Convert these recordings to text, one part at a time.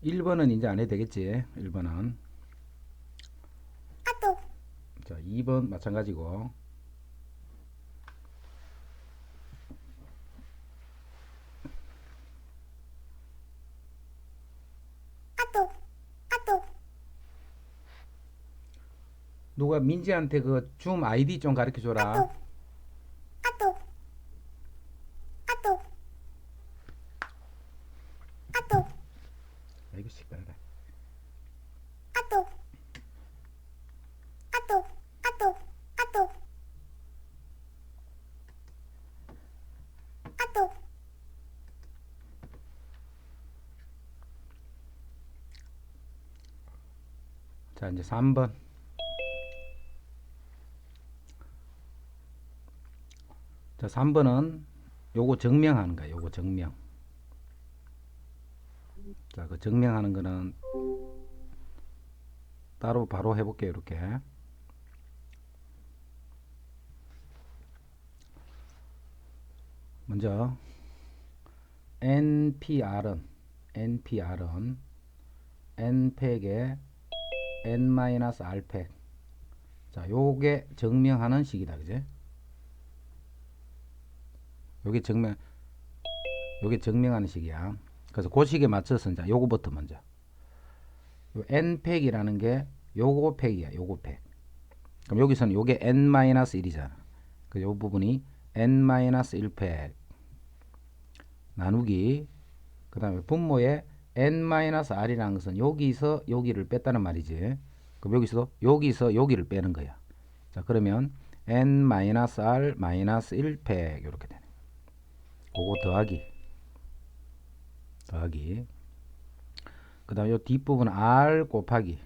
1번은 이제 안 해도 되겠지. 1번은. 자, 2번 마찬가지고. 누가 민지한테 그 줌 아이디 좀 가르쳐 줘라. 아이고 시끄러라. 자, 이제 3번. 자, 3번은 요거 증명하는 거야. 요거 증명. 자, 그 증명하는 거는 따로 바로 해볼게요. 이렇게. 먼저 NPR은 N팩에 N-R팩. 자, 요게 증명하는 식이다. 그제? 요게 증명하는 식이야. 그래서 그 식에 맞춰서 이제 요거부터 먼저. 요 N팩이라는 게 요거 팩이야. 요거 팩. 그럼 여기서는 요게 N-1이잖아. 그 요 부분이 N-1팩 나누기, 그 다음에 분모에 N-R이라는 것은 여기서 여기를 뺐다는 말이지. 그럼 여기서 여기를 빼는 거야. 자, 그러면 N-R 1팩 이렇게 되네. 그거 더하기. 그 다음에 요 뒷부분 R 곱하기.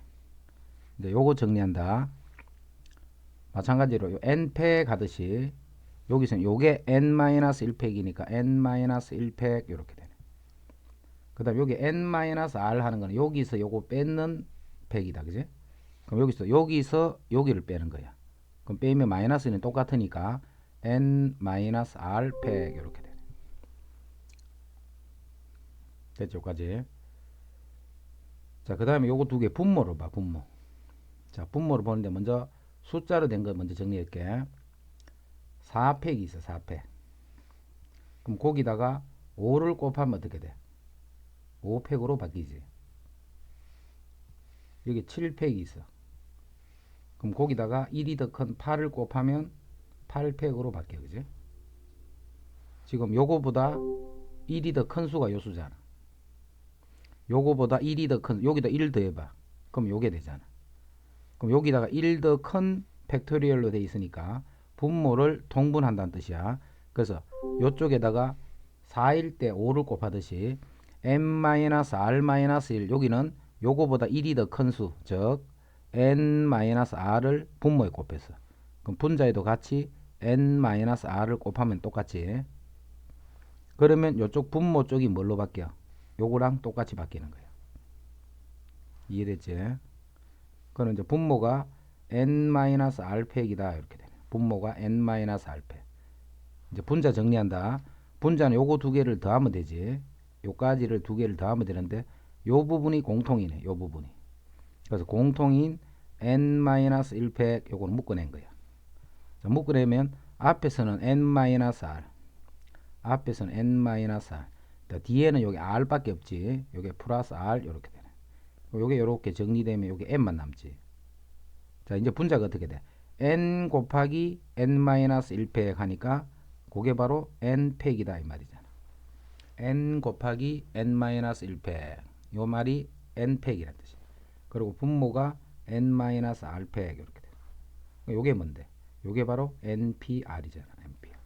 이제 요거 정리한다. 마찬가지로 요 N팩 하듯이 여기서는 요게 N-1팩이니까 N-1팩 이렇게 되네. 그 다음 여기 N-R 하는 거는 여기서 요거 뺏는 팩이다. 그지? 그럼 여기서 여기를 빼는 거야. 그럼 빼면 마이너스는 똑같으니까 N-R 팩 이렇게 되네. 됐죠? 까지. 자, 그 다음에 요거 두 개 분모로 봐. 분모. 자, 분모를 보는데 먼저 숫자로 된 거 먼저 정리할게. 4팩이 있어. 4팩. 그럼 거기다가 5를 곱하면 어떻게 돼? 5팩으로 바뀌지. 여기 7팩이 있어. 그럼 거기다가 1이 더 큰 8을 곱하면 8팩으로 바뀌어. 그지? 지금 요거보다 1이 더 큰 수가 요 수잖아. 요거보다 1이 더 큰, 여기다 1 더해봐. 그럼 요게 되잖아. 그럼 여기다가 1 더 큰 팩토리얼로 돼 있으니까 분모를 통분한다는 뜻이야. 그래서 요쪽에다가 4일 때 5를 곱하듯이 n-r-1 여기는 요거보다 1이 더 큰 수, 즉 n-r을 분모에 곱했어. 그럼 분자에도 같이 n-r을 곱하면 똑같이. 그러면 요쪽 분모 쪽이 뭘로 바뀌어? 요거랑 똑같이 바뀌는 거야. 이해됐지? 그는 이제 분모가 n-r팩이다 이렇게 되네. 분모가 n-r팩. 이제 분자 정리한다. 분자는 요거 두 개를 더하면 되지. 요까지를 두 개를 더하면 되는데 요 부분이 공통이네. 요 부분이. 그래서 공통인 n-1팩 요거는 묶어낸 거야. 자, 묶어내면 앞에서는 n-r, 앞에서는 n-r. 자, 뒤에는 여기 r밖에 없지. 요게 플러스 r 이렇게 되네. 요게 요렇게 정리되면 요게 n만 남지. 자, 이제 분자가 어떻게 돼? n 곱하기 n-1팩 하니까 그게 바로 n팩이다 이 말이잖아. n 곱하기 n-1팩. 요 말이 n팩이라는 뜻이야. 그리고 분모가 n-r팩 이렇게 돼. 요게 뭔데? 요게 바로 npr이잖아. npr.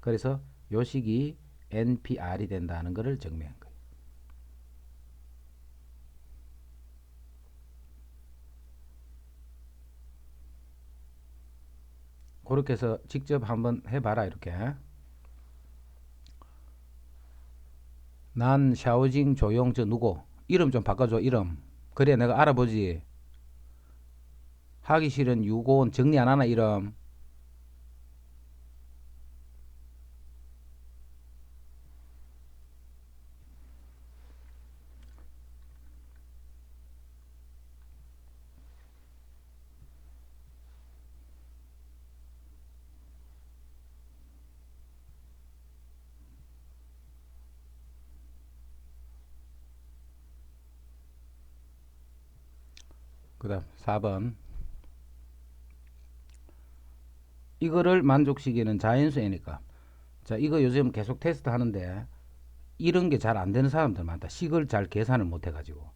그래서 요 식이 npr이 된다는 것을 증명한 거예요. 그렇게 해서 직접 한번 해봐라. 이렇게. 난 샤오징 조용 저 누구? 이름 좀 바꿔줘. 이름. 그래 내가 알아보지. 하기 싫은 유고원 정리 안 하나 이름. 그 다음 4번. 이거를 만족시키는 자연수 n의 값. 자, 이거 요즘 계속 테스트 하는데 이런 게 잘 안 되는 사람들 많다. 식을 잘 계산을 못 해가지고.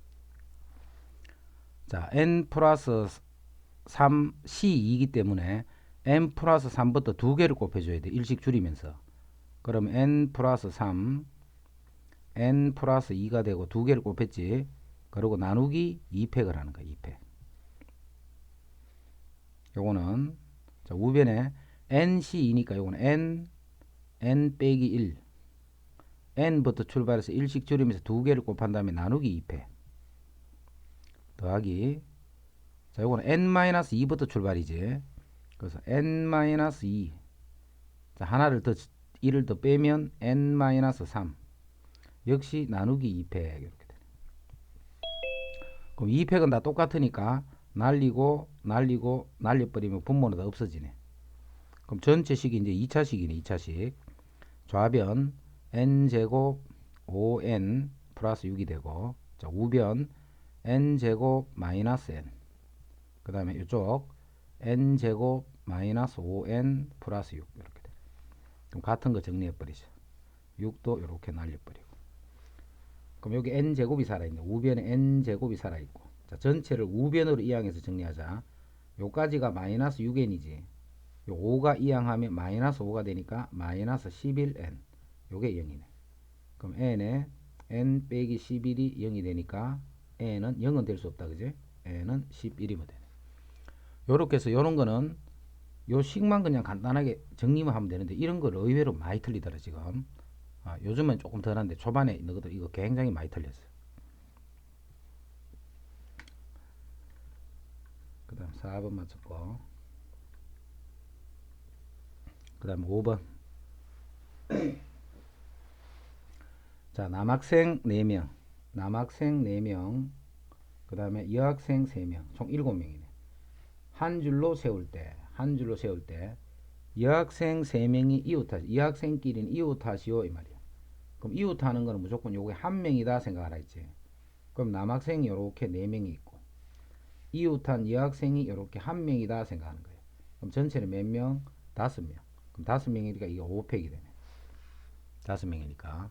자, n 플러스 3 c2이기 때문에 n 플러스 3부터 두 개를 곱해줘야 돼. 일식 줄이면서. 그럼 n 플러스 3, n 플러스 2가 되고 두 개를 곱했지. 그리고 나누기 2팩을 하는 거야. 2팩. 요거는 자, 우변에 nc2니까 요거는 n 빼기 1. n부터 출발해서 일식 줄이면서 두 개를 곱한 다음에 나누기 2패 더하기, 자 요거는 n-2부터 출발이지. 그래서 n-2, 자 하나를 더 1을 더 빼면 n-3 역시 나누기 2팩 이렇게 되네. 그럼 2팩은 다 똑같으니까 날리고 날려버리면 분모는 다 없어지네. 그럼 전체식이 이제 2차식이네. 2차식 좌변 n제곱 5n 플러스 6이 되고, 자 우변 n제곱 마이너스 n, 그 다음에 이쪽 n제곱 마이너스 5n 플러스 6 이렇게 돼. 그럼 같은 거 정리해 버리죠. 6도 이렇게 날려버리고. 그럼 여기 n제곱이 살아있네. 우변에 n제곱이 살아있고, 자 전체를 우변으로 이항해서 정리하자. 요까지가 마이너스 6n이지. 요 5가 이항하면 마이너스 5가 되니까 마이너스 11n. 요게 0이네. 그럼 n에 n 빼기 11이 0이 되니까 n은 0은 될 수 없다. 그지? n은 11이면 되네. 요렇게 해서 요런 거는 요 식만 그냥 간단하게 정리만 하면 되는데 이런 걸 의외로 많이 틀리더라 지금. 요즘은 조금 덜한데 초반에 너희들 이거 굉장히 많이 틀렸어요. 그 다음 4번 맞췄고, 그 다음 5번. 자 남학생 4명, 남학생 4명, 그 다음에 여학생 3명, 총 7명이네. 한 줄로 세울 때 여학생 3명이 이웃하시, 여학생끼리는 이웃하시오 이 말이야. 그럼 이웃하는 거는 무조건 요게 한 명이다 생각하라 했지. 그럼 남학생이 요렇게 4명이 있고 이웃한 여학생이 요렇게 한 명이다 생각하는 거예요. 그럼 전체는 몇 명? 5명. 그럼 5명이니까 이게 5팩이 되네. 5명이니까.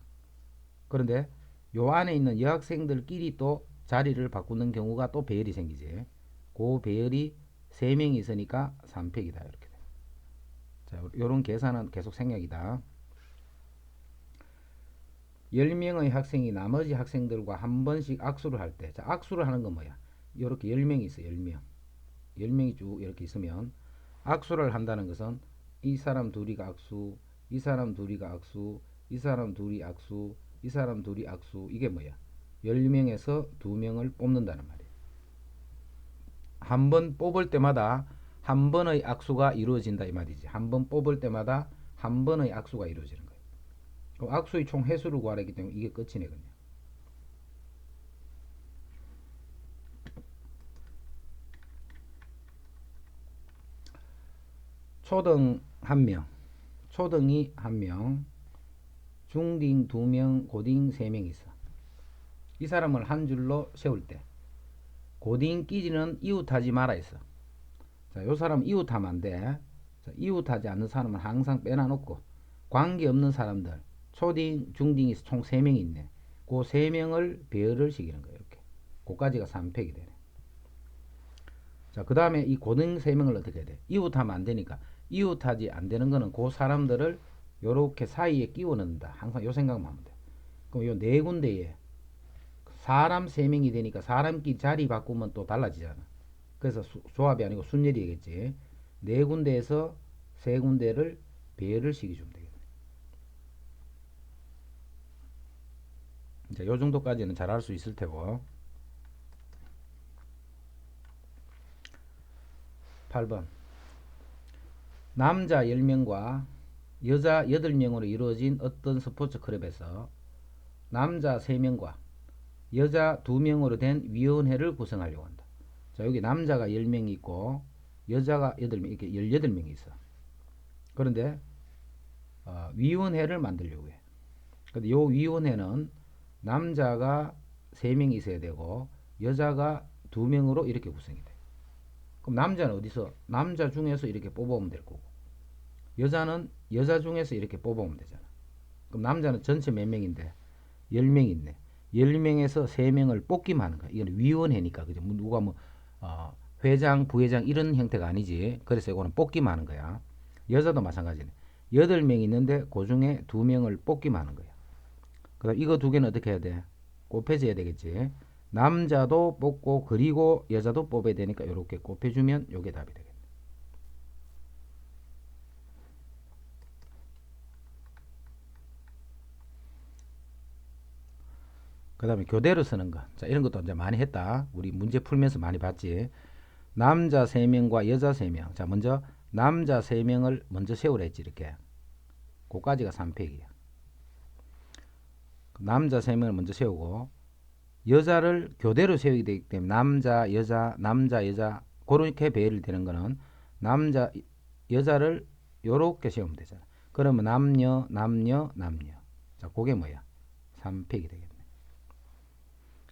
그런데 요 안에 있는 여학생들끼리 또 자리를 바꾸는 경우가 또 배열이 생기지. 그 배열이 3명이 있으니까 3팩이다 이렇게 돼. 자, 요런 계산은 계속 생략이다. 10명의 학생이 나머지 학생들과 한 번씩 악수를 할 때, 자 악수를 하는 건 뭐야? 이렇게 10명이 있어. 10명이 쭉 이렇게 있으면 악수를 한다는 것은 이 사람 둘이가 악수, 이 사람 둘이가 악수, 이 사람 둘이 악수, 이 사람 둘이 악수. 이게 뭐야? 10명에서 2명을 뽑는다는 말이야. 한 번 뽑을 때마다 한 번의 악수가 이루어진다 이 말이지. 한 번 뽑을 때마다 한 번의 악수가 이루어지는 거예요. 그럼 악수의 총 횟수를 구하기 때문에 이게 끝이네 그냥. 초등 1명, 초등이 1명, 중딩 2명, 고딩 3명 있어. 이 사람을 한 줄로 세울 때 고딩끼리는 이웃하지 마라 했어. 자, 요 사람 이웃하면 안 돼. 자, 이웃하지 않는 사람은 항상 빼놔놓고 관계없는 사람들 초딩, 중딩이 총 3명이 있네. 그 3명을 배열을 시키는 거예요. 이렇게. 그까지가 3팩이 되네. 자, 그 다음에 이 고등 3명을 어떻게 해야 돼? 이웃하면 안 되니까 이웃하지 안 되는 거는 그 사람들을 요렇게 사이에 끼워 넣는다. 항상 요 생각만 하면 돼. 그럼 요 네 군데에 사람 3명이 되니까 사람끼리 자리 바꾸면 또 달라지잖아. 그래서 조합이 아니고 순열이겠지. 네 군데에서 세 군데를 배열을 시켜주면 되겠네. 이제 요 정도까지는 잘 할 수 있을 테고. 8번. 남자 10명과 여자 8명으로 이루어진 어떤 스포츠 클럽에서 남자 3명과 여자 2명으로 된 위원회를 구성하려고 한다. 자, 여기 남자가 10명이 있고 여자가 8명, 이렇게 18명이 있어. 그런데 위원회를 만들려고 해. 근데 이 위원회는 남자가 3명이 있어야 되고 여자가 두 명으로 이렇게 구성이 돼. 그럼 남자는 어디서? 남자 중에서 이렇게 뽑아오면 될 거고, 여자는 여자 중에서 이렇게 뽑아오면 되잖아. 그럼 남자는 전체 몇 명인데? 10명 있네. 10명에서 3명을 뽑기만 하는 거야. 이건 위원회니까. 그죠? 누가 뭐, 회장, 부회장 이런 형태가 아니지. 그래서 이거는 뽑기만 하는 거야. 여자도 마찬가지네. 8명 있는데 그 중에 2명을 뽑기만 하는 거야. 그다음 이거 두 개는 어떻게 해야 돼? 곱해져야 되겠지. 남자도 뽑고 그리고 여자도 뽑아야 되니까 이렇게 곱해주면 이게 답이 되겠네. 그 다음에 교대로 쓰는 거. 자, 이런 것도 이제 많이 했다. 우리 문제 풀면서 많이 봤지. 남자 3명과 여자 3명. 자, 먼저 남자 3명을 먼저 세우라 했지, 이렇게. 그까지가 3팩이야. 남자 3명을 먼저 세우고, 여자를 교대로 세우게 되기 때문에 남자, 여자, 남자, 여자, 그렇게 배열이 되는 거는 남자, 여자를 요렇게 세우면 되잖아. 그러면 남녀, 남녀, 남녀. 자, 그게 뭐야? 3팩이 되겠네.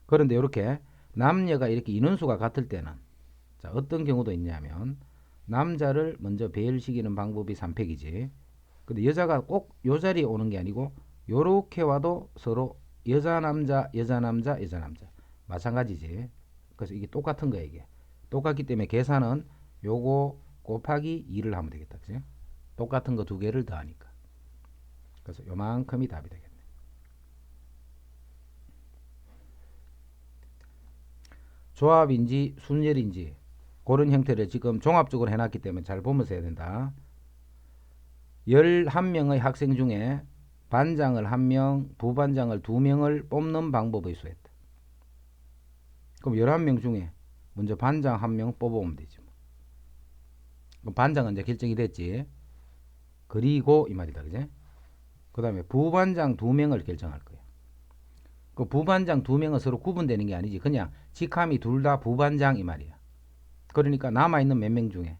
그런데 이렇게 남녀가 이렇게 인원수가 같을 때는 자, 어떤 경우도 있냐면 남자를 먼저 배열시키는 방법이 3팩이지. 근데 여자가 꼭 요 자리에 오는 게 아니고 요렇게 와도 서로 여자 남자 여자 남자 여자 남자 마찬가지지. 그래서 이게 똑같은 거야. 이게 똑같기 때문에 계산은 요거 곱하기 2를 하면 되겠다. 그치? 똑같은 거 두 개를 더하니까. 그래서 요만큼이 답이 되겠네. 조합인지 순열인지 그런 형태를 지금 종합적으로 해놨기 때문에 잘 보면서 해야 된다. 11명의 학생 중에 반장을 1명, 부반장을 2명을 뽑는 방법의 수했다. 그럼 11명 중에 먼저 반장 1명 뽑아오면 되지. 그럼 반장은 이제 결정이 됐지. 그리고 이 말이다. 그제? 그 다음에 부반장 2명을 결정할 거야. 그 부반장 2명은 서로 구분되는 게 아니지. 그냥 직함이 둘 다 부반장 이 말이야. 그러니까 남아있는 몇 명 중에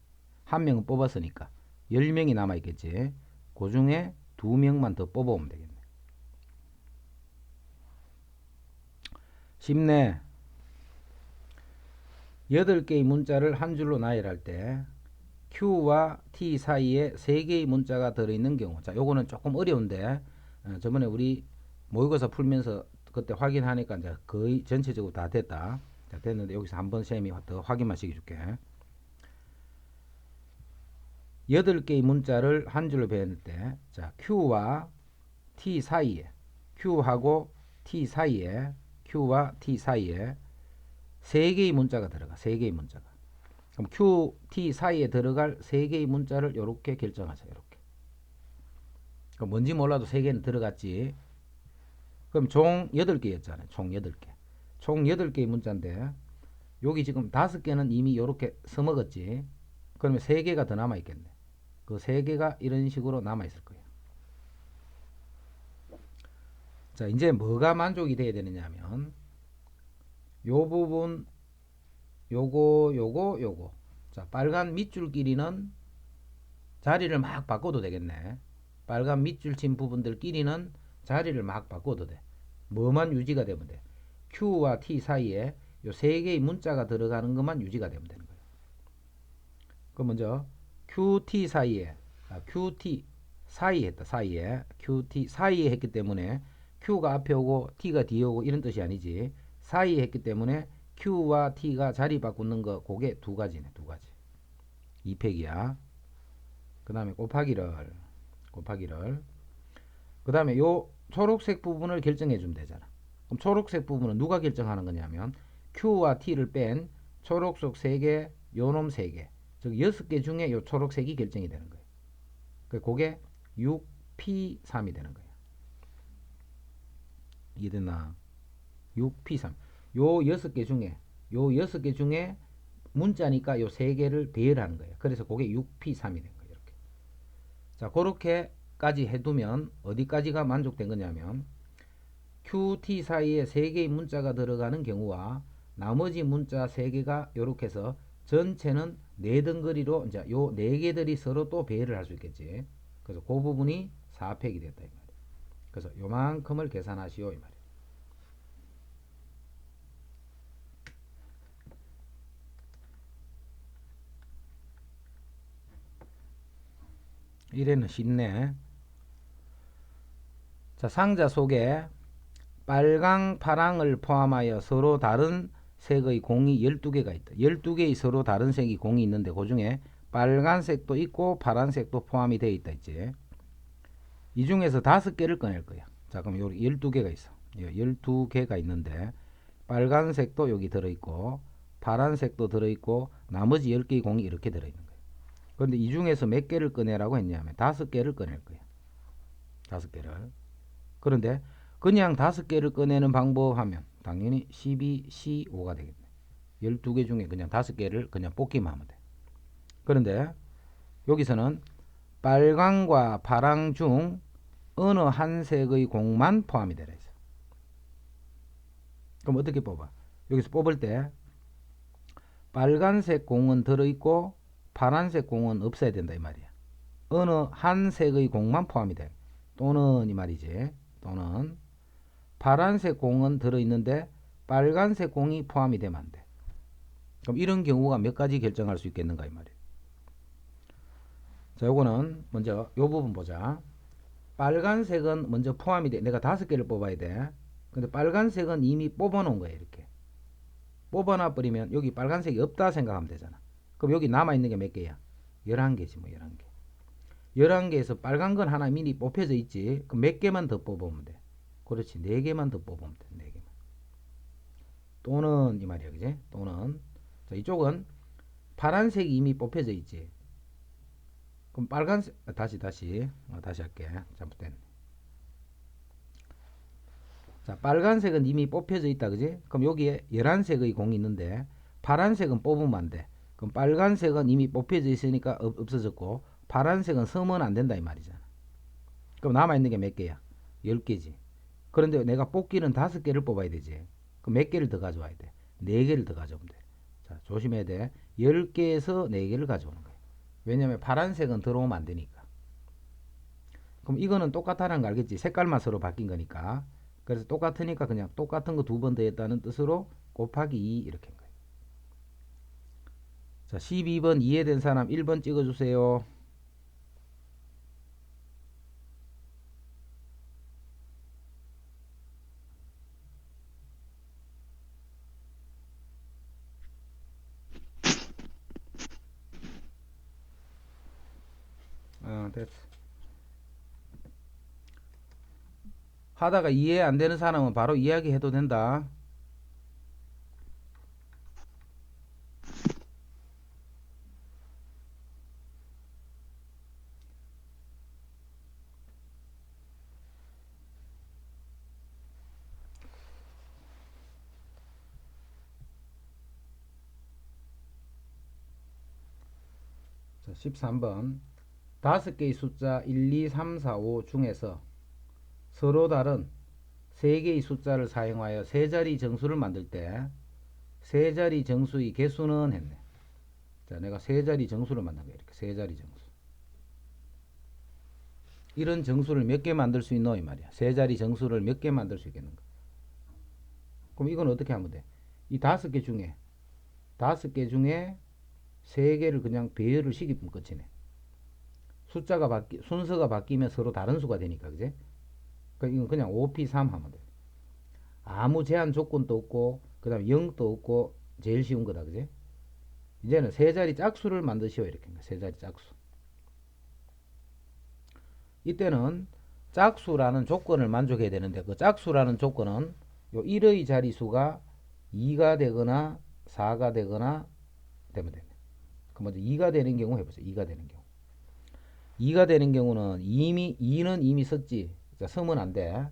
1명은 뽑았으니까 10명이 남아있겠지. 그 중에 2명만 더 뽑아오면 되겠네. 쉽네. 8개의 문자를 한 줄로 나열할 때 Q와 T 사이에 3개의 문자가 들어있는 경우. 자, 요거는 조금 어려운데 저번에 우리 모의고사 풀면서 그때 확인하니까 이제 거의 전체적으로 다 됐다. 자, 됐는데 여기서 한번 쌤이 더 확인만 시켜줄게. 8개의 문자를 한 줄로 배울 때, 자, Q와 T 사이에, Q하고 T 사이에, Q와 T 사이에 3개의 문자가 들어가. 3개의 문자가. 그럼 Q, T 사이에 들어갈 3개의 문자를 이렇게 결정하자. 이렇게. 그럼 뭔지 몰라도 3개는 들어갔지. 그럼 총 8개였잖아요. 총 8개. 총 8개의 문자인데 여기 지금 5개는 이미 이렇게 써먹었지. 그러면 3개가 더 남아있겠네. 그 3개가 이런 식으로 남아있을 거예요. 자, 이제 뭐가 만족이 돼야 되느냐 하면 요 부분 요거 자, 빨간 밑줄끼리는 자리를 막 바꿔도 되겠네. 빨간 밑줄 친 부분들끼리는 자리를 막 바꿔도 돼. 뭐만 유지가 되면 돼. Q와 T 사이에 요 3개의 문자가 들어가는 것만 유지가 되면 되는 거예요. 그럼 먼저 QT 사이에 QT 사이에 했다. 사이에 QT 사이에 했기 때문에 Q가 앞에 오고 T가 뒤에 오고 이런 뜻이 아니지. 사이에 했기 때문에 Q와 T가 자리 바꾸는 거 그게 두 가지네. 두 가지. 2팩이야. 그 다음에 곱하기를 그 다음에 요 초록색 부분을 결정해 주면 되잖아. 그럼 초록색 부분은 누가 결정하는 거냐면 Q와 T를 뺀 초록색 3개 요놈 3개 즉 6개 중에 요 초록색이 결정이 되는 거예요. 그게 6P3이 되는 거예요. 이해됐나? 6P3 요 6개 중에 문자니까 요 3개를 배열하는 거예요. 그래서 그게 6P3이 된 거예요. 이렇게. 자, 그렇게까지 해두면 어디까지가 만족된 거냐면 QT 사이에 3개의 문자가 들어가는 경우와 나머지 문자 3개가 이렇게 해서 전체는 4덩어리로 이제 요 4개들이 서로 또 배열을 할 수 있겠지. 그래서 그 부분이 4팩이 됐다 이 말이에요. 그래서 요만큼을 계산하시오 이 말이에요. 이래는 쉽네. 자, 상자 속에 빨강, 파랑을 포함하여 서로 다른 색의 공이 12개가 있다. 12개의 서로 다른 색이 공이 있는데 그 중에 빨간색도 있고 파란색도 포함이 되어 있다 있지. 이 중에서 5개를 꺼낼 거야. 자, 그럼 여기 12개가 있어. 12개가 있는데 빨간색도 여기 들어있고 파란색도 들어있고 나머지 10개의 공이 이렇게 들어있는 거야. 그런데 이 중에서 몇 개를 꺼내라고 했냐면 5개를 꺼낼 거야. 5개를. 그런데 그냥 5개를 꺼내는 방법 하면 당연히 12C5가 되겠네. 12개 중에 그냥 5개를 그냥 뽑기만 하면 돼. 그런데 여기서는 빨강과 파랑 중 어느 한 색의 공만 포함이 되어 있어. 그럼 어떻게 뽑아? 여기서 뽑을 때 빨간색 공은 들어있고 파란색 공은 없어야 된다 이 말이야. 어느 한 색의 공만 포함이 돼. 또는 이 말이지. 또는 파란색 공은 들어있는데 빨간색 공이 포함이 되면 안 돼. 그럼 이런 경우가 몇 가지 결정할 수 있겠는가 이 말이에요. 자, 요거는 먼저 요 부분 보자. 빨간색은 먼저 포함이 돼. 내가 5개를 뽑아야 돼. 근데 빨간색은 이미 뽑아 놓은 거야 이렇게. 뽑아놔 버리면 여기 빨간색이 없다 생각하면 되잖아. 그럼 여기 남아있는 게 몇 개야? 11개지 뭐 11개. 11개에서 빨간 건 하나 미리 뽑혀져 있지. 그럼 몇 개만 더 뽑으면 돼. 그렇지. 4개만 더 뽑으면 돼. 4개만. 또는 이 말이야. 그지? 또는 자, 이쪽은 파란색이 이미 뽑혀져 있지. 그럼 빨간색 다시 할게. 잘못됐네. 자, 빨간색은 이미 뽑혀져 있다. 그지? 그럼 여기에 11색의 공이 있는데 파란색은 뽑으면 안 돼. 그럼 빨간색은 이미 뽑혀져 있으니까 없어졌고 파란색은 쓰면 안 된다 이 말이잖아. 그럼 남아있는 게 몇 개야? 10개지. 그런데 내가 뽑기는 5개를 뽑아야 되지. 그럼 몇 개를 더 가져와야 돼? 4개를 더 가져오면 돼. 자, 조심해야 돼. 10개에서 4개를 가져오는 거야. 왜냐면 파란색은 들어오면 안 되니까. 그럼 이거는 똑같다는 거 알겠지? 색깔만 서로 바뀐 거니까. 그래서 똑같으니까 그냥 똑같은 거 2번 더했다는 뜻으로 곱하기 2 이렇게 한 거예요. 자, 12번 이해된 사람 1번 찍어주세요. 됐어. 하다가 이해 안 되는 사람은 바로 이야기해도 된다. 자, 13번 5개의 숫자 1, 2, 3, 4, 5 중에서 서로 다른 3개의 숫자를 사용하여 세자리 정수를 만들 때 세자리 정수의 개수는 했네. 자, 내가 세자리 정수를 만든 거야. 이렇게 세자리 정수. 이런 정수를 몇 개 만들 수 있노 이 말이야. 세자리 정수를 몇 개 만들 수 있겠는가? 그럼 이건 어떻게 하면 돼? 이 5개 중에 3개를 그냥 배열을 시키면 끝이네. 순서가 바뀌면 서로 다른 수가 되니까, 그제? 그러니까 이건 그냥 5P3 하면 돼. 아무 제한 조건도 없고, 그 다음에 0도 없고, 제일 쉬운 거다, 그제? 이제는 세 자리 짝수를 만드시오, 이렇게. 세 자리 짝수. 이때는 짝수라는 조건을 만족해야 되는데, 그 짝수라는 조건은 요 1의 자리수가 2가 되거나 4가 되거나 되면 됩니다. 그럼 먼저 2가 되는 경우 해보죠. 2가 되는 경우. 2가 되는 경우는 2는 이미 썼지. 자, 쓰면 안 돼.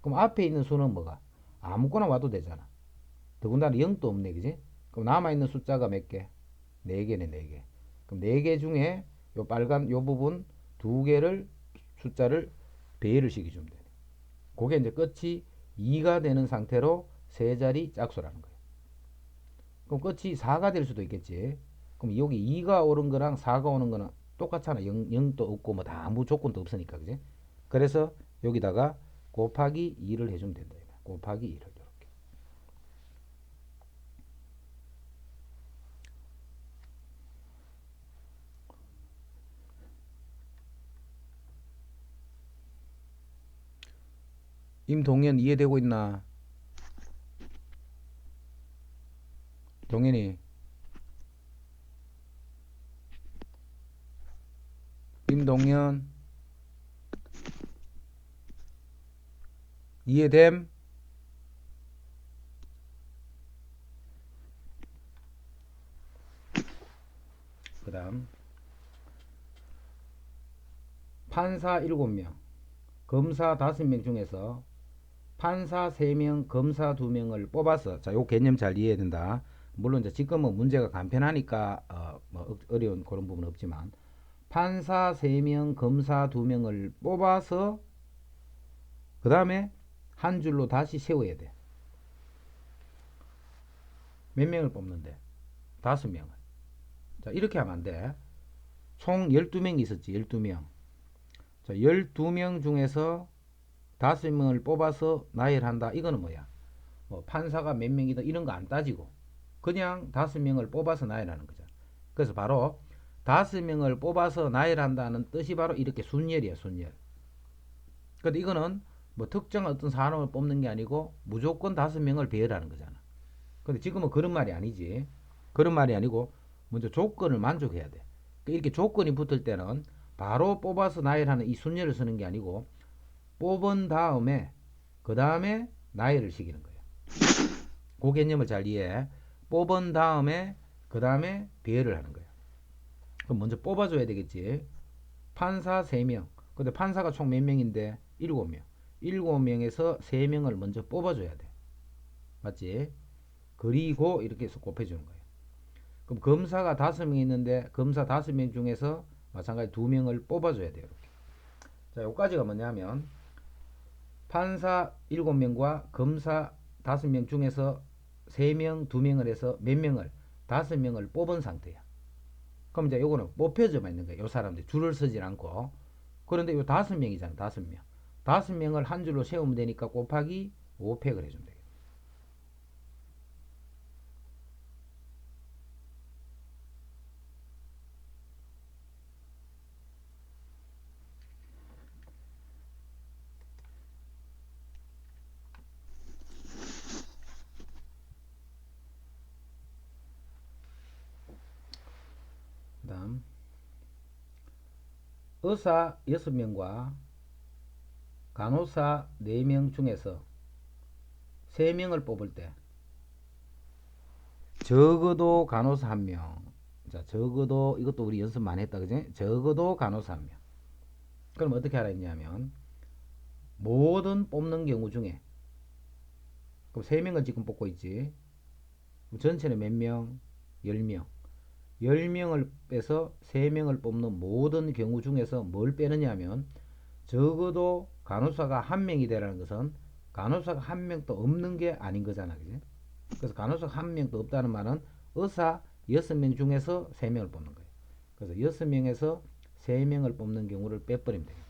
그럼 앞에 있는 수는 뭐가? 아무거나 와도 되잖아. 더군다나 0도 없네, 그지? 그럼 남아있는 숫자가 몇 개? 4개네, 4개. 그럼 4개 중에 요 빨간 요 부분 2개를 숫자를 배열을 시켜주면 되네. 그게 이제 끝이 2가 되는 상태로 세 자리 짝수라는 거예요. 그럼 끝이 4가 될 수도 있겠지. 그럼 여기 2가 오는 거랑 4가 오는 거는 똑같잖아. 0도 없고 뭐 다 아무 조건도 없으니까, 그지? 그래서 여기다가 곱하기 2를 해주면 된다. 곱하기 2를 이렇게. 임동현 이해되고 있나? 동현이. 임동현 이해됨? 그 다음 판사 7명 검사 5명 중에서 판사 3명 검사 2명을 뽑아서, 자, 요 개념 잘 이해해야 된다. 물론 이제 지금은 문제가 간편하니까 뭐 어려운 그런 부분은 없지만, 판사 3명 검사 2명을 뽑아서 그 다음에 한 줄로 다시 세워야 돼. 몇 명을 뽑는데? 5명을. 자, 이렇게 하면 안 돼. 총 12명이 있었지. 12명. 자, 12명 중에서 5명을 뽑아서 나열한다. 이거는 뭐야? 뭐 판사가 몇 명이다 이런 거 안 따지고 그냥 5명을 뽑아서 나열하는 거잖아. 그래서 바로 5명을 뽑아서 나열한다는 뜻이 바로 이렇게 순열이야, 순열. 근데 이거는 뭐 특정한 어떤 사람을 뽑는 게 아니고 무조건 5명을 배열하는 거잖아. 근데 지금은 그런 말이 아니지. 그런 말이 아니고 먼저 조건을 만족해야 돼. 그러니까 이렇게 조건이 붙을 때는 바로 뽑아서 나열하는 이 순열을 쓰는 게 아니고 뽑은 다음에 그 다음에 나열을 시키는 거예요. 그 개념을 잘 이해해. 뽑은 다음에 그 다음에 배열을 하는 거예요. 그럼 먼저 뽑아줘야 되겠지. 판사 3명. 근데 판사가 총 몇 명인데? 7명. 7명에서 3명을 먼저 뽑아줘야 돼. 맞지? 그리고 이렇게 해서 곱해주는 거예요. 그럼 검사가 5명 있는데 검사 5명 중에서 마찬가지 2명을 뽑아줘야 돼요. 이렇게. 자, 여기까지가 뭐냐면 판사 7명과 검사 5명 중에서 3명, 2명을 해서 몇 명을? 5명을 뽑은 상태야. 그럼 이제 요거는 뽑혀져만 있는 거야. 요 사람들 줄을 서질 않고. 그런데 요 5명이잖아. 5명. 5명을 한 줄로 세우면 되니까 곱하기 5팩을 해주면 되겠다. 그 다음 의사 6명과 간호사 4명 중에서 3명을 뽑을 때 적어도 간호사 1명. 자, 적어도 이것도 우리 연습 많이 했다. 그지? 적어도 간호사 1명. 그럼 어떻게 하라 했냐면 모든 뽑는 경우 중에 그럼 3명을 지금 뽑고 있지. 전체는 몇 명? 10명. 10명을 빼서 3명을 뽑는 모든 경우 중에서 뭘 빼느냐 하면 적어도 간호사가 1명이 되라는 것은 간호사가 1명도 없는 게 아닌 거잖아. 그지? 그래서 간호사가 1명도 없다는 말은 의사 6명 중에서 3명을 뽑는 거예요. 그래서 6명에서 3명을 뽑는 경우를 빼버리면 되겠다.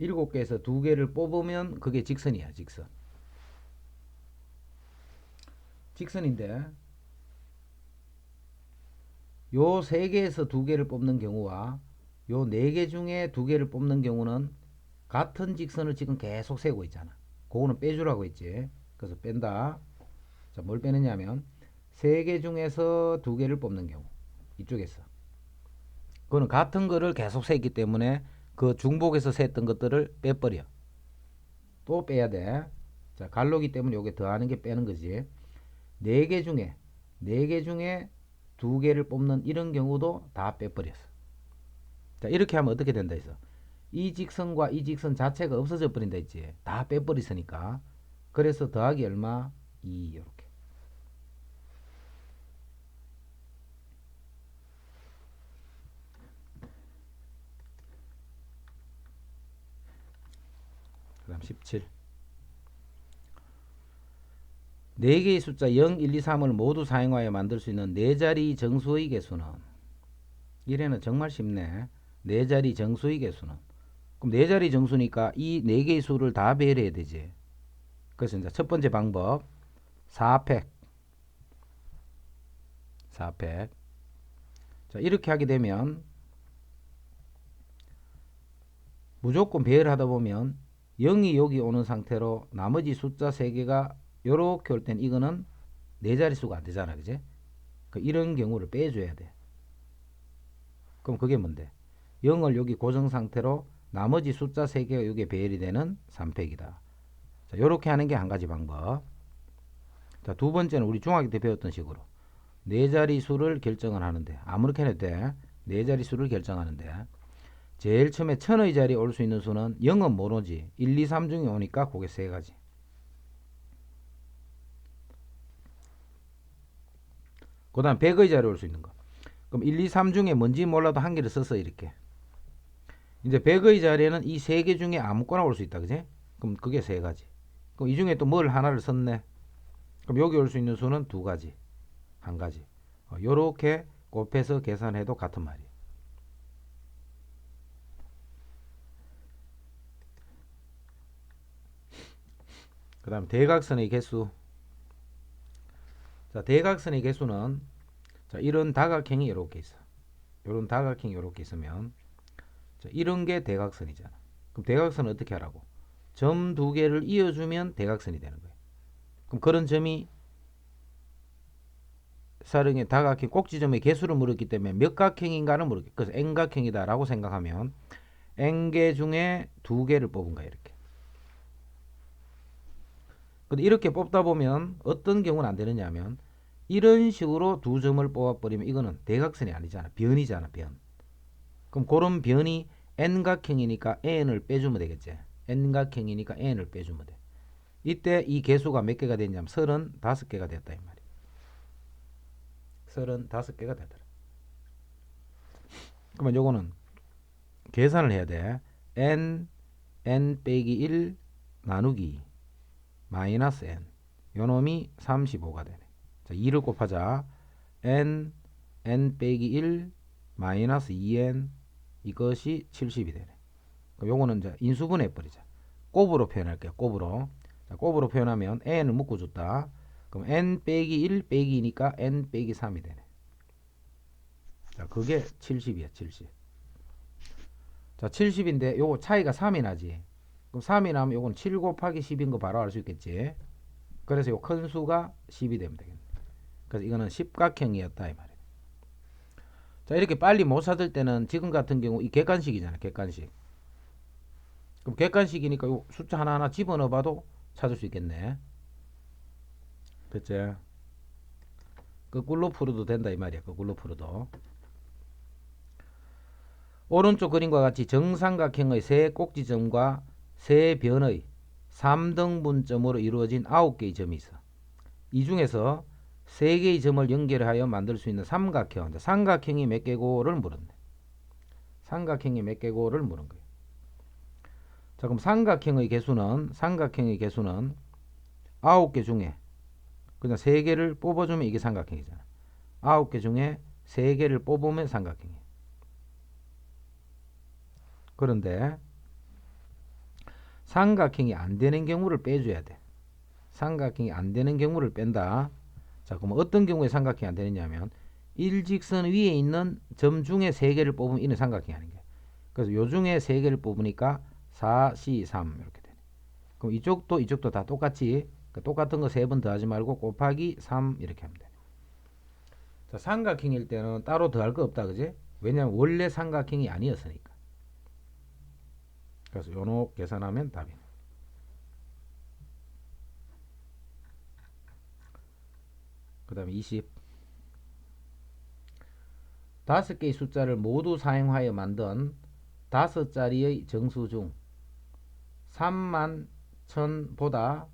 7개에서 2개를 뽑으면 그게 직선이야. 직선. 직선인데 요 3개에서 2개를 뽑는 경우와 요 4개 중에 2개를 뽑는 경우는 같은 직선을 지금 계속 세고 있잖아. 그거는 빼주라고 했지. 그래서 뺀다. 자, 뭘 빼느냐면 3개 중에서 2개를 뽑는 경우 이쪽에서 그거는 같은 거를 계속 세기 때문에 그 중복에서 셌던 것들을 빼버려. 또 빼야 돼. 자, 갈로기 때문에 요게 더하는 게 빼는 거지. 4개 중에 2개를 뽑는 이런 경우도 다 빼버렸어. 자, 이렇게 하면 어떻게 된다 했어? 이 직선과 이 직선 자체가 없어져 버린다 했지. 다 빼버리으니까. 그래서 더하기 얼마? 2 이렇게. 그 다음 17. 4개의 숫자 0, 1, 2, 3을 모두 사용하여 만들 수 있는 4자리 정수의 개수는, 이래는 정말 쉽네. 4자리 정수의 개수는, 그럼 4자리 정수니까 이 4개의 수를 다 배열해야 되지. 그래서 이제 첫 번째 방법 4팩. 자, 이렇게 하게 되면 무조건 배열하다 보면 0이 여기 오는 상태로 나머지 숫자 3개가 요렇게 올 땐 이거는 4자릿수가 안 되잖아. 그지? 이런 경우를 빼줘야 돼. 그럼 그게 뭔데? 0을 여기 고정 상태로 나머지 숫자 3개가 여기에 배열이 되는 3팩이다. 자, 요렇게 하는 게 한 가지 방법. 자, 두 번째는 우리 중학교 때 배웠던 식으로 4자릿수를 결정을 하는데, 아무렇게 해도 돼. 4자릿수를 결정하는데, 제일 처음에 1000의 자리에 올 수 있는 수는 0은 못 오지. 1, 2, 3 중에 오니까 그게 3가지. 그 다음 100의 자리에 올 수 있는 거. 그럼 1, 2, 3 중에 뭔지 몰라도 한 개를 써서 이렇게. 이제 100의 자리에는 이 3개 중에 아무거나 올 수 있다. 그지? 그럼 그게 3가지. 그럼 이 중에 또 뭘 하나를 썼네. 그럼 여기 올 수 있는 수는 2가지. 1가지. 요렇게 곱해서 계산해도 같은 말이에요. 그 다음 대각선의 개수. 자, 대각선의 개수는, 자, 이런 다각형이 이렇게 있어. 이런 다각형이 이렇게 있으면, 자, 이런 게 대각선이잖아. 그럼 대각선은 어떻게 하라고? 점 2개를 이어주면 대각선이 되는 거예요. 그럼 그런 점이 사령의 다각형 꼭지점의 개수를 물었기 때문에 몇 각형인가는 물었기. 그래서 n각형이다라고 생각하면 n개 중에 2개를 뽑은 거야. 이렇게. 근데 이렇게 뽑다 보면 어떤 경우는 안 되느냐 하면, 이런 식으로 2점을 뽑아버리면 이거는 대각선이 아니잖아. 변이잖아. 변. 그럼 그런 변이 n각형이니까 n을 빼주면 되겠지. n각형이니까 n을 빼주면 돼. 이때 이 개수가 몇 개가 됐냐면 35개가 됐다 이 말이야. 35개가 되더라. 그러면 요거는 계산을 해야 돼. n 빼기 1 나누기 마이너스 n. 요놈이 35가 되네. 자, 2를 곱하자. n 빼기 1 마이너스 2n, 이것이 70이 되네. 그럼 요거는 이제 인수분해 버리자. 곱으로 표현할게요. 곱으로. 자, 곱으로 표현하면 n을 묶어줬다. 그럼 n 빼기 1 빼기 2니까 n 빼기 3이 되네. 자, 그게 70이야. 70. 자, 70인데 요거 차이가 3이 나지. 그럼 3이 나면 요건 7 곱하기 10인 거 바로 알 수 있겠지. 그래서 요 큰 수가 10이 되면 되겠네. 그래서 이거는 십각형이었다 이 말이에요. 자, 이렇게 빨리 못 찾을 때는 지금 같은 경우 이 객관식이잖아. 객관식. 그럼 객관식이니까 요 숫자 하나하나 집어넣어 봐도 찾을 수 있겠네. 됐지? 거꾸로 풀어도 된다 이 말이야. 거꾸로 풀어도. 오른쪽 그림과 같이 정삼각형의 세 꼭지점과 세 변의 3등분점으로 이루어진 9개의 점이 있어. 이 중에서 3개의 점을 연결하여 만들 수 있는 삼각형. 삼각형이 몇 개고를 물었네. 삼각형이 몇 개고를 물은 거예요. 자, 그럼 삼각형의 개수는 9개 중에 그냥 3개를 뽑아주면 이게 삼각형이잖아. 9개 중에 3개를 뽑으면 삼각형이에요. 그런데 삼각형이 안 되는 경우를 빼줘야 돼. 삼각형이 안 되는 경우를 뺀다. 자, 그럼 어떤 경우에 삼각형이 안 되느냐면 일직선 위에 있는 점 중에 3개를 뽑으면 이는 삼각형이 아닌 거야. 그래서 요 중에 3개를 뽑으니까 4, C, 3 이렇게 되네. 그럼 이쪽도 다 똑같이 똑같은 거 3번 더하지 말고 곱하기 3 이렇게 하면 되네. 자, 삼각형일 때는 따로 더할 거 없다. 그지? 왜냐면 원래 삼각형이 아니었으니까. 그래서 요노 계산하면 답이네. 그 다음에 20. 5개의 숫자를 모두 사용하여 만든 5자리의 정수 중 3만 1000보다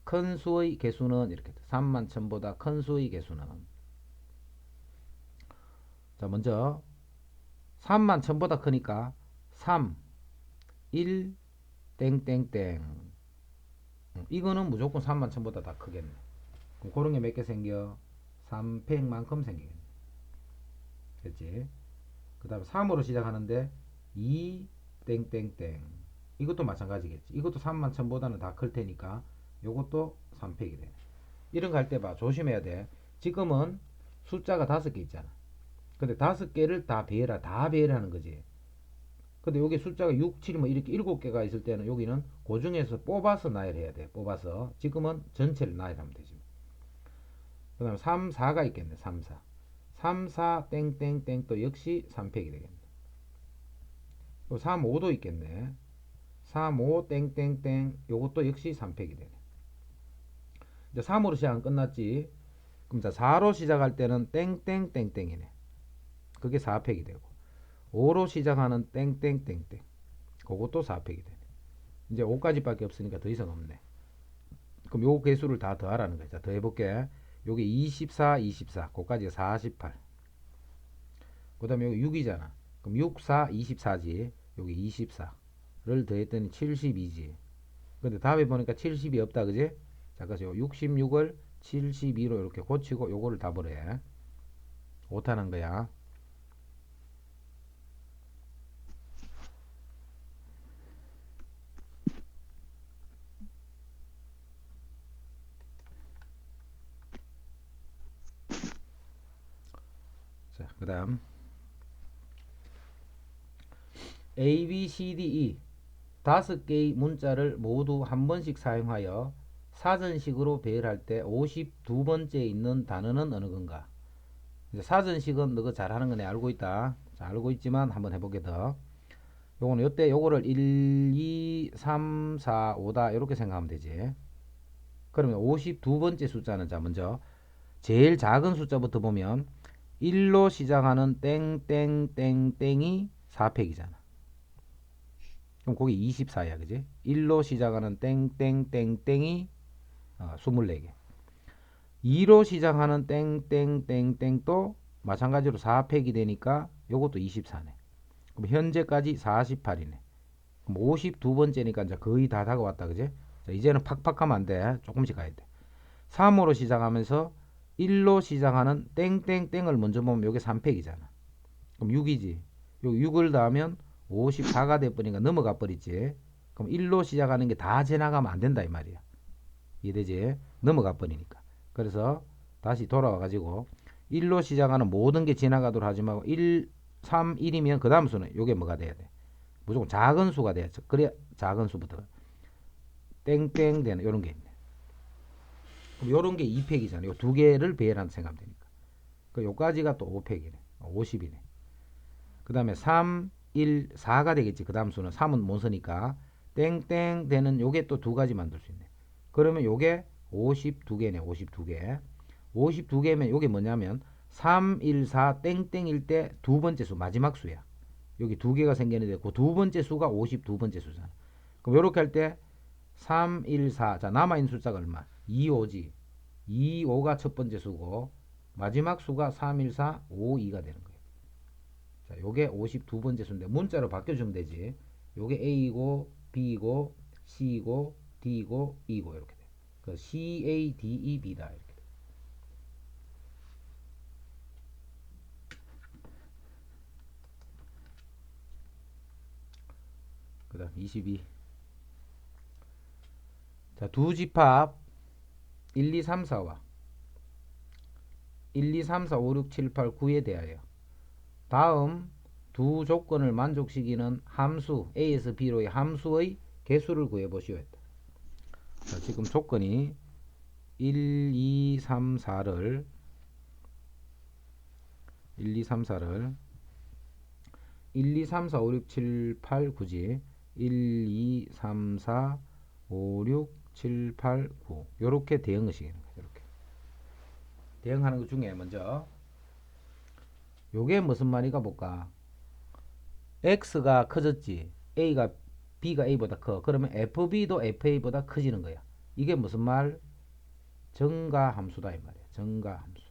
큰 수의 개수는 이렇게 3만 1000보다 큰 수의 개수는. 자, 먼저 3만 1000보다 크니까 3 1 땡땡땡. 이거는 무조건 3만 1000보다 다 크겠네. 그럼 그런 게 몇 개 생겨? 3팩만큼 생기겠네. 됐지? 그 다음에 3으로 시작하는데 2 땡땡땡. 이것도 마찬가지겠지. 이것도 3만 1000보다는 다 클 테니까 요것도 3팩이 돼. 이런 거 할 때 봐. 조심해야 돼. 지금은 숫자가 5개 있잖아. 근데 5개를 다 배열하는 거지. 근데 여기 숫자가 6, 7, 뭐 이렇게 7개가 있을 때는 여기는 그 중에서 뽑아서 나열해야 돼. 뽑아서. 지금은 전체를 나열하면 되지. 그 다음에 3, 4가 있겠네. 3, 4. 3, 4, 땡땡땡 또 역시 3팩이 되겠네. 또 3, 5도 있겠네. 3, 5, 땡땡땡 요것도 역시 3팩이 되네. 이제 3으로 시작은 끝났지. 그럼 자 4로 시작할 때는 땡땡땡땡이네. 그게 4팩이 되고 5로 시작하는 땡땡땡땡 그것도 4팩이 되네. 이제 5까지밖에 없으니까 더 이상 없네. 그럼 요 개수를 다 더하라는 거야. 자, 더해볼게. 요게 24, 24 그거까지가 48. 그 다음에 여기 6이잖아. 그럼 6, 4, 24지. 여기 24를 더했더니 72지. 근데 답에 보니까 70이 없다 그지? 자, 그래서 66을 72로 이렇게 고치고 요거를 답을 해. 오타난 거야. 자, 그 다음 A, B, C, D, E 5개의 문자를 모두 한 번씩 사용하여 사전식으로 배열할 때 52번째 있는 단어는 어느 건가? 이제 사전식은 너가 잘하는 거 내 알고 있다. 자, 알고 있지만 한번 해보게 더. 요거는 요때 요거를 1, 2, 3, 4, 5다 이렇게 생각하면 되지. 그러면 52번째 숫자는 자 먼저 제일 작은 숫자부터 보면 1로 시작하는 땡땡땡땡이 4팩이잖아. 그럼 거기 24야 그지? 1로 시작하는 땡땡땡땡이 24개. 2로 시작하는 땡땡땡땡도 마찬가지로 4팩이 되니까 요것도 24네. 그럼 현재까지 48이네. 그럼 52번째니까 이제 거의 다 다가왔다 그지? 자, 이제는 팍팍 하면 안 돼. 조금씩 가야 돼. 3으로 시작하면서 1로 시작하는 땡땡땡을 먼저 보면 요게 3팩이잖아. 그럼 6이지. 요 6을 더하면 54가 돼버리니까 넘어가 버리지. 그럼 1로 시작하는 게 다 지나가면 안 된다 이 말이야. 이해되지? 넘어가 버리니까. 그래서 다시 돌아와 가지고 1로 시작하는 모든 게 지나가도록 하지 말고 1, 3, 1이면 그 다음 수는 요게 뭐가 돼야 돼? 무조건 작은 수가 돼야 돼. 그래야 작은 수부터 땡땡 되는 요런 게 있네. 그럼 요런 게 2팩이잖아. 요 두 개를 배열한다 생각하면 되니까. 그 요까지가 또 5팩이네. 50이네. 그 다음에 3, 1, 4가 되겠지. 그 다음 수는 3은 못 쓰니까 땡땡 되는 요게 또 두 가지 만들 수 있네. 그러면 요게 52개네. 52개. 52개면 요게 뭐냐면 3, 1, 4 땡땡일 때 두 번째 수 마지막 수야. 여기 두 개가 생기는데 그 두 번째 수가 52번째 수잖아. 그럼 요렇게 할 때 3, 1, 4. 자, 남아있는 숫자가 얼마? 2, 5지. 2, 5가 첫 번째 수고 마지막 수가 3, 1, 4, 5, 2가 되는 거예요. 자, 요게 52번째 수인데 문자로 바꿔주면 되지. 요게 A이고 B이고 C이고 D이고 E고 이렇게 돼. 그 C, A, D, E, B다 이렇게 돼. 그 다음 22. 자, 두 집합 1, 2, 3, 4와 1, 2, 3, 4, 5, 6, 7, 8, 9에 대하여 다음 두 조건을 만족시키는 함수 A에서 B로의 함수의 개수를 구해보시오 했다. 자, 지금 조건이 1, 2, 3, 4를 1, 2, 3, 4를 1, 2, 3, 4, 5, 6, 7, 8, 9지 1, 2, 3, 4, 5, 6, 7, 8, 9 요렇게 대응의식이는 거예요. 이렇게 대응하는 것 중에 먼저 요게 무슨 말이가 볼까? X가 커졌지. A가 B가 A보다 커. 그러면 FB도 FA보다 커지는 거야. 이게 무슨 말? 증가함수다 이 말이야. 증가함수.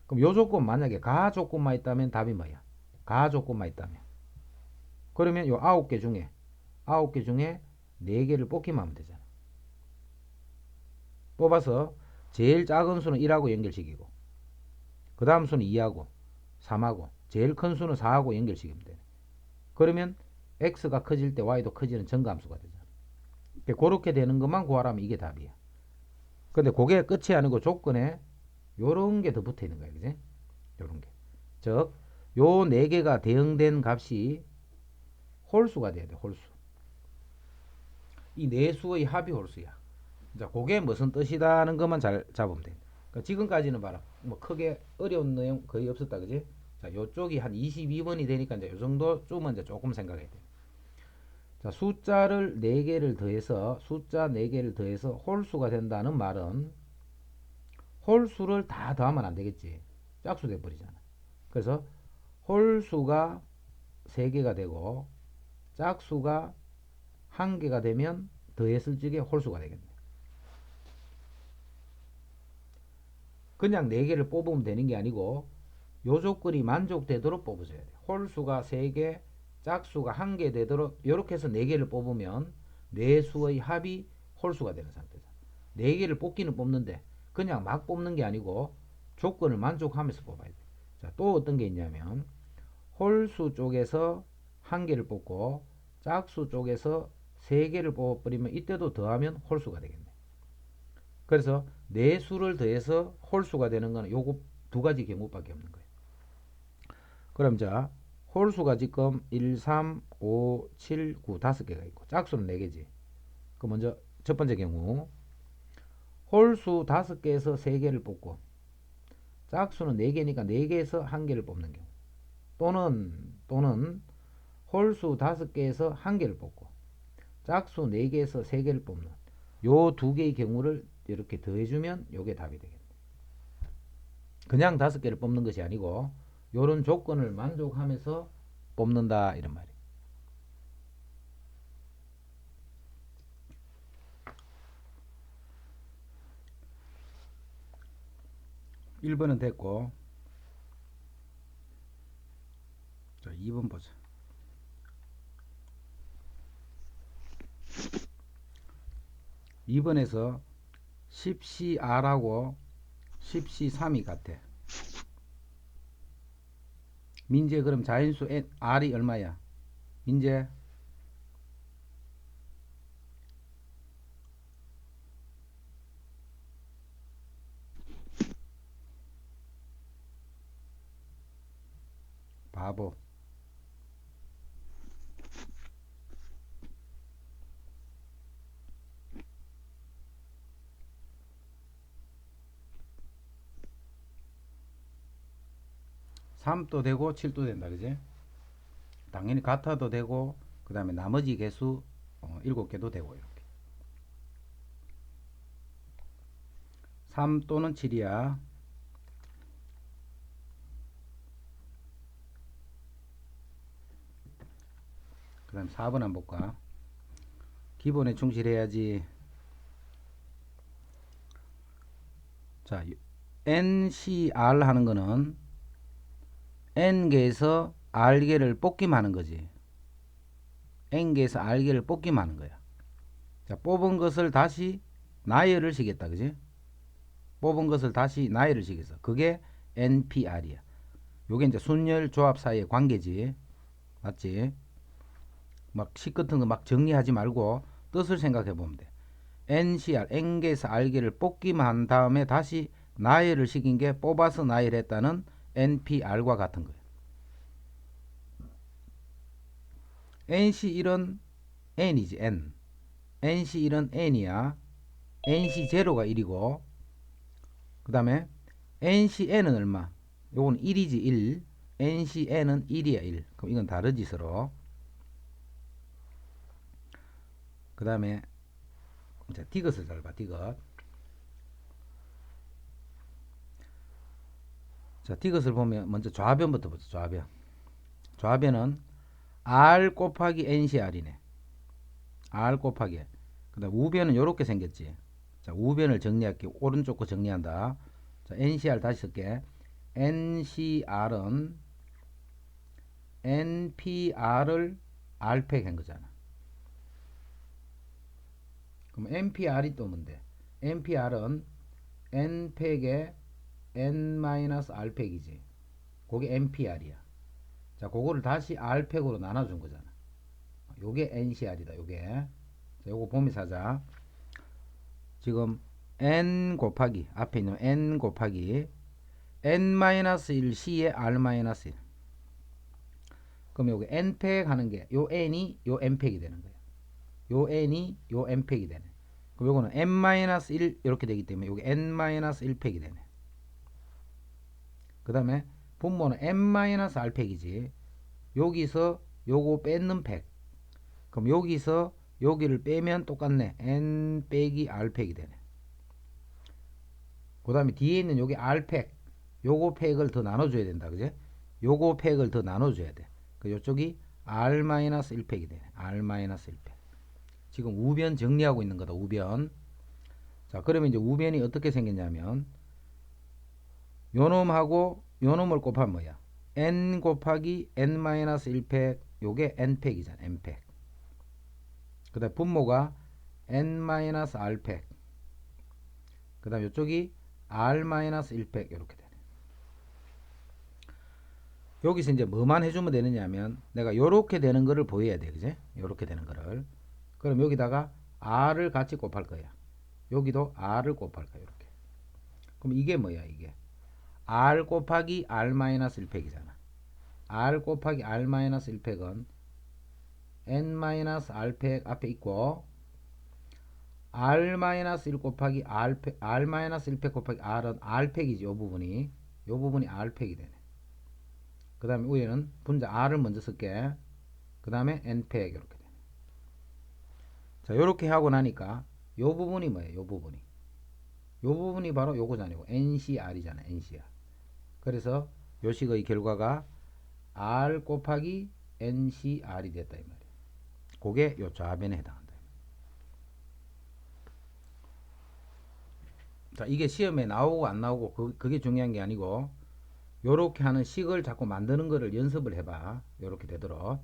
그럼 요 조건 만약에 가 조건만 있다면 답이 뭐야? 가 조건만 있다면. 그러면 요 9개 중에 4개를 뽑기만 하면 되잖아. 뽑아서 제일 작은 수는 1하고 연결시키고 그 다음 수는 2하고 3하고 제일 큰 수는 4하고 연결시키면 돼. 그러면 x가 커질 때 y도 커지는 증가함수가 되잖아. 그렇게 되는 것만 구하라면 이게 답이야. 근데 그게 끝이 아니고 조건에 요런 게 더 붙어 있는 거야. 그지? 요런 게. 즉 요 네 개가 대응된 값이 홀수가 돼야 돼. 홀수. 이 네 수의 합이 홀수야. 자, 그게 무슨 뜻이다는 것만 잘 잡으면 돼. 그러니까 지금까지는 봐라. 뭐 크게 어려운 내용 거의 없었다, 그지? 자, 요쪽이 한 22번이 되니까 이제 요 정도쯤은 이제 조금 생각해야 돼. 자, 숫자를 4개를 더해서 숫자 4개를 더해서 홀수가 된다는 말은 홀수를 다 더하면 안 되겠지. 짝수 돼 버리잖아. 그래서 홀수가 3개가 되고 짝수가 1개가 되면 더했을 적에 홀수가 되겠네. 그냥 4개를 뽑으면 되는 게 아니고 요 조건이 만족되도록 뽑아줘야 돼. 홀수가 3개, 짝수가 1개 되도록 이렇게 해서 4개를 뽑으면 네 수의 합이 홀수가 되는 상태죠. 4개를 뽑기는 뽑는데 그냥 막 뽑는 게 아니고 조건을 만족하면서 뽑아야 돼. 자, 또 어떤 게 있냐면 홀수 쪽에서 1개를 뽑고 짝수 쪽에서 3개를 뽑아버리면 이때도 더하면 홀수가 되겠네. 그래서 네 수를 더해서 홀수가 되는 거는 요거 두 가지 경우밖에 없는 거예요. 그럼 자, 홀수가 지금 1, 3, 5, 7, 9 5개가 있고 짝수는 4개지. 그 먼저 첫 번째 경우 홀수 5개에서 3개를 뽑고 짝수는 4개니까 4개에서 1개를 뽑는 경우 또는 홀수 5개에서 1개를 뽑고 짝수 4개에서 3개를 뽑는 요 두 개의 경우를 이렇게 더해주면 요게 답이 되겠네. 그냥 5개를 뽑는 것이 아니고 요런 조건을 만족하면서 뽑는다 이런 말이에요. 1번은 됐고 자 2번 보자. 2번에서 10CR하고 10C3이 같아. 민재 그럼 자연수 R이 얼마야? 민재 바보. (3도) 되고 (7도) 된다, 그지? 당연히 같아도 되고 그 다음에 나머지 개수 7개도 되고 이렇게 3 또는 7이야. 그 다음 4번 한번 볼까? 기본에 충실해야지. 자, NCR 하는 거는 N개에서 R개를 뽑기만 하는 거지. N개에서 R개를 뽑기만 하는 거야. 자, 뽑은 것을 다시 나열을 시켰다, 그지? 뽑은 것을 다시 나열을 시켰어. 그게 NPR이야. 요게 이제 순열 조합 사이의 관계지. 맞지? 막 식 같은 거 막 정리하지 말고 뜻을 생각해 보면 돼. NCR, N개에서 R개를 뽑기만 한 다음에 다시 나열을 시킨 게 뽑아서 나열했다는 NPR과 같은 거예요. NC1은 N이지, N. NC1은 N이야. NC0가 1이고, 그 다음에 NCN은 얼마? 요건 1이지, 1. NCN은 1이야, 1. 그럼 이건 다르지, 서로. 그 다음에, 자, 디귿을 잘 봐, 디귿. 자, 디귿을 보면 먼저 좌변부터 보자, 좌변. 좌변은 R 곱하기 NCR이네. R 곱하기. 그 다음 우변은 이렇게 생겼지. 자, 우변을 정리할게. 오른쪽 거 정리한다. 자, NCR 다시 쓸게. NCR은 NPR을 R팩 한 거잖아. 그럼 NPR이 또 뭔데? NPR은 N팩에 N-R팩이지. 그게 NPR이야. 자, 그거를 다시 R팩으로 나눠준 거잖아. 요게 NCR이다, 요게. 자, 요거 보면서 하자. 지금 N 곱하기, 앞에 있는 N 곱하기 N-1C에 R-1. 그럼 여기 n팩 하는 게 요 n이 요 n팩이 되는 거예요. 요 n이 요 n팩이 되네. 그럼 요거는 n-1 이렇게 되기 때문에 여기 n-1팩이 되네. 그 다음에 분모는 n-r팩이지. 여기서 요거 뺏는 팩. 그럼 여기서 여기를 빼면 똑같네. n 빼기 r팩이 되네. 그 다음에 뒤에 있는 여기 r팩. 요거 팩을 더 나눠줘야 된다. 그제? 요거 팩을 더 나눠줘야 돼. 그 요쪽이 r-1팩이 되네. r-1팩. 지금 우변 정리하고 있는 거다. 우변. 자, 그러면 이제 우변이 어떻게 생겼냐면 요놈하고 요놈을 곱하면 뭐야? n 곱하기 n-1팩 요게 n팩이잖아. n팩. 그 다음 분모가 n-r팩. 그 다음 요쪽이 r-1팩 이렇게 되네. 여기서 이제 뭐만 해주면 되느냐면 내가 요렇게 되는 거를 보여야 돼. 그제? 요렇게 되는 거를. 그럼 여기다가 r을 같이 곱할 거야. 여기도 r을 곱할 거야. 이렇게. 그럼 이게 뭐야? 이게 r 곱하기 r-1팩이잖아. r 곱하기 r-1팩은 n-r팩 앞에 있고 r-1 곱하기 r-1팩 곱하기 r은 r팩이지. 요 부분이 r팩이 되네. 그 다음에 위에는 분자 r을 먼저 쓸게. 그 다음에 n팩 이렇게 되네. 자, 요렇게 하고 나니까 요 부분이 뭐예요? 요 부분이 바로 요거잖아요. NCR이잖아. NCR. 그래서 요식의 결과가 R 곱하기 NCR이 됐다 이 말이에요. 그게 요 좌변에 해당한다. 자, 이게 시험에 나오고 안 나오고 그게 중요한 게 아니고 요렇게 하는 식을 자꾸 만드는 거를 연습을 해봐. 요렇게 되도록.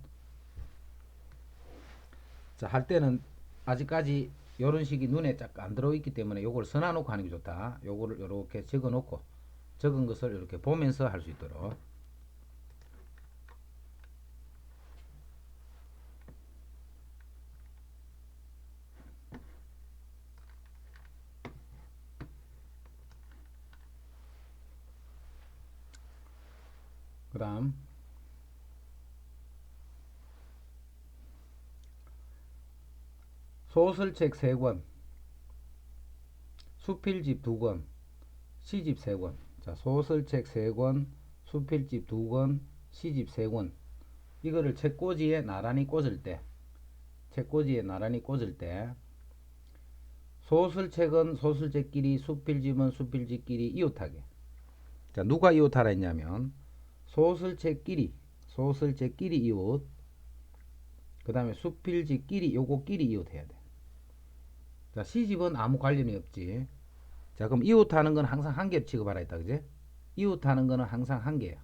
자, 할 때는 아직까지 요런 식이 눈에 쫙 안 들어있기 때문에 요걸 써놔놓고 하는 게 좋다. 요거를 요렇게 적어놓고 적은 것을 이렇게 보면서 할 수 있도록. 그 다음 소설책 3권, 수필집 2권, 시집 3권. 자, 소설책 3권, 수필집 2권, 시집 3권. 이거를 책꽂이에 나란히 꽂을 때, 소설책은 소설책끼리, 수필집은 수필집끼리 이웃하게. 자, 누가 이웃하라 했냐면 소설책끼리 이웃. 그 다음에 수필집끼리 요거끼리 이웃해야 돼. 자, 시집은 아무 관련이 없지. 자, 그럼 이웃하는 건 항상 한 개 취급하라 했다. 그지? 이웃하는 거는 항상 한 개야.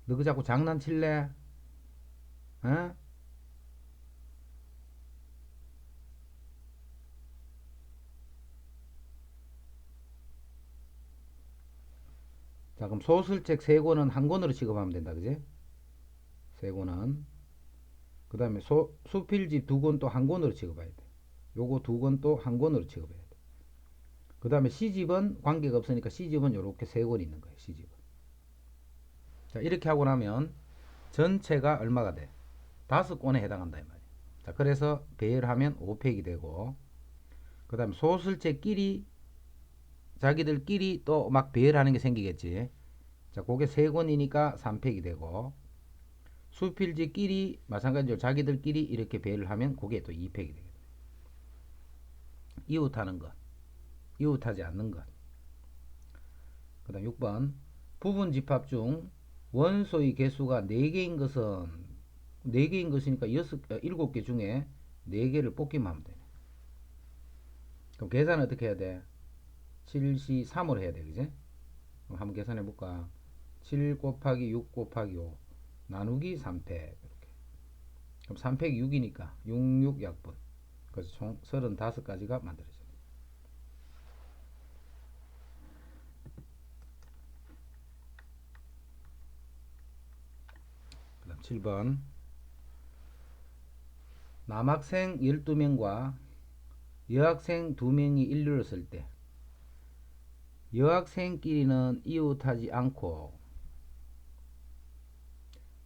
너 그 자꾸 장난칠래? 어? 자, 그럼 소설책 3권은 한 권으로 취급하면 된다. 그지? 3권은. 그 다음에 수필집 2권 또 한 권으로 취급해야 돼. 요거 2권 또 한 권으로 취급해야 돼. 그 다음에 시집은 관계가 없으니까 시집은 요렇게 3권 있는 거예요. 시집은. 자, 이렇게 하고 나면 전체가 얼마가 돼? 5권에 해당한다 이 말이에요. 자, 그래서 배열하면 5팩이 되고, 그 다음에 소설책끼리 자기들끼리 또 막 배열하는 게 생기겠지. 자, 그게 3권이니까 3팩이 되고, 수필지끼리 마찬가지로 자기들끼리 이렇게 배열을 하면 그게 또 2팩이 되겠네. 이웃하는 것, 이웃하지 않는 것. 그 다음 6번 부분 집합 중 원소의 개수가 4개인 것은 4개인 것이니까 7개 중에 4개를 뽑기만 하면 되네. 그럼 계산은 어떻게 해야 돼? 7시 3으로 해야 돼. 그지? 그럼 한번 계산해 볼까? 7 곱하기 6 곱하기 5 나누기 3팩 이렇게. 그럼 3팩이 6이니까 66약분. 그래서 총 35가지가 만들어져요. 그 다음 7번 남학생 12명과 여학생 2명이 인류를 쓸 때 여학생끼리는 이웃하지 않고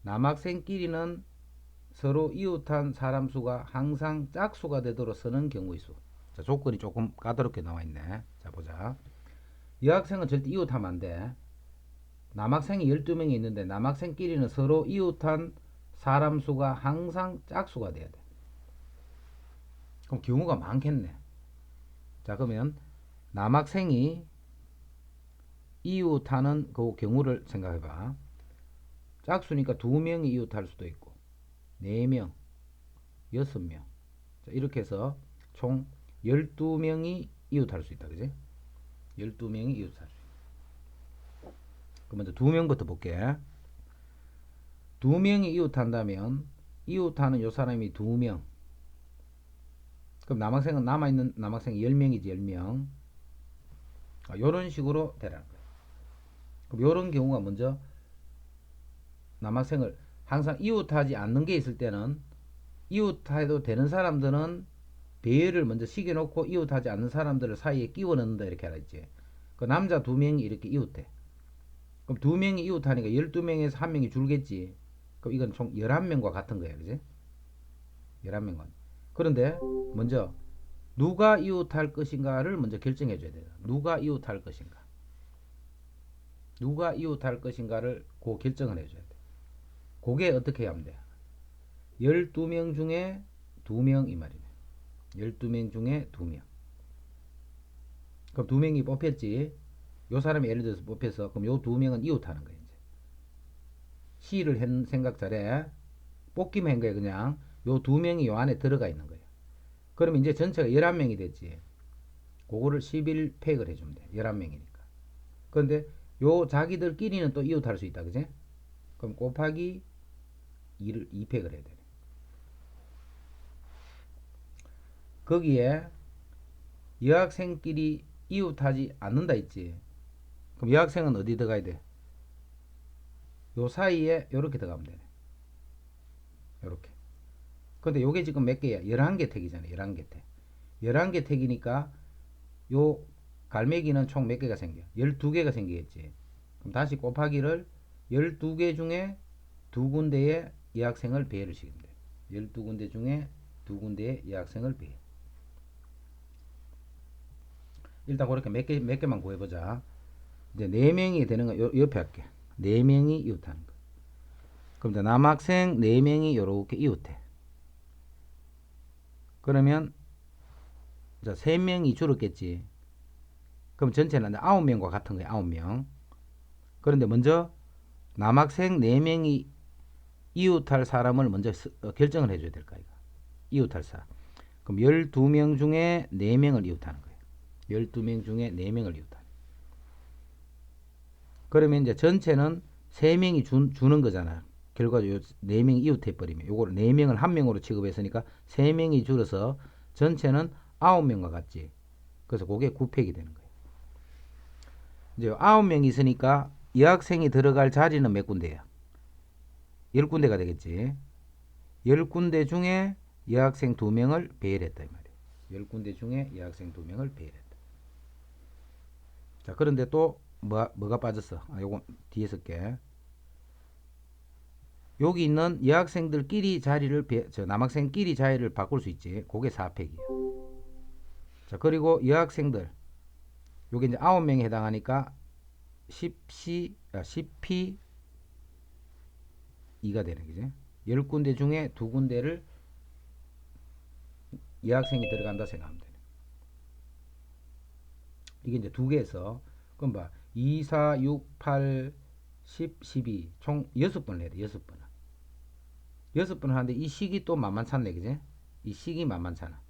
남학생끼리는 서로 이웃한 사람 수가 항상 짝수가 되도록 쓰는 경우의 수. 자, 조건이 조금 까다롭게 나와 있네. 자, 보자. 여학생은 절대 이웃하면 안 돼. 남학생이 12명이 있는데 남학생끼리는 서로 이웃한 사람 수가 항상 짝수가 돼야 돼. 그럼 경우가 많겠네. 자, 그러면 남학생이 이웃하는 그 경우를 생각해봐. 짝수니까 2명이 이웃할 수도 있고 4명, 6명. 자, 이렇게 해서 총 12명이 이웃할 수 있다. 그지? 12명이 이웃할 수 있다. 그럼 먼저 2명부터 볼게. 2명이 이웃한다면 이웃하는 요 사람이 2명. 그럼 남학생은 남아있는 남학생이 10명이지 10명. 요런 식으로 되라는 거예요. 그럼 요런 경우가 먼저 남학생을 항상 이웃하지 않는 게 있을 때는 이웃해도 되는 사람들은 배열을 먼저 시켜놓고 이웃하지 않는 사람들을 사이에 끼워 넣는다 이렇게 알았지. 그 남자 2명이 이렇게 이웃해. 그럼 2명이 이웃하니까 12명에서 1명이 줄겠지. 그럼 이건 총 11명과 같은 거야. 그지? 11명과. 그런데 먼저 누가 이웃할 것인가를 먼저 결정해 줘야 돼요. 누가 이웃할 것인가. 누가 이웃할 것인가를 그 결정을 해줘야 돼. 그게 어떻게 하면 돼? 12명 중에 2명 이 말이네. 12명 중에 2명. 그럼 2명이 뽑혔지. 요 사람이 예를 들어서 뽑혀서 그럼 요 2명은 이웃하는 거야. 이제. 시를 한 생각 잘해. 뽑기만 한 거야. 그냥 요 2명이 요 안에 들어가 있는 거야. 그러면 이제 전체가 11명이 됐지. 그거를 11팩을 해주면 돼. 11명이니까. 그런데 요 자기들끼리는 또 이웃할 수 있다. 그지? 그럼 곱하기 2팩을 해야 돼. 거기에 여학생끼리 이웃하지 않는다 있지. 그럼 여학생은 어디 들어가야 돼? 요 사이에 요렇게 들어가면 되네. 요렇게. 근데 요게 지금 몇 개야? 11개 택이잖아. 11개 택. 11개 택이니까 요 갈매기는 총 몇 개가 생겨? 12개가 생기겠지. 그럼 다시 곱하기를 12개 중에 2군데에 여학생을 배열을 시키면 돼. 12군데 중에 2군데에 여학생을 배열. 일단 그렇게 몇 개만 구해보자. 이제 4명이 되는 거 옆에 할게. 4명이 이웃하는 거. 그럼 이제 남학생 4명이 요렇게 이웃해. 그러면 자 3명이 줄었겠지. 그럼 전체는 9명과 같은 거야. 9명. 그런데 먼저 남학생 4명이 이웃할 사람을 먼저 결정을 해줘야 될까 이거. 이웃할 사람. 그럼 12명 중에 4명을 이웃하는 거예요. 12명 중에 4명을 이웃하는. 그러면 이제 전체는 3명이 주는 거잖아. 결과적으로 4명이 이웃해버리면 요거를 4명을 1명으로 취급했으니까 3명이 줄어서 전체는 9명과 같지. 그래서 그게 9팩이 되는 거예요. 이제 9명이 있으니까 여학생이 들어갈 자리는 몇 군데야? 10군데가 되겠지. 10군데 중에 여학생 2명을 배열했다 이 말이에요. 10군데 중에 여학생 2명을 배열했다. 자, 그런데 또 뭐가 빠졌어? 요건 뒤에 쓸게. 여기 있는 여학생들끼리 자리를 남학생끼리 자리를 바꿀 수 있지. 그게 4팩이에요. 자, 그리고 여학생들 요게 이제 9명에 해당하니까 10P 2가 되는 거지. 10군데 중에 2군데를 여학생이 들어간다 생각하면 되네. 이게 이제 2개에서 그럼 봐. 2, 4, 6, 8, 10, 12 총 6번을 해야 돼. 6번을. 6번을 하는데 이 식이 또 만만찮네. 그지? 이 식이 만만찮아.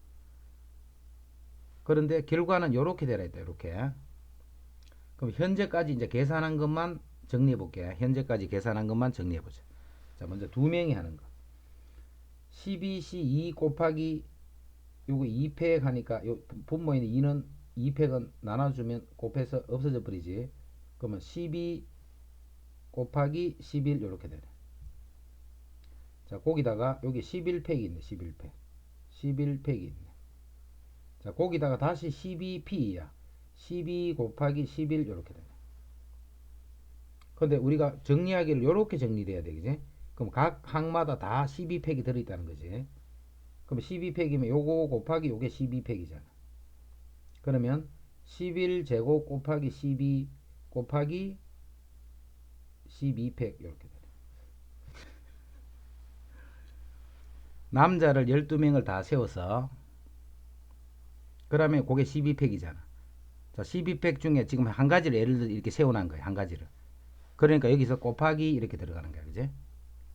그런데 결과는 요렇게 되라 했다. 요렇게. 그럼 현재까지 이제 계산한 것만 정리해 볼게. 현재까지 계산한 것만 정리해 보자. 자, 먼저 2명이 하는 거. 12C 2 곱하기 요거 2팩 하니까 요 분모에 있는 2는 2팩은 나눠주면 곱해서 없어져 버리지. 그러면 12 곱하기 11 요렇게 되네. 자, 거기다가 여기 11팩이 있네. 11팩. 11팩이 있네. 자, 거기다가 다시 12P야. 12 곱하기 11 요렇게 되네. 근데 우리가 정리하기를 요렇게 정리를 해야 되겠지. 그럼 각 항마다 다 12팩이 들어있다는 거지. 그럼 12팩이면 요거 곱하기 요게 12팩이잖아. 그러면 11제곱 곱하기 12 곱하기 12팩 이렇게 되네. 남자를 12명을 다 세워서 그러면 그게 12팩이잖아. 자, 12팩 중에 지금 한 가지를 예를 들어 이렇게 세워놓은 거야. 한 가지를. 그러니까 여기서 곱하기 이렇게 들어가는 거야. 그지?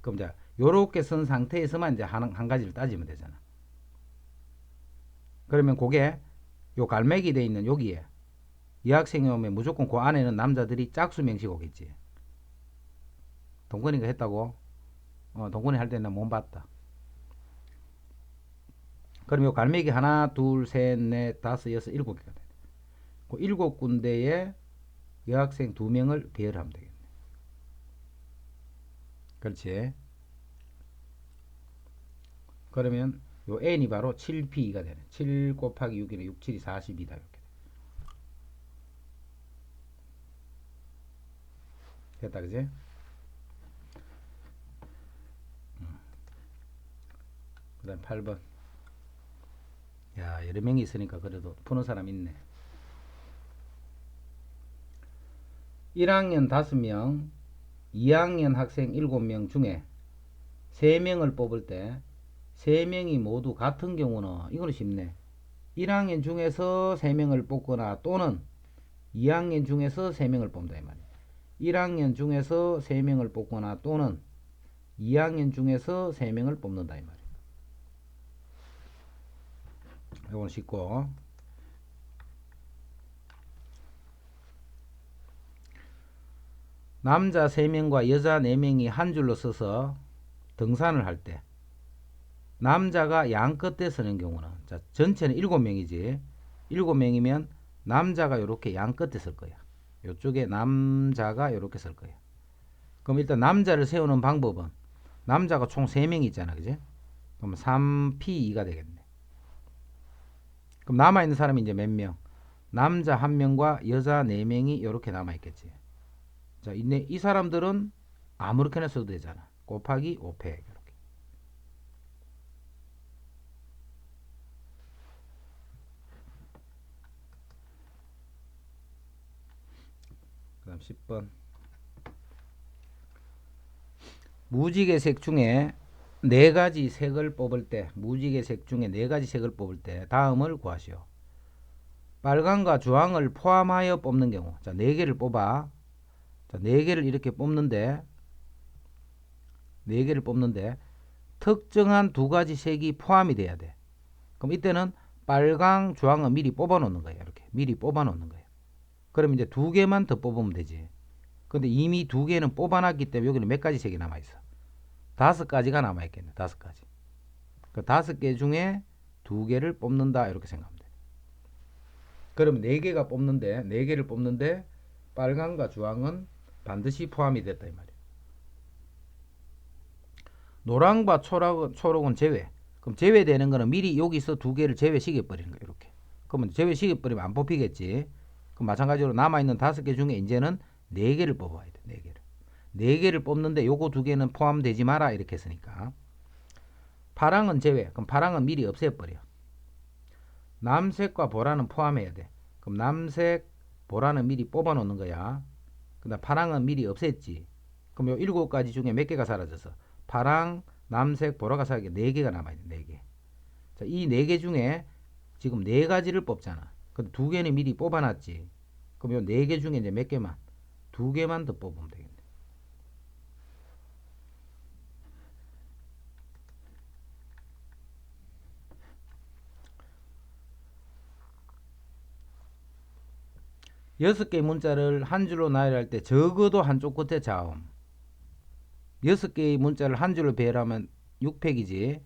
그럼 이제 요렇게 쓴 상태에서만 이제 한 가지를 따지면 되잖아. 그러면 그게 요 갈매기 돼 있는 여기에 여학생이 오면 무조건 그 안에는 남자들이 짝수 명식 오겠지. 동건이가 했다고? 동건이 할 때는 못 봤다. 그럼 요 갈매기 하나, 둘, 셋, 넷, 다섯, 여섯, 일곱 개가 돼. 그 일곱 군데에 여학생 2명을 배열하면 되겠네. 그렇지? 그러면 요 n이 바로 7p가 되네. 7 곱하기 6이네. 6, 7이 42다. 이렇게. 됐다, 그지? 그 다음 8번. 야, 여러 명이 있으니까 그래도 푸는 사람 있네. 1학년 5명, 2학년 학생 7명 중에 3명을 뽑을 때 3명이 모두 같은 경우는 이거는 쉽네. 1학년 중에서 3명을 뽑거나 또는 2학년 중에서 3명을 뽑는다 이 말이야. 1학년 중에서 3명을 뽑거나 또는 2학년 중에서 3명을 뽑는다 이 말이야. 이건 쉽고. 남자 3명과 여자 4명이 한 줄로 서서 등산을 할 때 남자가 양 끝에 서는 경우는, 자, 전체는 7명이지. 7명이면 남자가 이렇게 양 끝에 설 거야. 이쪽에 남자가 이렇게 설 거야. 그럼 일단 남자를 세우는 방법은 남자가 총 3명 있잖아. 그지? 그럼 3P2가 되겠네. 그럼 남아있는 사람이 이제 몇 명? 남자 1명과 여자 4명이 이렇게 남아있겠지. 자, 이 사람들은 아무렇게나 써도 되잖아. 곱하기 5팩 이렇게. 그 다음 10번. 무지개색 중에 4가지 색을 뽑을 때, 무지개색 중에 4가지 색을 뽑을 때 다음을 구하시오. 빨강과 주황을 포함하여 뽑는 경우. 자, 4개를 뽑아. 자, 4개를 이렇게 뽑는데 4개를 뽑는데 특정한 2가지 색이 포함이 돼야 돼. 그럼 이때는 빨강, 주황은 미리 뽑아 놓는 거예요. 이렇게 미리 뽑아 놓는 거예요. 그럼 이제 2개만 더 뽑으면 되지. 근데 이미 2개는 뽑아놨기 때문에 여기는 몇 가지 색이 남아있어? 5가지가 남아있겠네. 5가지. 그 5개 중에 2개를 뽑는다 이렇게 생각하면 돼. 그러면 4개가 뽑는데 4개를 뽑는데 빨강과 주황은 반드시 포함이 됐다 이 말이에요. 노랑과 초록은 제외. 그럼 제외되는 거는 미리 여기서 2개를 제외시켜 버리는 거예요. 이렇게. 그러면 제외시켜 버리면 안 뽑히겠지. 그럼 마찬가지로 남아있는 5개 중에 이제는 4개를 뽑아야 돼. 4개를. 4개를 뽑는데 요거 2개는 포함되지 마라 이렇게 했으니까. 파랑은 제외. 그럼 파랑은 미리 없애버려. 남색과 보라는 포함해야 돼. 그럼 남색, 보라는 미리 뽑아 놓는 거야. 근데 파랑은 미리 없앴지. 그럼 요 7가지 중에 몇 개가 사라졌어? 파랑, 남색, 보라가 사라지게 4개가 남아있네. 4개. 자, 이 4개 중에 지금 4가지를 뽑잖아. 근데 2개는 미리 뽑아놨지. 그럼 요 4개 중에 이제 몇 개만? 2개만 더 뽑으면 되겠네. 여섯 개의 문자를 한 줄로 나열할 때 적어도 한쪽 끝에 자음. 6개의 문자를 한 줄로 배열하면 6팩이지.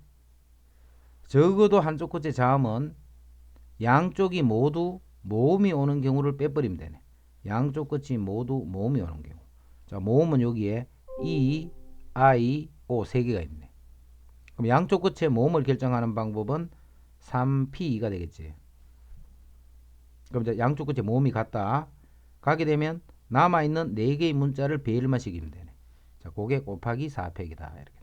적어도 한쪽 끝에 자음은 양쪽이 모두 모음이 오는 경우를 빼버리면 되네. 양쪽 끝이 모두 모음이 오는 경우. 자, 모음은 여기에 E, I, O 3개가 있네. 그럼 양쪽 끝에 모음을 결정하는 방법은 3P2가 되겠지. 그럼 이제 양쪽 끝에 모음이 같다. 가게 되면 남아있는 4개의 문자를 배열만 시키면 되네. 자, 그게 곱하기 4팩이다. 이렇게.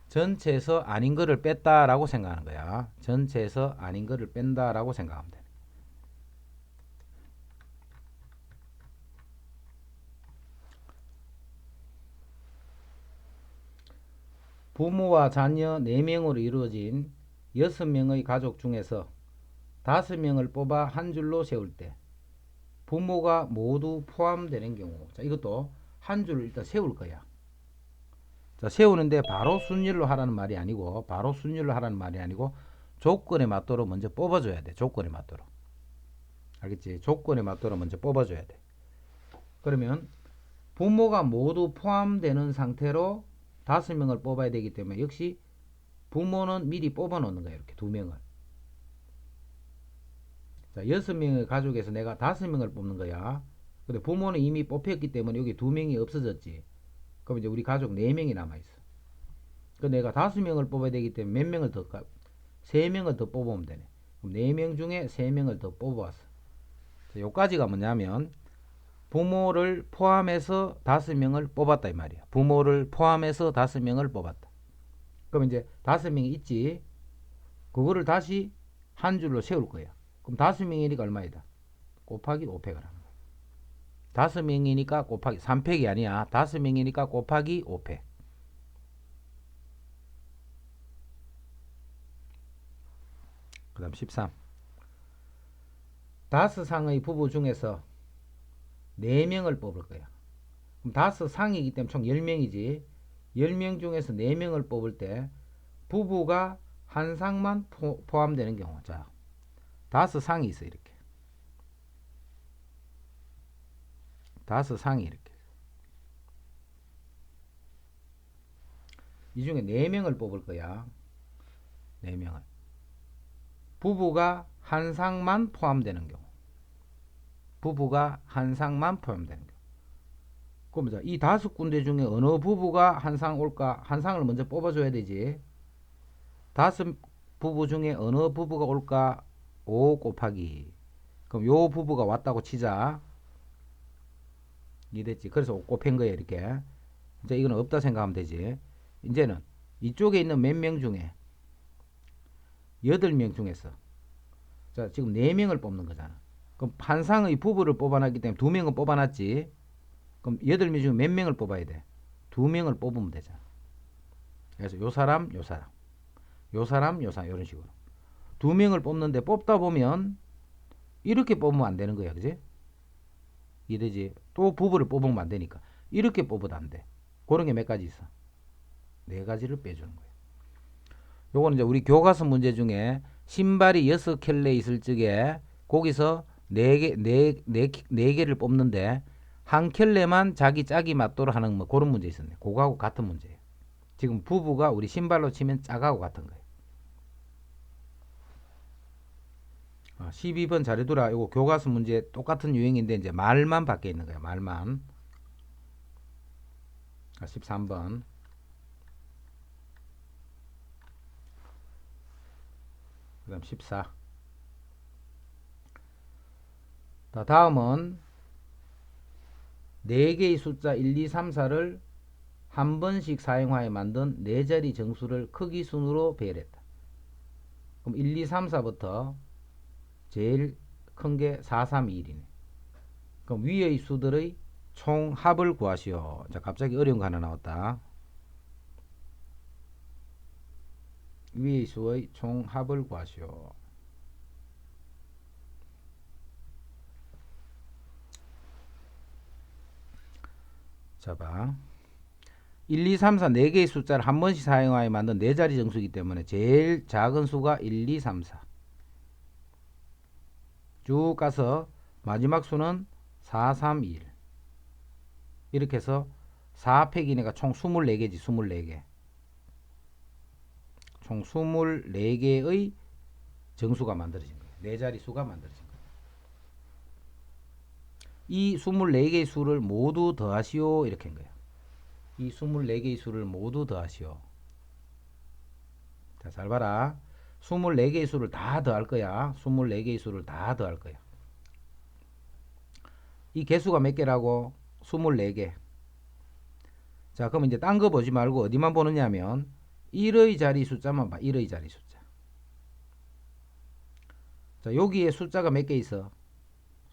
전체에서 아닌 거를 뺐다라고 생각하는 거야. 전체에서 아닌 거를 뺀다라고 생각하면 돼. 부모와 자녀 4명으로 이루어진 6명의 가족 중에서 5명을 뽑아 한 줄로 세울 때 부모가 모두 포함되는 경우. 자, 이것도 한 줄을 일단 세울 거야. 자, 세우는데 바로 순율로 하라는 말이 아니고, 조건에 맞도록 먼저 뽑아줘야 돼. 조건에 맞도록. 알겠지? 조건에 맞도록 먼저 뽑아줘야 돼. 그러면 부모가 모두 포함되는 상태로 5명을 뽑아야 되기 때문에 역시 부모는 미리 뽑아 놓는 거야. 이렇게 2명을. 자, 6명의 가족에서 내가 5명을 뽑는 거야. 근데 부모는 이미 뽑혔기 때문에 여기 2명이 없어졌지. 그럼 이제 우리 가족 4명이 남아있어. 그 내가 5명을 뽑아야 되기 때문에 몇 명을 더, 3명을 더 뽑으면 되네. 그럼 4명 중에 3명을 더 뽑아왔어. 자, 요까지가 뭐냐면, 부모를 포함해서 5명을 뽑았다 이 말이야. 부모를 포함해서 5명을 뽑았다. 그럼 이제 5명이 있지. 그거를 다시 한 줄로 세울 거야. 그럼 5명이니까 얼마이다? 곱하기 5팩을 하는 거야. 5명이니까 곱하기 3팩이 아니야. 5명이니까 곱하기 5팩. 그 다음 13. 5상의 부부 중에서 4명을 뽑을 거야. 그럼 5상이기 때문에 총 10명이지. 10명 중에서 4명을 뽑을 때 부부가 한 상만 포함되는 경우. 자, 5상이 있어. 이렇게 5상이 이렇게. 이 중에 4명을 뽑을 거야. 4명을. 부부가 한 상만 포함되는 경우. 부부가 한 상만 포함되는 경우. 그럼 자, 이 5군데 중에 어느 부부가 한 상 올까? 한 상을 먼저 뽑아줘야 되지. 5 부부 중에 어느 부부가 올까? 5 곱하기. 그럼 요 부부가 왔다고 치자. 이해됐지? 그래서 5 곱한 거야, 이렇게. 이제 이거는 없다 생각하면 되지. 이제는 이쪽에 있는 몇 명 중에 8명 중에서, 자, 지금 4명을 뽑는 거잖아. 그럼 한 상의 부부를 뽑아놨기 때문에 2명은 뽑아놨지. 그럼 8명 중에 몇 명을 뽑아야 돼? 2명을 뽑으면 되잖아. 그래서 요 사람, 요 사람, 요 사람, 요 사람, 이런 식으로 2명을 뽑는데, 뽑다 보면 이렇게 뽑으면 안 되는 거야. 그지? 이해되지? 또 부부를 뽑으면 안 되니까 이렇게 뽑아도 안 돼. 그런 게 몇 가지 있어? 4가지를 빼주는 거야. 요거는 이제 우리 교과서 문제 중에 신발이 6켤레 있을 적에 거기서 4개를 뽑는데 한 켤레만 자기 짝이 맞도록 하는 뭐 그런 문제 있었네. 그거하고 같은 문제예요. 지금 부부가 우리 신발로 치면 짝하고 같은 거예요. 12번 잘해두라. 이거 교과서 문제 똑같은 유형인데 이제 말만 밖에 있는 거야. 말만. 13번. 그 다음 14. 다음은 4개의 숫자 1, 2, 3, 4를 한 번씩 사용하여 만든 4자리 정수를 크기 순으로 배열했다. 그럼 1, 2, 3, 4부터 제일 큰 게 4, 3, 2, 1이네. 그럼 위의 수들의 총합을 구하시오. 자, 갑자기 어려운 거 하나 나왔다. 위의 수의 총합을 구하시오. 자, 봐. 1, 2, 3, 4 4개의 숫자를 한 번씩 사용하여 만든 4자리 정수이기 때문에 제일 작은 수가 1, 2, 3, 4. 쭉 가서 마지막 수는 4, 3, 2, 1. 이렇게 해서 4팩이니까 총 24개지. 24개. 총 24개의 정수가 만들어진 거예요. 4자리 수가 만들어진 거예요. 이 24개의 수를 모두 더하시오. 이렇게 한 거예요. 이 24개의 수를 모두 더하시오. 자, 잘 봐라. 24개의 수를 다 더할 거야. 24개의 수를 다 더할 거야. 이 개수가 몇 개라고? 24개. 자, 그럼 이제 딴 거 보지 말고 어디만 보느냐 하면 1의 자리 숫자만 봐. 1의 자리 숫자. 자, 여기에 숫자가 몇 개 있어?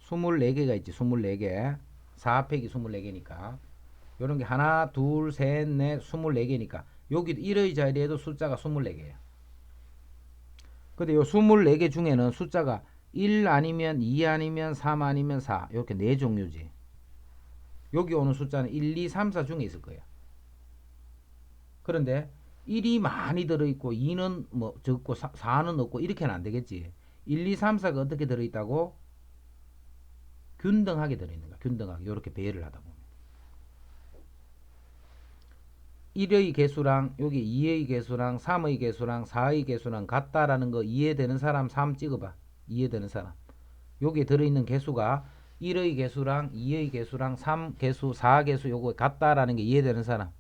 24개가 있지. 24개. 4 팩이 24개니까. 요런 게 하나, 둘, 셋, 넷, 24개니까. 여기도 1의 자리에도 숫자가 24개야. 근데 요 24개 중에는 숫자가 1 아니면 2 아니면 3 아니면 4. 이렇게 네 종류지. 여기 오는 숫자는 1, 2, 3, 4 중에 있을 거야. 그런데 1이 많이 들어있고 2는 뭐 적고 4는 없고 이렇게는 안 되겠지. 1, 2, 3, 4가 어떻게 들어있다고? 균등하게 들어있는 거야. 균등하게. 이렇게 배열을 하다 보면. 1의 개수랑 여기 2의 개수랑 3의 개수랑 4의 개수랑 같다라는 거 이해되는 사람 3 찍어봐. 이해되는 사람. 여기에 들어있는 개수가 1의 개수랑 2의 개수랑 3 개수 4 개수 요거 같다라는 게 이해되는 사람.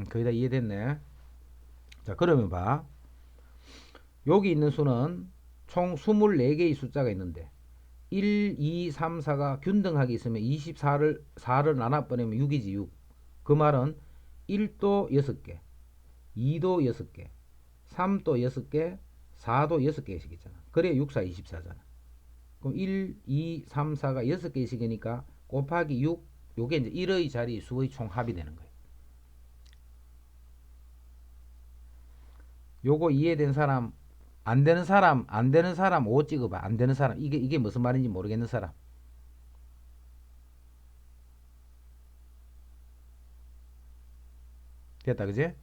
거의 다 이해됐네. 자, 그러면 봐. 여기 있는 수는 총 24개의 숫자가 있는데 1, 2, 3, 4가 균등하게 있으면 24를 나눠보내면 6이지 6. 그 말은 1도 6개, 2도 6개, 3도 6개, 4도 6개씩 있잖아. 그래 6, 4, 24잖아. 그럼 1, 2, 3, 4가 6개씩이니까 곱하기 6, 요게 이제 1의 자리 수의 총합이 되는 거예요. 요거 이해된 사람, 안 되는 사람 5 찍어봐. 안 되는 사람. 이게 무슨 말인지 모르겠는 사람. 됐다, 그지?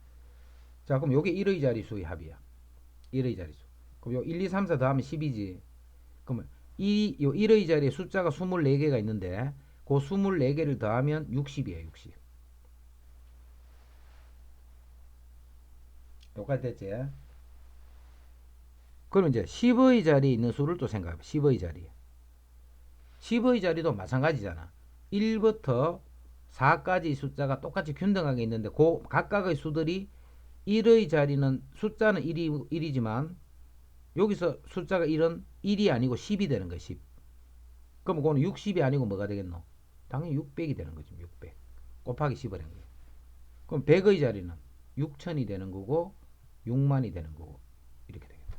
자, 그럼 요게 1의 자리 수의 합이야. 1의 자리 수. 그럼 요 1, 2, 3, 4 더하면 10이지. 그러면 요 1의 자리에 숫자가 24개가 있는데, 그 24개를 더하면 60이에요, 60. 똑같이 됐지? 그럼 이제 10의 자리에 있는 수를 또 생각해봐. 10의 자리에. 10의 자리도 마찬가지잖아. 1부터 4까지 숫자가 똑같이 균등하게 있는데 그 각각의 수들이 1의 자리는 숫자는 1이지만 여기서 숫자가 1은 1이 아니고 10이 되는 거야. 10. 그럼 그거는 60이 아니고 뭐가 되겠노? 당연히 600이 되는 거지. 600 곱하기 10을 한 거야. 그럼 100의 자리는 6000이 되는 거고 6만이 되는 거고 이렇게 되겠다.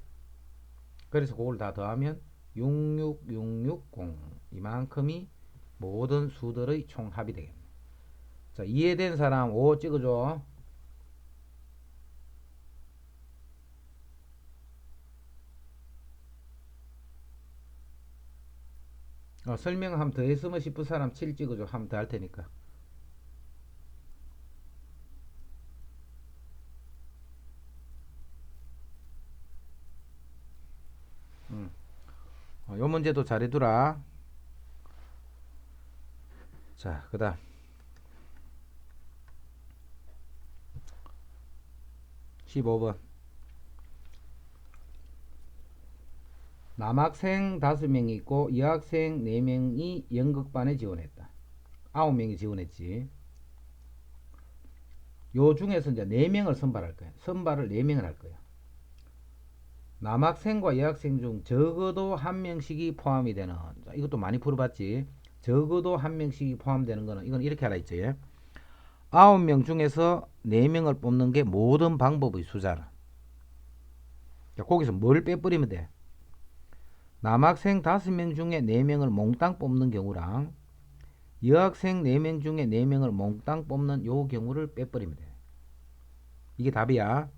그래서 그걸 다 더하면 66660 이만큼이 모든 수들의 총합이 되겠네. 자, 이해된 사람 5 찍어줘. 설명 한번 더 했으면 싶은 사람 7 찍어줘. 한번 더 할 테니까. 요 문제도 잘해두라. 자, 그 다음 15번. 남학생 5명이 있고 여학생 4명이 연극반에 지원했다. 9명이 지원했지. 요 중에서 이제 4명을 선발할 거야. 선발을 4명을 할 거야. 남학생과 여학생 중 적어도 한 명씩이 포함이 되는, 이것도 많이 풀어봤지. 적어도 한 명씩이 포함되는 거는 이건 이렇게 알아 있지. 9명 중에서 4명을 뽑는 게 모든 방법의 수잖아. 거기서 뭘 빼버리면 돼? 남학생 5명 중에 4명을 몽땅 뽑는 경우랑 여학생 4명 중에 4명을 몽땅 뽑는 요 경우를 빼버리면 돼. 이게 답이야.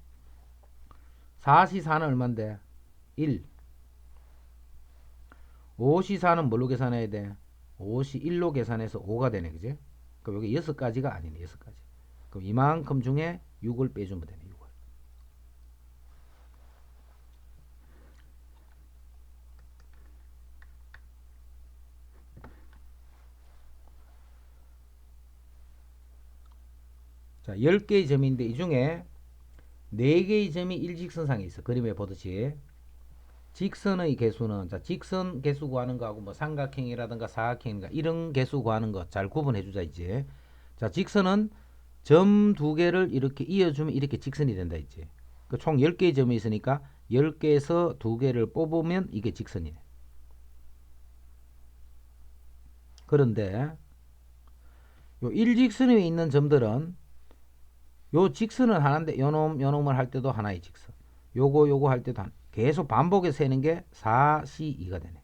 4시 4는 얼만데? 1. 5시 4는 뭘로 계산해야 돼? 5시 1로 계산해서 5가 되네, 그지? 그럼 여기 6가지가 아니네, 6가지. 그럼 이만큼 중에 6을 빼주면 되네, 6을. 자, 10개의 점인데 이 중에 4개의 점이 일직선상에 있어. 그림에 보듯이. 직선의 개수는, 자, 직선 개수 구하는 거하고 뭐 삼각형이라든가 사각형인가 이런 개수 구하는 거 잘 구분해 주자 이제. 자, 직선은 점 2개를 이렇게 이어주면 이렇게 직선이 된다 이제. 그 총 10개의 점이 있으니까 10개에서 2개를 뽑으면 이게 직선이네. 그런데 요 일직선 위에 있는 점들은 요 직선은 하나인데 요놈을 할 때도 하나의 직선. 요거 할 때도 계속 반복해서 세는 게 4C2가 되네.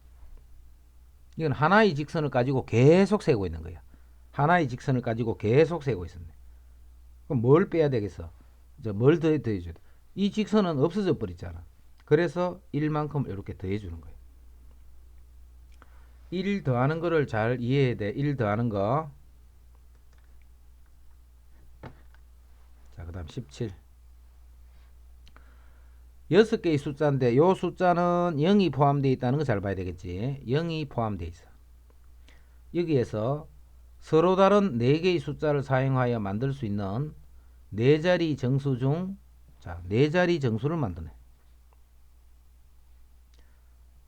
이건 하나의 직선을 가지고 계속 세고 있는 거야. 하나의 직선을 가지고 계속 세고 있었네. 그럼 뭘 빼야 되겠어? 뭘 더해줘야 돼? 이 직선은 없어져 버렸잖아. 그래서 1만큼 이렇게 더해주는 거예요. 1 더하는 거를 잘 이해해야 돼. 1 더하는 거. 자, 그 다음 17. 6개의 숫자인데 요 숫자는 0이 포함되어 있다는 거 잘 봐야 되겠지. 0이 포함되어 있어. 여기에서 서로 다른 4개의 숫자를 사용하여 만들 수 있는 4자리 정수 중, 자, 4자리 정수를 만드네.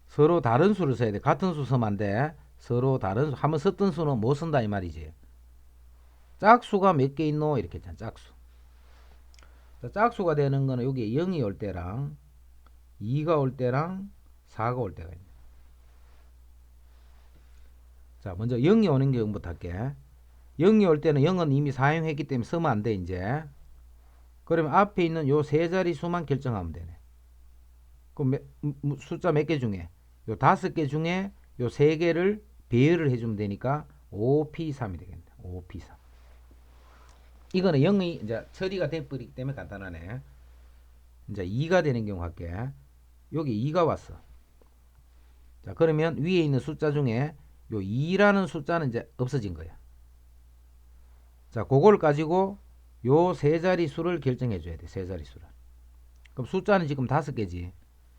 서로 다른 수를 써야 돼. 같은 수 쓰면 안 돼. 서로 다른 수. 한번 썼던 수는 못 쓴다 이 말이지. 짝수가 몇 개 있노? 이렇게 했잖아. 짝수. 자, 짝수가 되는 거는 여기에 0이 올 때랑 2가 올 때랑 4가 올 때가 있네. 자, 먼저 0이 오는 경우부터 할게. 0이 올 때는 0은 이미 사용했기 때문에 쓰면 안 돼, 이제. 그러면 앞에 있는 요 세 자리 수만 결정하면 되네. 그럼 숫자 몇 개 중에 요 5개 중에 요 3개를 배열을 해주면 되니까 5P3이 되겠네. 5P3. 이거는 0이 이제 처리가 돼버리기 때문에 간단하네. 이제 2가 되는 경우 할게. 여기 2가 왔어. 자, 그러면 위에 있는 숫자 중에 요 2라는 숫자는 이제 없어진 거야. 자, 그걸 가지고 요 세 자리 수를 결정해 줘야 돼. 세 자리 수를. 그럼 숫자는 지금 5개지.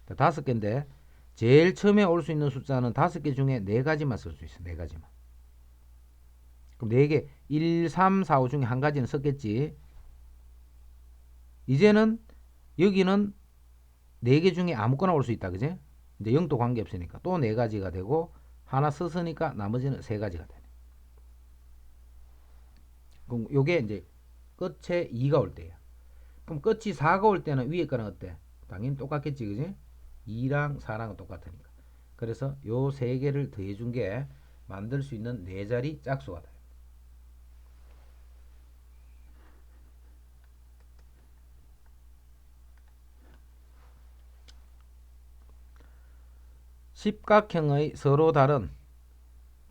5개인데 제일 처음에 올 수 있는 숫자는 5개 중에 4가지만 쓸 수 있어. 4가지만. 그럼 4개 1, 3, 4, 5 중에 한 가지는 썼겠지. 이제는 여기는 4개 중에 아무거나 올 수 있다. 그지? 이제 0도 관계없으니까 또 4가지가 되고 하나 썼으니까 나머지는 3가지가 되네. 그럼 요게 이제 끝에 2가 올 때야. 그럼 끝이 4가 올 때는 위에 거는 어때? 당연히 똑같겠지. 그지? 2랑 4랑은 똑같으니까. 그래서 요 3개를 더해준 게 만들 수 있는 4자리 짝수가 돼. 십각형의 서로 다른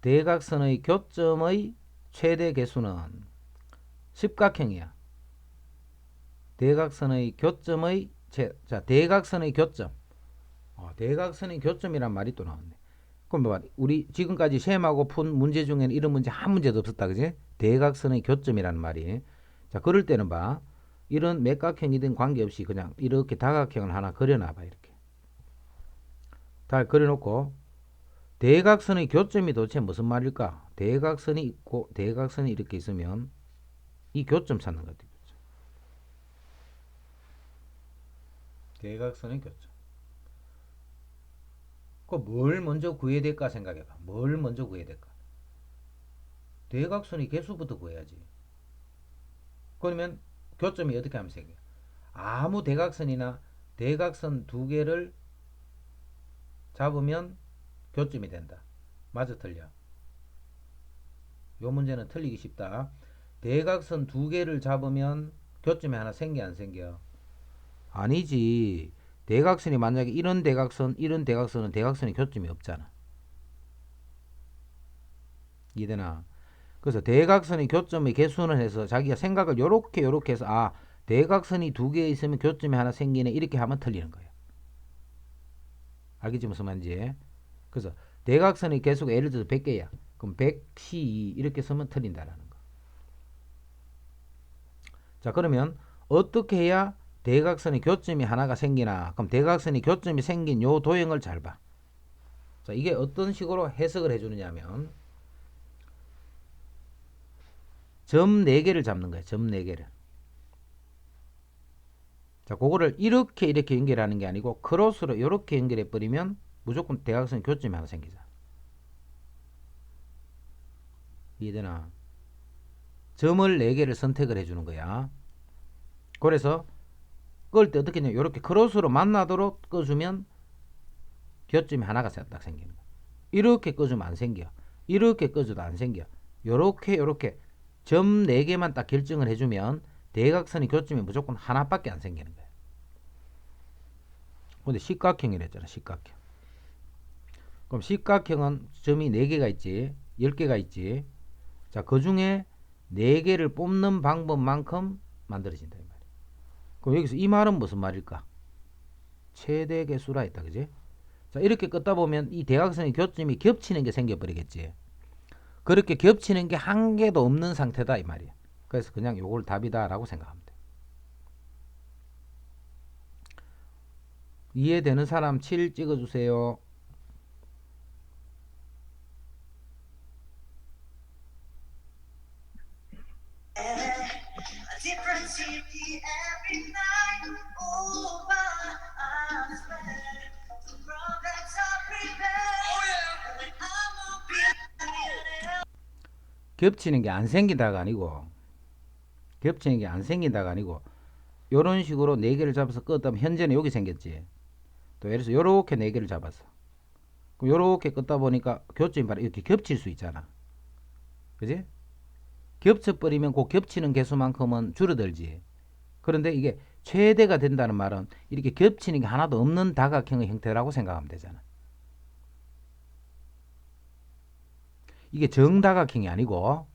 대각선의 교점의 최대 개수는 십각형이야. 대각선의 교점의 자, 대각선의 교점. 대각선의 교점이란 말이 또 나왔네. 그럼 뭐 우리 지금까지 시험하고 푼 문제 중에는 이런 문제 한 문제도 없었다. 그지? 대각선의 교점이라는 말이. 자, 그럴 때는 봐. 이런 맥각형이든 관계없이 그냥 이렇게 다각형을 하나 그려놔 봐. 이렇게. 다 그려놓고 대각선의 교점이 도대체 무슨 말일까? 대각선이 있고 대각선이 이렇게 있으면 이 교점 찾는 것 같아요. 대각선의 교점. 그 뭘 먼저 구해야 될까 생각해봐. 뭘 먼저 구해야 될까? 대각선의 개수부터 구해야지. 그러면 교점이 어떻게 하면 생겨? 아무 대각선이나 대각선 2개를 잡으면 교점이 된다. 맞아 틀려? 요 문제는 틀리기 쉽다. 대각선 2개를 잡으면 교점이 하나 생겨 안 생겨? 아니지. 대각선이 만약에 이런 대각선은 대각선의 교점이 없잖아. 이해되나? 그래서 대각선의 교점의 개수는 해서 자기가 생각을 요렇게 해서 대각선이 2개 있으면 교점이 하나 생기네 이렇게 하면 틀리는 거예요. 알겠지 무슨 말인지? 그래서 대각선의 개수가 예를 들어서 100개야. 그럼 100C 이렇게 쓰면 틀린다라는 거. 자, 그러면 어떻게 해야 대각선의 교점이 하나가 생기나? 그럼 대각선의 교점이 생긴 요 도형을 잘 봐. 자, 이게 어떤 식으로 해석을 해주느냐면 점 4개를 잡는 거야. 점 4개를. 자, 그거를 이렇게 연결하는 게 아니고 크로스로 이렇게 연결해 버리면 무조건 대각선 교점이 하나 생기잖아. 이해되나? 점을 4개를 선택을 해주는 거야. 그래서 끌 때 어떻게 하냐? 이렇게 크로스로 만나도록 꺼주면 교점이 하나가 딱 생기는 거야. 이렇게 꺼주면 안 생겨. 이렇게 꺼져도 안 생겨. 요렇게 점 4개만 딱 결정을 해주면 대각선이 교점이 무조건 하나밖에 안 생기는 거야. 근데 십각형이랬잖아. 십각형. 그럼 십각형은 점이 4개가 있지, 10개가 있지. 자, 그 중에 4개를 뽑는 방법만큼 만들어진다 이 말이야. 그럼 여기서 이 말은 무슨 말일까? 최대 개수라 했다, 그지? 자, 이렇게 끄다 보면 이 대각선의 교점이 겹치는 게 생겨버리겠지. 그렇게 겹치는 게 한 개도 없는 상태다 이 말이야. 그래서 그냥 요걸 답이다라고 생각하면 돼. 이해되는 사람 7 찍어주세요. 겹치는 게 안 생긴다가 아니고 요런 식으로 4개를 잡아서 끄다 보면 현재는 여기 생겼지. 또 예를 들어서 요렇게 4개를 잡았어. 그럼 요렇게 끄다 보니까 교점이 바로 이렇게 겹칠 수 있잖아. 그지? 겹쳐버리면 그 겹치는 개수만큼은 줄어들지. 그런데 이게 최대가 된다는 말은 이렇게 겹치는 게 하나도 없는 다각형의 형태라고 생각하면 되잖아. 이게 정다각형이 아니고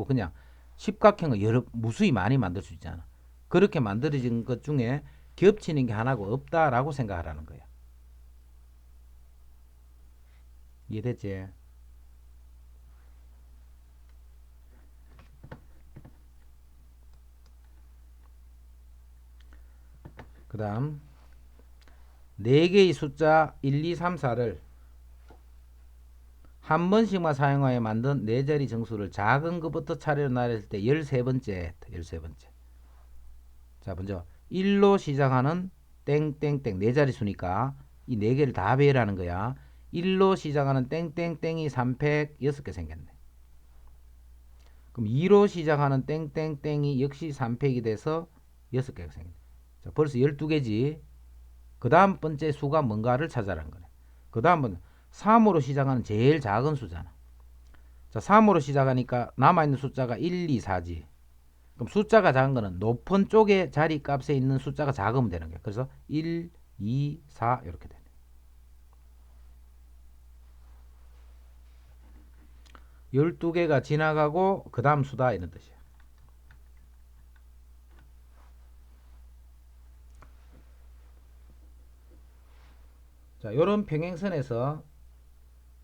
그냥 십각형을 무수히 많이 만들 수 있잖아. 그렇게 만들어진 것 중에 겹치는 게 하나가 없다라고 생각하라는 거야. 이해됐지? 그 다음 4개의 숫자 1, 2, 3, 4를 한 번씩만 사용하여 만든 4자리 정수를 작은 것부터 차례로 나열했을 때 13번째. 자, 먼저 1로 시작하는 땡땡땡 4자리 수니까 이 4개를 다 배열하는 거야. 1로 시작하는 땡땡땡이 3팩 6개 생겼네. 그럼 2로 시작하는 땡땡땡이 역시 3팩이 돼서 6개가 생겼네. 자, 벌써 12개지. 그 다음 번째 수가 뭔가를 찾아라는 거네. 그 다음은 3으로 시작하는 제일 작은 수잖아. 자, 3으로 시작하니까 남아있는 숫자가 1, 2, 4지. 그럼 숫자가 작은 거는 높은 쪽에 자리 값에 있는 숫자가 작으면 되는 거야. 그래서 1, 2, 4 이렇게 되네. 12개가 지나가고 그 다음 수다 이런 뜻이야. 자, 요런 평행선에서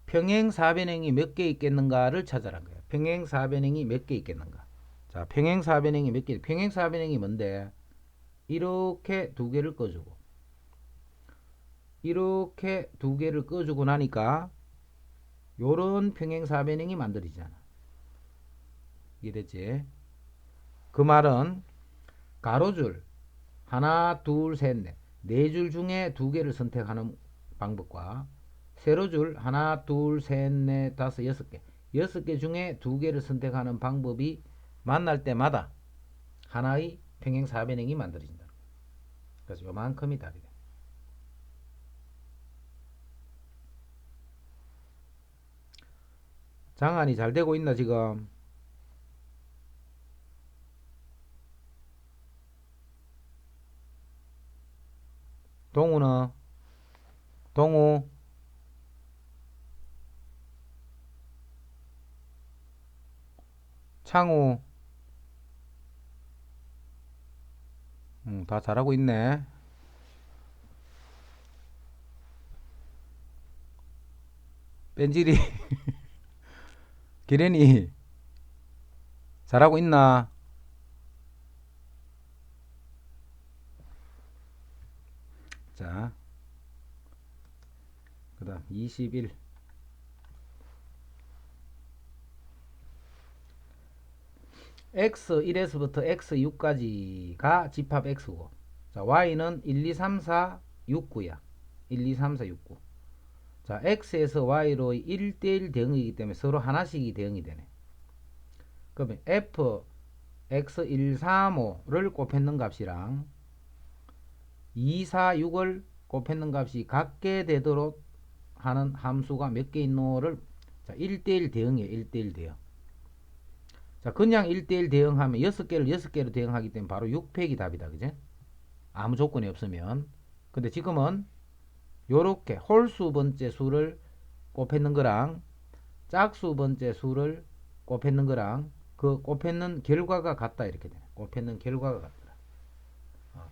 평행사변행이 몇 개 있겠는가를 찾아란 거야. 평행사변행이 몇 개 있겠는가. 자, 평행사변행이 몇 개? 평행사변행이 뭔데? 이렇게 2개를 꺼주고 이렇게 2개를 꺼주고 나니까 요런 평행사변행이 만들어지잖아. 이해됐지? 그 말은 가로줄 하나, 둘, 셋, 넷 4줄 중에 2개를 선택하는 방법과 세로줄 하나, 둘, 셋, 넷, 다섯, 6개 6개 중에 2개를 선택하는 방법이 만날 때마다 하나의 평행사변행이 만들어진다. 그래서 요만큼이 답이 돼. 장안이 잘 되고 있나 지금? 동우는? 동우? 창우? 다 잘하고 있네. 뺀질이 기련이 잘하고 있나? 자, 그 다음 21 x1에서부터 x6까지가 집합 x고 자 y는 1, 2, 3, 4, 6, 9야 1, 2, 3, 4, 6, 9 자 x에서 y로 1대1 대응이기 때문에 서로 하나씩이 대응이 되네. 그러면 f x1, 3, 5를 곱했는 값이랑 2, 4, 6을 곱했는 값이 같게 되도록 하는 함수가 몇 개 있노를 자, 1대1 대응이에요. 1대1 대응. 자, 그냥 1대1 대응하면 6개를 6개로 대응하기 때문에 바로 6팩이 답이다. 그제? 아무 조건이 없으면. 근데 지금은 요렇게 홀수 번째 수를 곱했는 거랑 짝수 번째 수를 곱했는 거랑 그 곱했는 결과가 같다 이렇게 되네. 곱했는 결과가 같더라.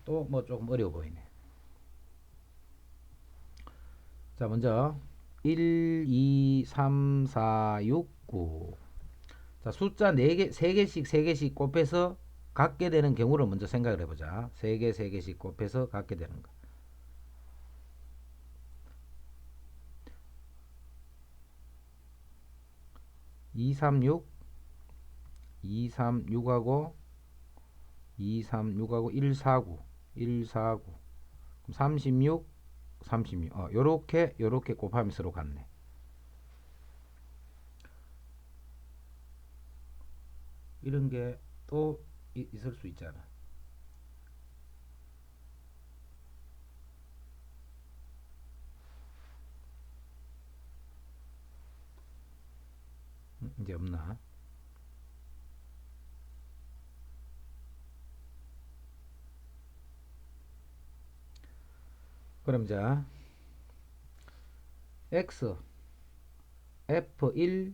또 뭐 조금 어려워 보이네. 자, 먼저 1, 2, 3, 4, 6, 9. 자, 숫자 4개, 3개씩 3개씩 곱해서 갖게 되는 경우를 먼저 생각을 해보자. 3개, 3개씩 곱해서 갖게 되는 거. 2, 3, 6, 2, 3, 6하고 2, 3, 6하고 1, 4, 9, 1, 4, 9. 36, 36. 요렇게 곱하면 서로 같네. 이런 게 또 있을 수 있잖아. 이제 없나? 그럼 자, x, f1,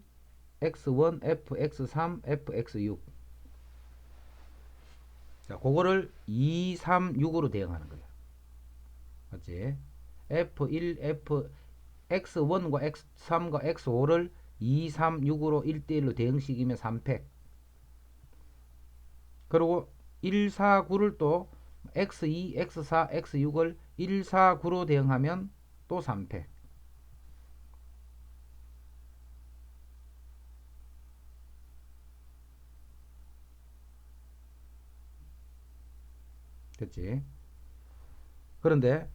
x1, fx3, fx6. 자, 그거를 2, 3, 6으로 대응하는 거야. 맞지? f1, x1과 x3과 x5를 2, 3, 6으로 1대1로 대응시키면 3팩. 그리고 1, 4, 9를 또 x2, x4, x6을 1, 4, 9로 대응하면 또 3팩. 됐지? 그런데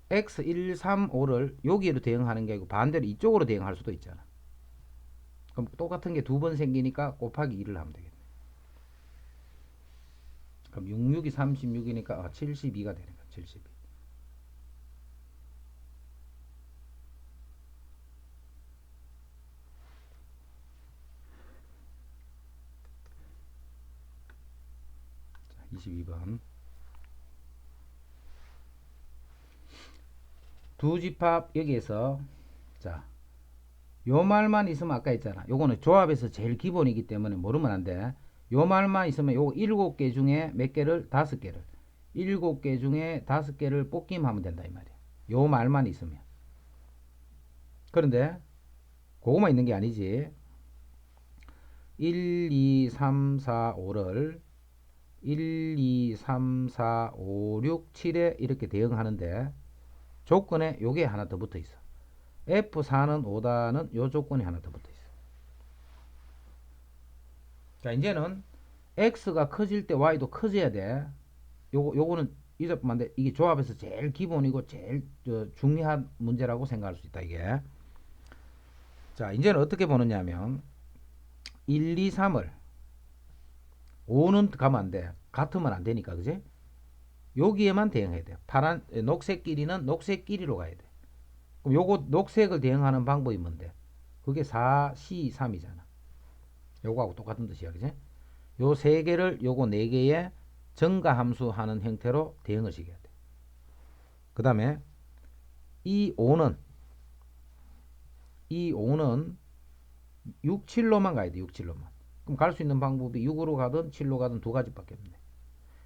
x1, 3, 5를 여기로 대응하는 게 아니고 반대로 이쪽으로 대응할 수도 있잖아. 그럼 똑같은 게 두 번 생기니까 곱하기 2를 하면 되겠네. 그럼 6, 6이 36이니까 72가 되는 거야. 72. 자, 22번. 두 집합 여기에서 자, 요 말만 있으면 아까 했잖아. 요거는 조합에서 제일 기본이기 때문에 모르면 안 돼. 요 말만 있으면 요거 7개 중에 몇 개를 5개를 7개 중에 5개를 뽑기만 하면 된다 이 말이야. 요 말만 있으면. 그런데 그거만 있는 게 아니지. 1, 2, 3, 4, 5를 1, 2, 3, 4, 5, 6, 7에 이렇게 대응하는데 조건에 요게 하나 더 붙어 있어. F4는 5다는 요 조건이 하나 더 붙어 있어. 자, 이제는 X가 커질 때 Y도 커져야 돼. 요거는 잊어보면 이게 조합에서 제일 기본이고 제일 중요한 문제라고 생각할 수 있다, 이게. 자, 이제는 어떻게 보느냐 하면 1, 2, 3을 5는 가면 안 돼. 같으면 안 되니까, 그지? 여기에만 대응해야 돼. 녹색끼리는 녹색끼리로 가야 돼. 그럼 요거 녹색을 대응하는 방법이 뭔데? 그게 4, C, 3이잖아. 요거하고 똑같은 뜻이야, 그지? 요 세 개를 요거 네 개의 증가함수 하는 형태로 대응을 시켜야 돼. 그 다음에 이 5는 6, 7로만 가야 돼. 6, 7로만. 그럼 갈 수 있는 방법이 6으로 가든 7로 가든 두 가지밖에 없네.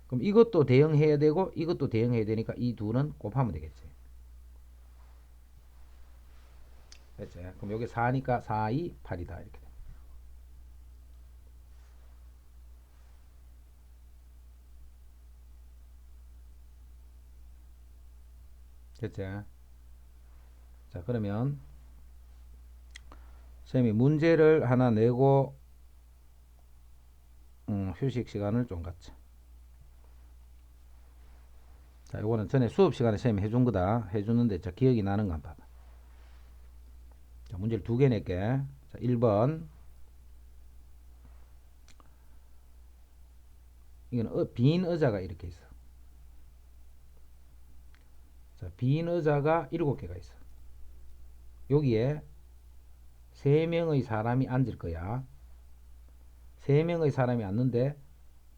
그럼 이것도 대응해야 되고 이것도 대응해야 되니까 이 둘은 곱하면 되겠지. 됐지? 그럼 여기 4니까 4, 2, 8이다. 이렇게 돼. 됐지? 자, 그러면 쌤이 문제를 하나 내고 휴식 시간을 좀 갖자. 자, 요거는 전에 수업 시간에 쌤이 해준 거다. 해주는데 자, 기억이 나는 거 한번 봐봐. 자, 문제를 두 개 낼게. 자, 1번. 이거는 빈 의자가 이렇게 있어. 자, 빈 의자가 7개가 있어. 여기에 3명의 사람이 앉을 거야. 3명의 사람이 앉는데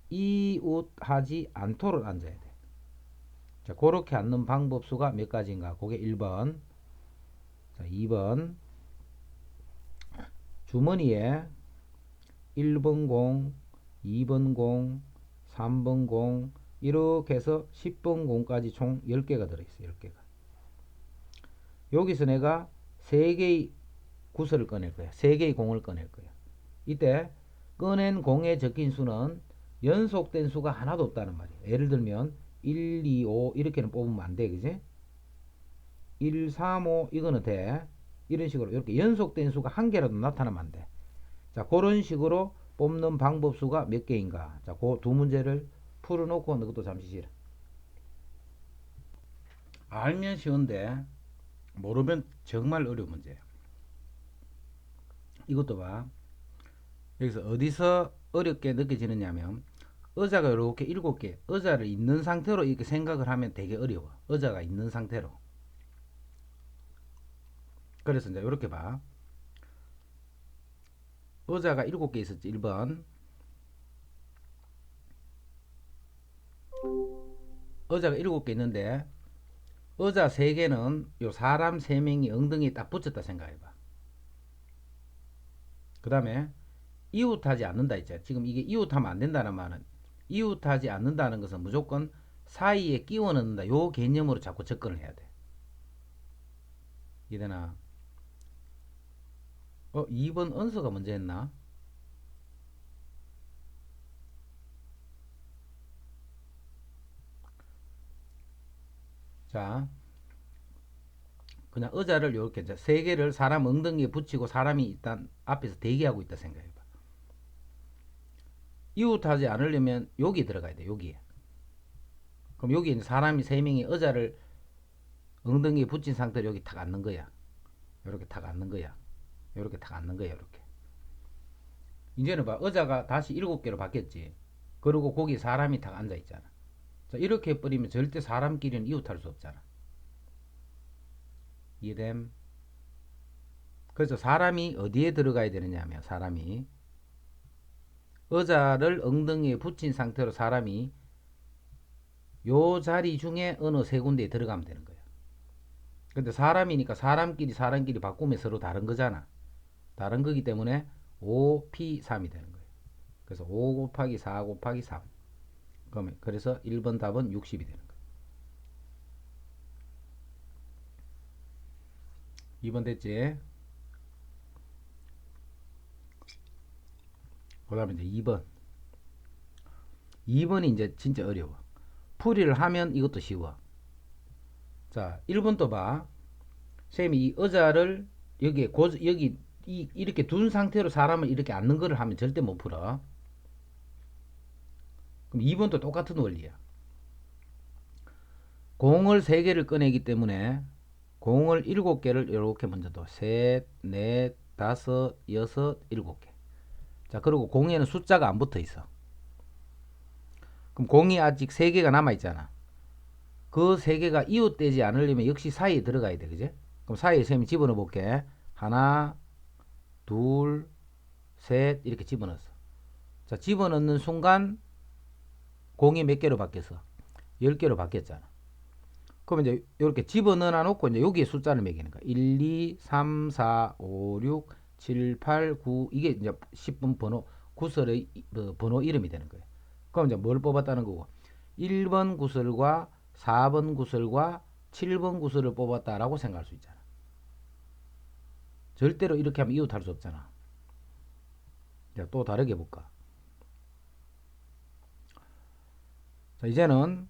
이웃하지 않도록 앉아야 돼. 자, 그렇게 앉는 방법수가 몇 가지인가? 그게 1번. 자, 2번. 주머니에 1번 공, 2번 공, 3번 공, 이렇게 해서 10번 공까지 총 10개가 들어있어요. 10개가. 여기서 내가 3개의 구슬을 꺼낼 거야. 3개의 공을 꺼낼 거야. 이때 꺼낸 공에 적힌 수는 연속된 수가 하나도 없다는 말이야. 예를 들면 1, 2, 5 이렇게는 뽑으면 안 돼. 그지? 1, 3, 5 이거는 돼. 이런 식으로 이렇게 연속된 수가 한 개라도 나타나면 안 돼. 자, 그런 식으로 뽑는 방법 수가 몇 개인가? 자, 그 두 문제를 풀어놓고 너것도 잠시 쉬라. 알면 쉬운데 모르면 정말 어려운 문제야. 이것도 봐. 여기서 어디서 어렵게 느껴지느냐면 의자가 이렇게 7개, 의자를 있는 상태로 이렇게 생각을 하면 되게 어려워. 의자가 있는 상태로. 그래서 이제 이렇게 봐. 의자가 7개 있었지. 1번. 의자가 7개 있는데 의자 3개는 요 사람 3명이 엉덩이에 딱 붙였다 생각해봐. 그 다음에 이웃하지 않는다 있잖아. 지금 이게 이웃하면 안 된다는 말은, 이웃하지 않는다는 것은 무조건 사이에 끼워 넣는다. 요 개념으로 자꾸 접근을 해야 돼. 이해되나? 2번 언서가 먼저 했나? 자, 그냥 의자를 이렇게 3개를 사람 엉덩이에 붙이고 사람이 일단 앞에서 대기하고 있다 생각해봐. 이웃하지 않으려면 여기 들어가야 돼. 여기에. 그럼 여기 이제 사람이 3명이 의자를 엉덩이에 붙인 상태로 여기 탁 앉는 거야. 이렇게 탁 앉는 거야. 이렇게 탁 앉는 거야. 이렇게. 이제는 봐. 의자가 다시 7개로 바뀌었지. 그리고 거기 사람이 탁 앉아 있잖아. 자, 이렇게 해버리면 절대 사람끼리는 이웃할 수 없잖아. 이해됨? 그래서 사람이 어디에 들어가야 되느냐 하면 사람이 의자를 엉덩이에 붙인 상태로 사람이 요 자리 중에 어느 세 군데에 들어가면 되는 거야. 근데 사람이니까 사람끼리 바꾸면 서로 다른 거잖아. 다른 거기 때문에 5P3이 되는 거예요. 그래서 5 곱하기 4 곱하기 3. 그러면 그래서 1번 답은 60이 되는 거예요. 2번 됐지? 그 다음에 이제 2번. 2번이 이제 진짜 어려워. 풀이를 하면 이것도 쉬워. 자, 1번 또 봐. 선생님이 이 의자를 여기 이렇게 둔 상태로 사람을 이렇게 앉는 거를 하면 절대 못 풀어. 그럼 2번도 똑같은 원리야. 공을 3개를 꺼내기 때문에 공을 7개를 이렇게 먼저 둬. 셋, 넷, 다섯, 여섯, 7개. 자, 그리고 공에는 숫자가 안 붙어 있어. 그럼 공이 아직 3개가 남아 있잖아. 그 3개가 이웃되지 않으려면 역시 사이에 들어가야 돼. 그지? 그럼 사이에 선생님이 집어넣어 볼게. 하나, 둘, 셋 이렇게 집어넣었어. 자, 집어넣는 순간 공이 몇 개로 바뀌었어? 10개로 바뀌었잖아. 그럼 이제 이렇게 집어넣어 놓고 이제 여기에 숫자를 매기는 거야. 1, 2, 3, 4, 5, 6, 7, 8, 9 이게 이제 10번 번호 구설의 번호 이름이 되는 거예요. 그럼 이제 뭘 뽑았다는 거고 1번 구설과 4번 구설과 7번 구설을 뽑았다라고 생각할 수 있잖아. 절대로 이렇게 하면 이웃할 수 없잖아. 자, 또 다르게 볼까? 자, 이제는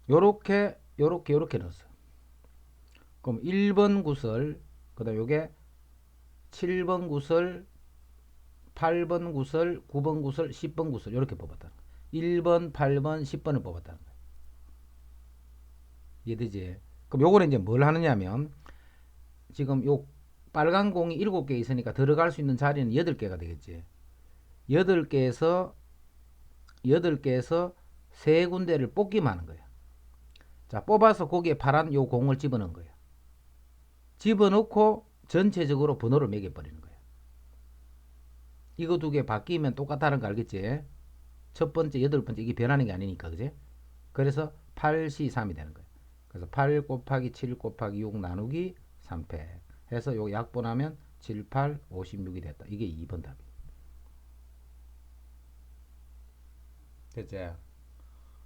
요렇게 넣었어. 그럼 1번 구설, 그 다음 요게 7번 구설, 8번 구설, 9번 구설, 10번 구설 이렇게 뽑았다는 거야. 1번, 8번, 10번을 뽑았다는 거야. 이해되지? 그럼 요거는 이제 뭘 하느냐면 지금 요 빨간 공이 7개 있으니까 들어갈 수 있는 자리는 8개가 되겠지. 8개에서 3군데를 뽑기만 하는 거야. 자, 뽑아서 거기에 파란 요 공을 집어넣은 거야. 집어넣고 전체적으로 번호를 매겨버리는 거예요. 이거 두 개 바뀌면 똑같다는 거 알겠지? 첫 번째, 여덟 번째 이게 변하는 게 아니니까, 그지? 그래서 8C3이 되는 거예요. 그래서 8 곱하기 7 곱하기 6 나누기 3패 해서 요 약분하면 7, 8, 56이 됐다. 이게 2번 답이에요. 됐지?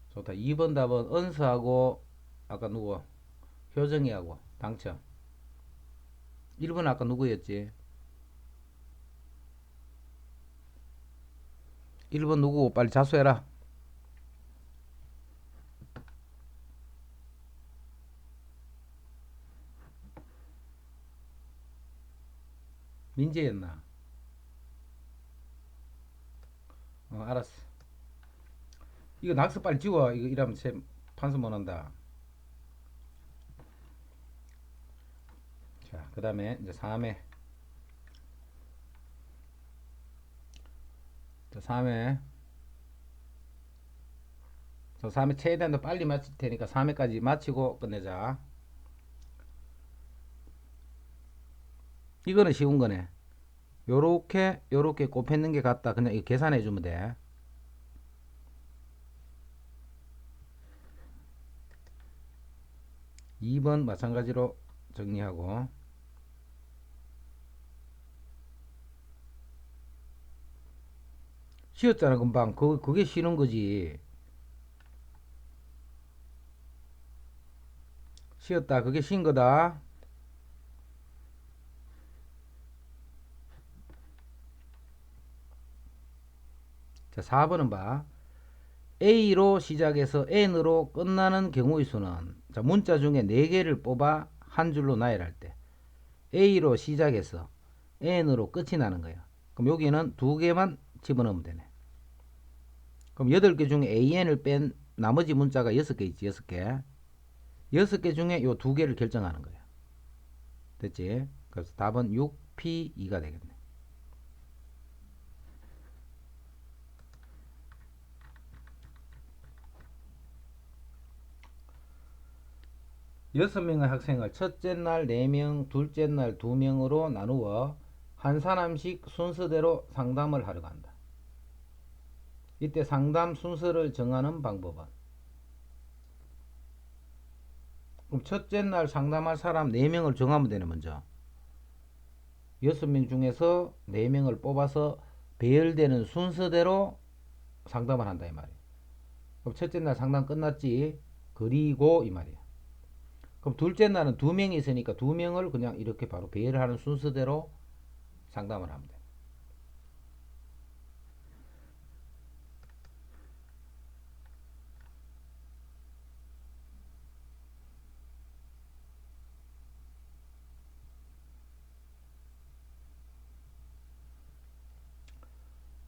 좋다. 2번 답은 은서하고 아까 누구? 효정이하고 당첨. 1번 아까 누구였지? 1번 누구고 빨리 자수해라. 민재였나? 알았어. 이거 낙서 빨리 지워. 이거 이러면 판서 못한다. 자, 그 다음에 이제 3회. 자, 3회. 저 3회 최대한 빨리 마칠 테니까 3회까지 마치고 끝내자. 이거는 쉬운 거네. 요렇게 요렇게 곱했는 게 같다. 그냥 이거 계산해 주면 돼. 2번 마찬가지로 정리하고 쉬었잖아 금방. 그게 쉬는 거지. 쉬었다. 그게 쉰 거다. 자, 4번은 봐. A로 시작해서 N으로 끝나는 경우의 수는, 자, 문자 중에 4개를 뽑아 한 줄로 나열할 때 A로 시작해서 N으로 끝이 나는 거야. 그럼 여기는 2개만 집어넣으면 되네. 그럼 8개 중에 AN을 뺀 나머지 문자가 6개 있지. 6개. 6개 중에 요 2개를 결정하는 거야. 됐지? 그래서 답은 6P2가 되겠네. 여섯 명의 학생을 첫째 날 4명, 둘째 날 2명으로 나누어 한 사람씩 순서대로 상담을 하러 간다. 이때 상담 순서를 정하는 방법은? 그럼 첫째 날 상담할 사람 4명을 정하면 되네. 먼저 6명 중에서 4명을 뽑아서 배열되는 순서대로 상담을 한다 이 말이야. 그럼 첫째 날 상담 끝났지. 그리고 이 말이야. 그럼 둘째 날은 2명이 있으니까 2명을 그냥 이렇게 바로 배열을 하는 순서대로 상담을 하면 돼.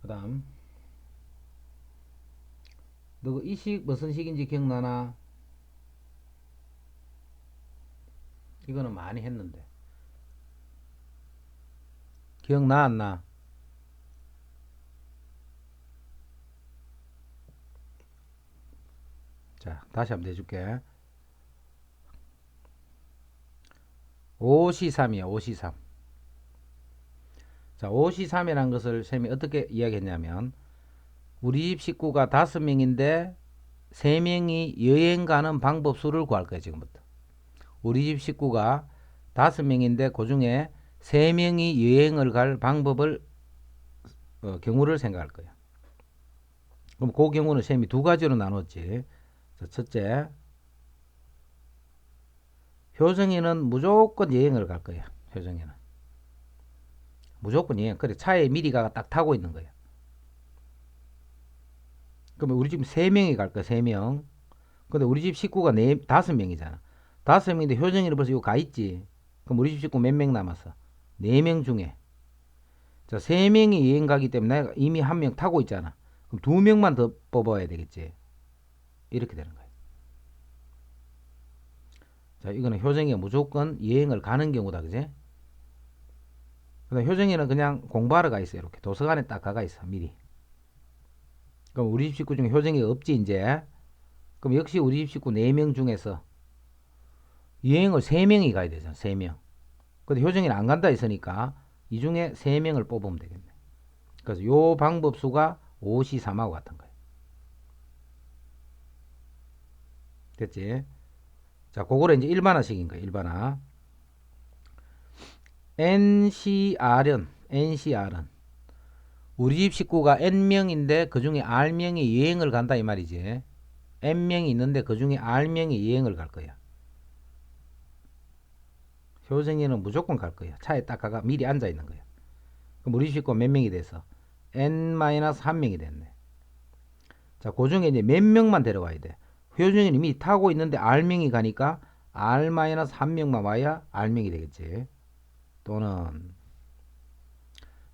그 다음 너 이 식 무슨 식인지 기억나나? 이거는 많이 했는데 기억나 안 나? 자, 다시 한번 내줄게. 5C3이야. 5C3. 자, 5C3이라는 것을 쌤이 어떻게 이야기했냐면, 우리 집 식구가 5명인데 3명이 여행 가는 방법 수를 구할 거야. 지금부터 우리 집 식구가 5명인데 그 중에 3명이 여행을 갈 방법을 경우를 생각할 거야. 그럼 그 경우는 쌤이 2가지로 나눴지. 자, 첫째, 효정이는 무조건 여행을 갈 거야. 효정이는 무조건 여행. 그래, 차에 미리 가가 딱 타고 있는 거야. 그러면 우리 집 3명이 갈 거야. 3명. 근데 우리 집 식구가 5명이잖아. 5명인데 효정이는 벌써 이거 가 있지. 그럼 우리 집 식구 몇 명 남았어? 4명 중에. 자, 3명이 여행 가기 때문에 내가 이미 1명 타고 있잖아. 그럼 2명만 더 뽑아야 되겠지. 이렇게 되는 거야. 자, 이거는 효정이가 무조건 여행을 가는 경우다. 그지? 근데 효정이는 그냥 공부하러 가 있어. 이렇게 도서관에 딱 가가 있어. 미리. 그럼 우리 집 식구 중에 효정이가 없지 이제. 그럼 역시 우리 집 식구 4명 중에서 여행을 3명이 가야 되잖아. 3명. 근데 효정이는 안 간다 했으니까 이 중에 3명을 뽑으면 되겠네. 그래서 요 방법수가 5시 3하고 같은 거예요. 됐지? 자, 그거를 이제 일반화식인 거예요. 일반화. NCR은 우리 집 식구가 N명인데 그 중에 R명이 여행을 간다 이 말이지. N명이 있는데 그 중에 R명이 여행을 갈 거야. 효정이는 무조건 갈 거야. 차에 딱 가가 미리 앉아 있는 거야. 그럼 우리 집 식구가 몇 명이 돼서 N-1명이 됐네. 자, 그 중에 이제 몇 명만 데려와야 돼. 효정이는 이미 타고 있는데 R명이 가니까 R-1명만 와야 R명이 되겠지. 또는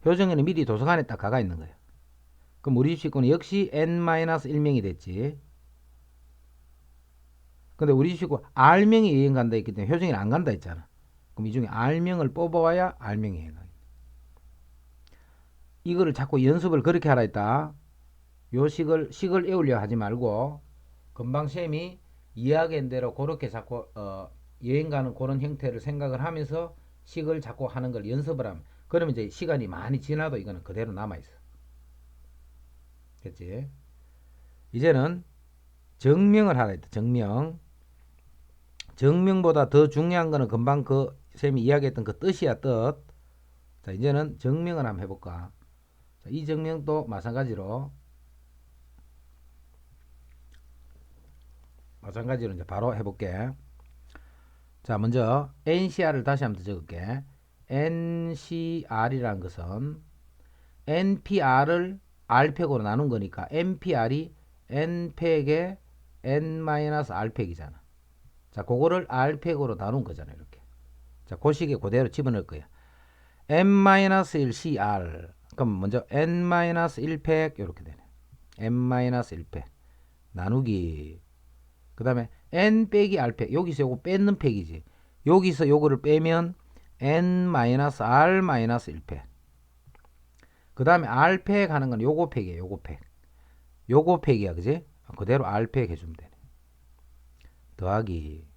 효정이는 미리 도서관에 딱 가가 있는 거예요. 그럼 우리 집 식구는 역시 N-1명이 됐지. 근데 우리 집 식구 R명이 여행 간다 했기 때문에 효정이는 안 간다 했잖아. 그럼 이 중에 R명을 뽑아와야 R명이 여행 가겠다. 이거를 자꾸 연습을 그렇게 하라 했다. 요 식을 외우려 하지 말고 금방 쌤이 이야기한 대로 그렇게 자꾸 여행 가는 그런 형태를 생각을 하면서 식을 자꾸 하는 걸 연습을 하면 그러면 이제 시간이 많이 지나도 이거는 그대로 남아있어. 됐지? 이제는 정명을 하라 했다. 정명보다 더 중요한 거는 금방 그 쌤이 이야기했던 그 뜻이야, 뜻. 자, 이제는 정명을 한번 해볼까. 자, 이 정명도 마찬가지로 이제 바로 해볼게. 자, 먼저 NCR을 다시 한번 적을게. NCR이라는 것은 NPR을 R팩으로 나눈 거니까 NPR이 N팩에 N-R팩이잖아. 자, 그거를 R팩으로 나눈 거잖아, 이렇게. 자, 그 식에 그대로 집어넣을 거야. N-1CR. 그럼 먼저 N-1팩 이렇게 되네. N-1팩 나누기. 그 다음에 N 빼기 R팩. 여기서 요거 뺏는 팩이지. 여기서 요거를 빼면 N-R-1팩. 그 다음에 R팩 하는 건 요거 팩이에요. 요거 팩. 요거 팩이야. 그지? 그대로 R팩 해주면 되네. 더하기.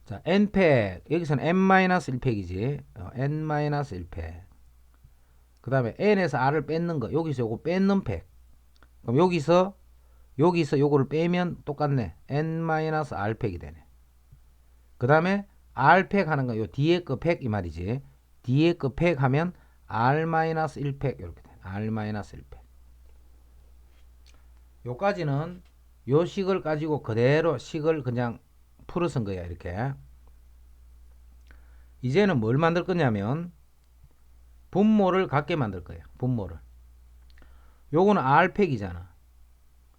자, N팩. 여기서는 N-1팩이지. N-1팩. 그 다음에 N에서 R을 뺏는 거. 여기서 요거 뺏는 팩. 그럼 여기서 요거를 빼면 똑같네. N-R팩이 되네. 그 다음에 R팩 하는 거 요 뒤에 거 팩 이 말이지. 뒤에 거 팩 하면 R-1팩 이렇게 되네. R-1팩. 요까지는 요 식을 가지고 그대로 식을 그냥 풀어 쓴 거야. 이렇게. 이제는 뭘 만들 거냐면 분모를 갖게 만들 거예요. 분모를. 요거는 R팩이잖아.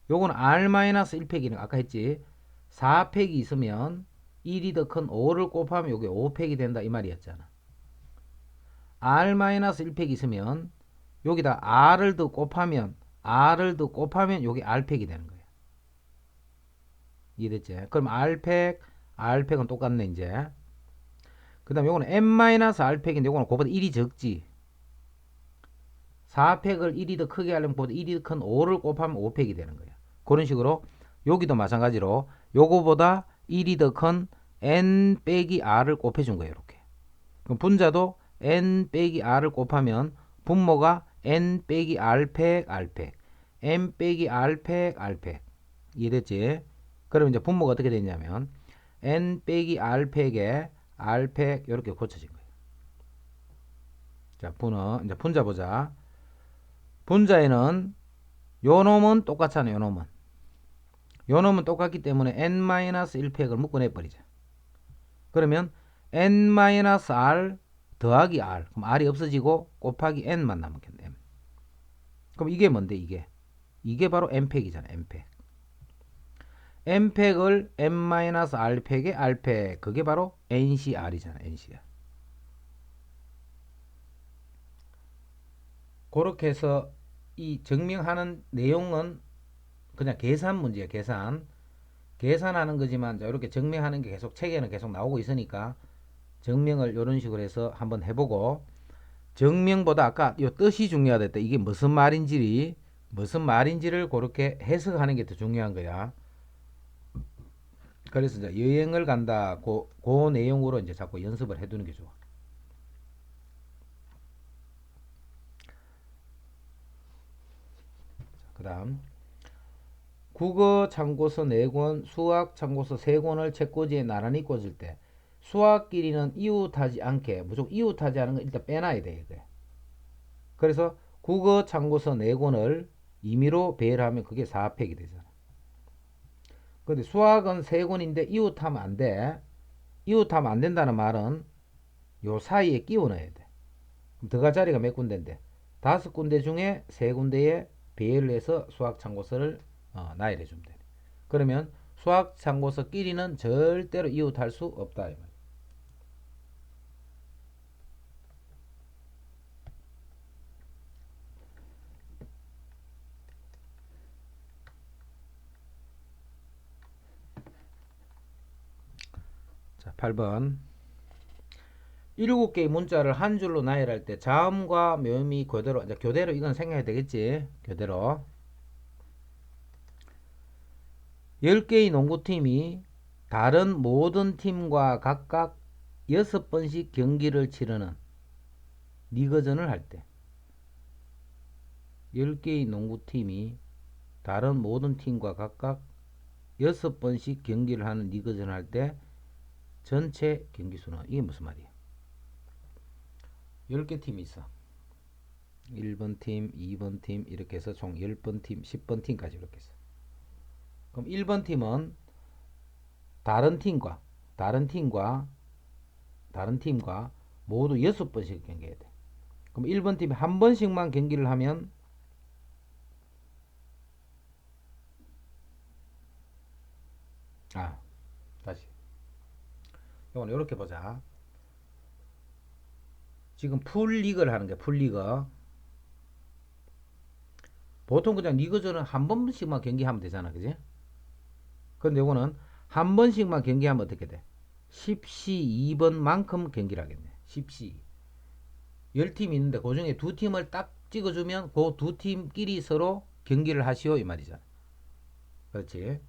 요거는 R-1팩이는 아까 했지. 4팩이 있으면 1이 더 큰 5를 곱하면 요게 5팩이 된다 이 말이었잖아. R-1팩이 있으면 여기다 R을 더 곱하면 요게 R팩이 되는 거예요. 이해됐지? 그럼 R팩은 똑같네 이제. 그 다음에 요거는 N-R팩인데 요거는 그거보다 1이 적지. 4팩을 1이 더 크게 하려면 그보다 1이 더 큰 5를 곱하면 5팩이 되는 거야. 그런 식으로 여기도 마찬가지로 요거보다 1이 더 큰 N 빼기 R을 곱해준 거예요. 이렇게. 그럼 분자도 N 빼기 R을 곱하면 분모가 N 빼기 R팩 N 빼기 R팩 이해됐지? 그럼 이제 분모가 어떻게 되냐면 N 빼기 R팩에 R팩 이렇게 고쳐진 거예요. 자, 이제 분자 보자. 분자에는 요 놈은 똑같잖아요. 요 놈은 똑같기 때문에 N-1팩을 묶어내버리자. 그러면 N-R 더하기 R. 그럼 R이 없어지고 곱하기 N만 남겠네. 그럼 이게 뭔데 이게? 이게 바로 N팩이잖아. N팩. N팩을 N-R팩에 R팩. 그게 바로 NCR이잖아. NCR. 그렇게 해서 이 증명하는 내용은 그냥 계산 문제야. 계산하는 거지만 이렇게 증명하는 게 계속 책에는 계속 나오고 있으니까 증명을 이런 식으로 해서 한번 해보고, 증명보다 아까 이 뜻이 중요하다 했다. 이게 무슨 말인지를 그렇게 해석하는 게 더 중요한 거야. 그래서 이제 여행을 간다. 그 내용으로 이제 자꾸 연습을 해두는 게 좋아. 그다음 국어 참고서 4권, 수학 참고서 3권을 책꽂이에 나란히 꽂을 때 수학끼리는 이웃하지 않게 무조건 이웃하지 않은 건 일단 빼놔야 돼. 이게. 그래서 국어 참고서 4권을 임의로 배열하면 그게 4팩이 되잖아. 근데 수학은 3권인데 이웃하면 안 돼. 이웃하면 안 된다는 말은 요 사이에 끼워 넣어야 돼. 그럼 들어갈 자리가 몇 군데인데 5군데 중에 3군데에 배열을 해서 수학 참고서를 나열해 주면 돼. 그러면 수학 참고서끼리는 절대로 이웃할 수 없다. 이 말이야. 자, 8번. 7개의 문자를 한 줄로 나열할 때 자음과 묘음이 교대로, 이제 교대로 이건 생각해야 되겠지. 교대로. 10개의 농구팀이 다른 모든 팀과 각각 6번씩 경기를 치르는 리그전을 할 때 10개의 농구팀이 다른 모든 팀과 각각 6번씩 경기를 하는 리그전을 할 때 전체 경기 수는 이게 무슨 말이야? 10개 팀이 있어. 1번 팀, 2번 팀 이렇게 해서 총 10번 팀, 10번 팀까지 이렇게 있어. 그럼 1번 팀은 다른 팀과 모두 6번씩 경기해야 돼. 그럼 1번 팀이 한 번씩만 경기를 하면 다시 이건 이렇게 보자. 지금 풀리그를 하는 거야. 풀리그. 보통 그냥 리그전은 한 번씩만 경기하면 되잖아. 그지? 근데 이거는 한 번씩만 경기하면 어떻게 돼? 10시 2번만큼 경기를 하겠네. 10시 10팀이 있는데 그 중에 2팀을 딱 찍어주면 그 2팀끼리 서로 경기를 하시오 이 말이잖아. 그렇지?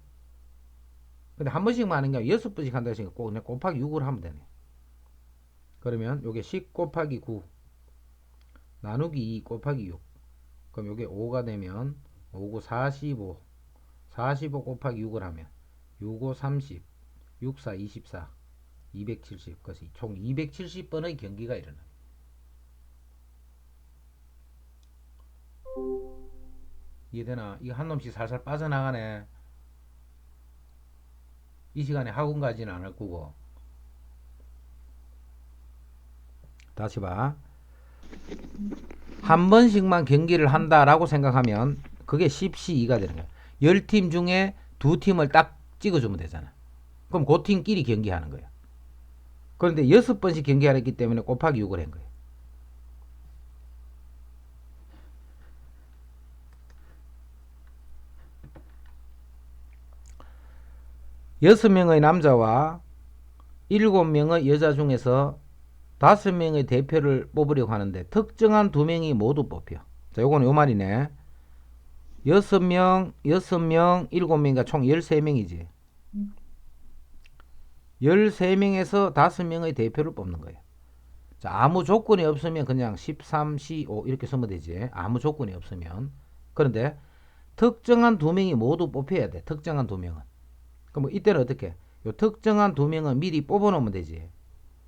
근데 한 번씩만 하는 게 아니라 6번씩 한다 했으니까 꼭 그냥 곱하기 6을 하면 되네. 그러면 요게 10 곱하기 9 나누기 2 곱하기 6. 그럼 요게 5가 되면 5고 45. 45 곱하기 6을 하면 6고 30. 64 24. 270. 그것이 총 270번의 경기가 일어나. 이해되나? 이거 한 놈씩 살살 빠져나가네. 이 시간에 학원 가지는 않을 거고. 다시 봐. 한 번씩만 경기를 한다라고 생각하면 그게 10시2가 되는 거야. 10팀 중에 2팀을 딱 찍어주면 되잖아. 그럼 그 팀끼리 경기하는 거야. 그런데 6번씩 경기하기 때문에 곱하기 6을 한 거야. 여섯 명의 남자와 7명의 여자 중에서 5명의 대표를 뽑으려고 하는데 특정한 2명이 모두 뽑혀. 자, 요거는 요 말이네. 6명, 7명이니까 총 13명이지. 13명에서 5명의 대표를 뽑는 거예요. 자, 아무 조건이 없으면 그냥 13, 15 이렇게 쓰면 되지. 아무 조건이 없으면. 그런데 특정한 2명이 모두 뽑혀야 돼. 특정한 2명은. 그럼 이때는 어떻게? 요 특정한 2명은 미리 뽑아 놓으면 되지.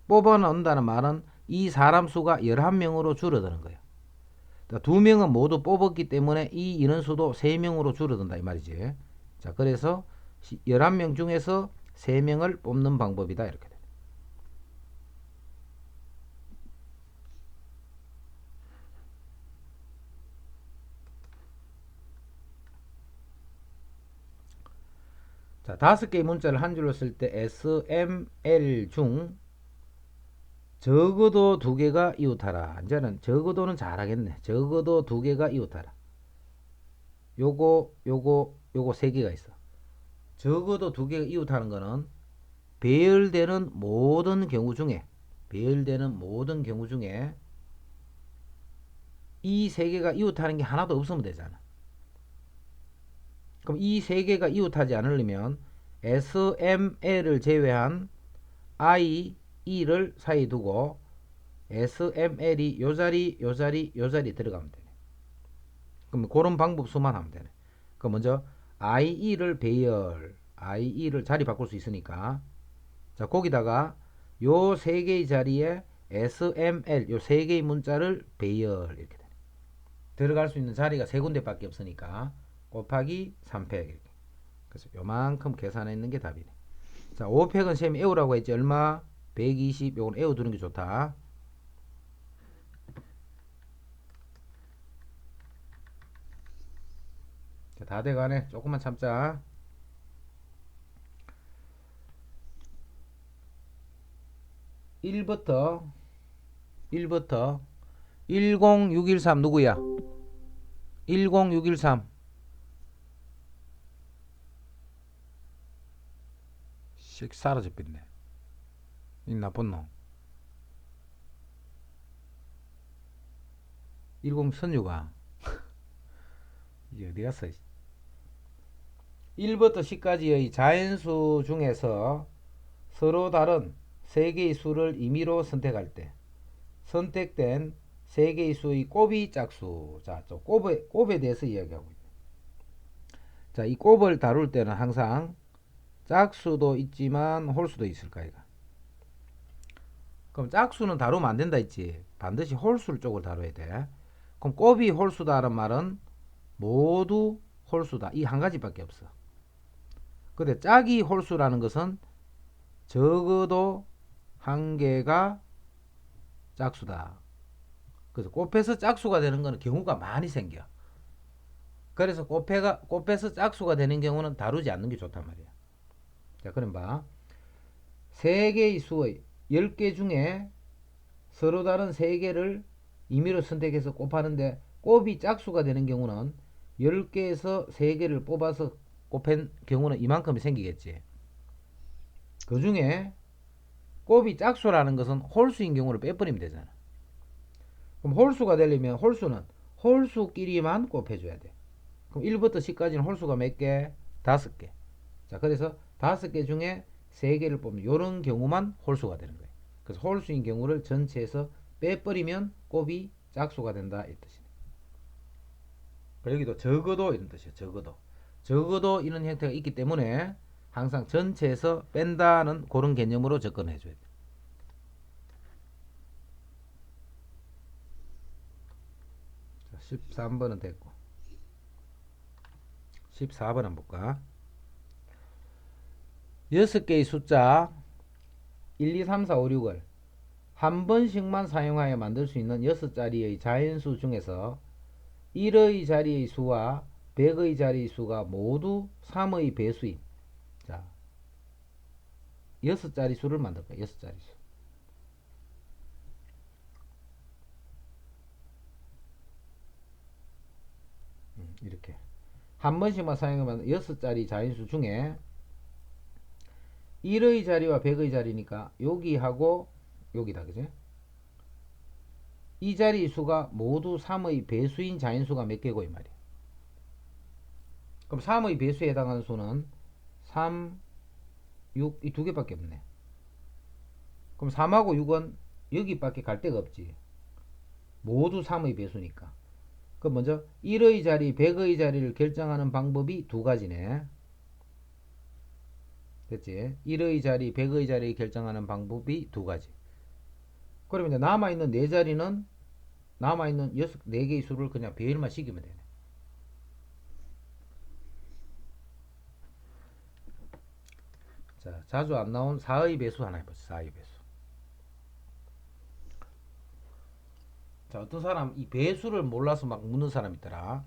뽑아 놓는다는 말은 이 사람 수가 11명으로 줄어드는 거예요. 2명은 모두 뽑았기 때문에 이 인원수도 3명으로 줄어든다 이 말이지. 자, 그래서 11명 중에서 3명을 뽑는 방법이다 이렇게 돼. 자, 5개의 문자를 한 줄로 쓸 때 S, M, L 중 적어도 2개가 이웃하라. 이제는 적어도는 잘하겠네. 적어도 2개가 이웃하라. 요거 3개가 있어. 적어도 2개가 이웃하는 거는 배열되는 모든 경우 중에 이 3개가 이웃하는 게 하나도 없으면 되잖아. 그럼 이 3개가 이웃하지 않으려면 SML을 제외한 I, E를 사이 두고 SML이 요 자리, 요 자리, 요 자리 들어가면 되네. 그럼 그런 방법 수만 하면 되네. 그럼 먼저 IE를 배열, IE를 자리 바꿀 수 있으니까 자 거기다가 요 세 개의 자리에 SML 요 세 개의 문자를 배열 이렇게 되네. 들어갈 수 있는 자리가 세 군데밖에 없으니까 곱하기 3팩 이렇게. 그래서 요만큼 계산했는 게 답이네. 자 5팩은 쌤이 애우라고 했지. 얼마? 120. 요건 애워두는 게 좋다. 자, 다 돼가네. 조금만 참자. 1부터 10613 누구야? 10613 씩 사라져 버리네. 이 나쁜 놈. 10 선유가 이게 어디 갔어? 1부터 10까지의 자연수 중에서 서로 다른 세 개의 수를 임의로 선택할 때 선택된 세 개의 수의 곱이 짝수. 자, 또 곱에 대해서 이야기하고 있네. 자, 이 곱을 다룰 때는 항상 짝수도 있지만 홀수도 있을까 이가. 그럼 짝수는 다루면 안 된다 했지. 반드시 홀수를 쪽을 다뤄야 돼. 그럼 곱이 홀수다라는 말은 모두 홀수다. 이 한 가지밖에 없어. 근데 짝이 홀수라는 것은 적어도 한 개가 짝수다. 그래서 곱해서 짝수가 되는 것은 경우가 많이 생겨. 그래서 곱해서 짝수가 되는 경우는 다루지 않는 게 좋단 말이야. 자, 그럼 봐. 세 개의 수의 10개 중에 서로 다른 세 개를 임의로 선택해서 곱하는데 곱이 짝수가 되는 경우는 10개에서 3개를 뽑아서 곱한 경우는 이만큼이 생기겠지. 그 중에 곱이 짝수라는 것은 홀수인 경우를 빼버리면 되잖아. 그럼 홀수가 되려면 홀수는 홀수끼리만 곱해줘야 돼. 그럼 1부터 10까지는 홀수가 몇 개? 5개. 자, 그래서 5개 중에 3개를 뽑는 이런 경우만 홀수가 되는 거예요. 그래서 홀수인 경우를 전체에서 빼버리면 곱이 짝수가 된다 이 뜻이네. 여기도 적어도 이런 뜻이에요. 적어도 이런 형태가 있기 때문에 항상 전체에서 뺀다는 그런 개념으로 접근해 줘야 돼. 자, 13번은 됐고 14번 한번 볼까? 6개의 숫자 1, 2, 3, 4, 5, 6을 한 번씩만 사용하여 만들 수 있는 6자리의 자연수 중에서 1의 자리의 수와 100의 자리의 수가 모두 3의 배수인 자 6자리 수를 만들 거야. 6자리 수. 이렇게 한 번씩만 사용하면 6자리 자연수 중에 1의 자리와 100의 자리니까 여기하고 여기다 그지? 이 자리 수가 모두 3의 배수인 자연수가 몇 개고 이 말이야. 그럼 3의 배수에 해당하는 수는 3, 6 이 두 개밖에 없네. 그럼 3하고 6은 여기밖에 갈 데가 없지. 모두 3의 배수니까. 그럼 먼저 1의 자리, 100의 자리를 결정하는 방법이 두 가지네. 됐지? 1의 자리, 100의 자리를 결정하는 방법이 두 가지. 그러면 이제 남아있는 네 자리는 남아있는 4개의 수를 그냥 배열만 시키면 되네. 자, 자주 안 나온 4의 배수 하나 해보자. 4의 배수. 자, 어떤 사람 이 배수를 몰라서 막 묻는 사람 있더라.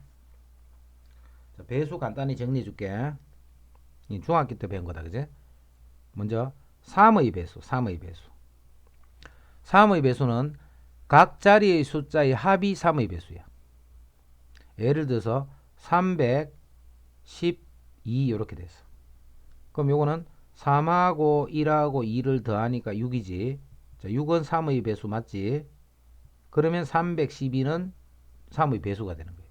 자, 배수 간단히 정리해 줄게. 이 중학교 때 배운 거다, 그제? 먼저 3의 배수, 3의 배수. 3의 배수는 각 자리의 숫자의 합이 3의 배수야. 예를 들어서 312 이렇게 됐어. 그럼 요거는 3하고 1하고 2를 더하니까 6이지. 자, 6은 3의 배수 맞지? 그러면 312는 3의 배수가 되는 거예요.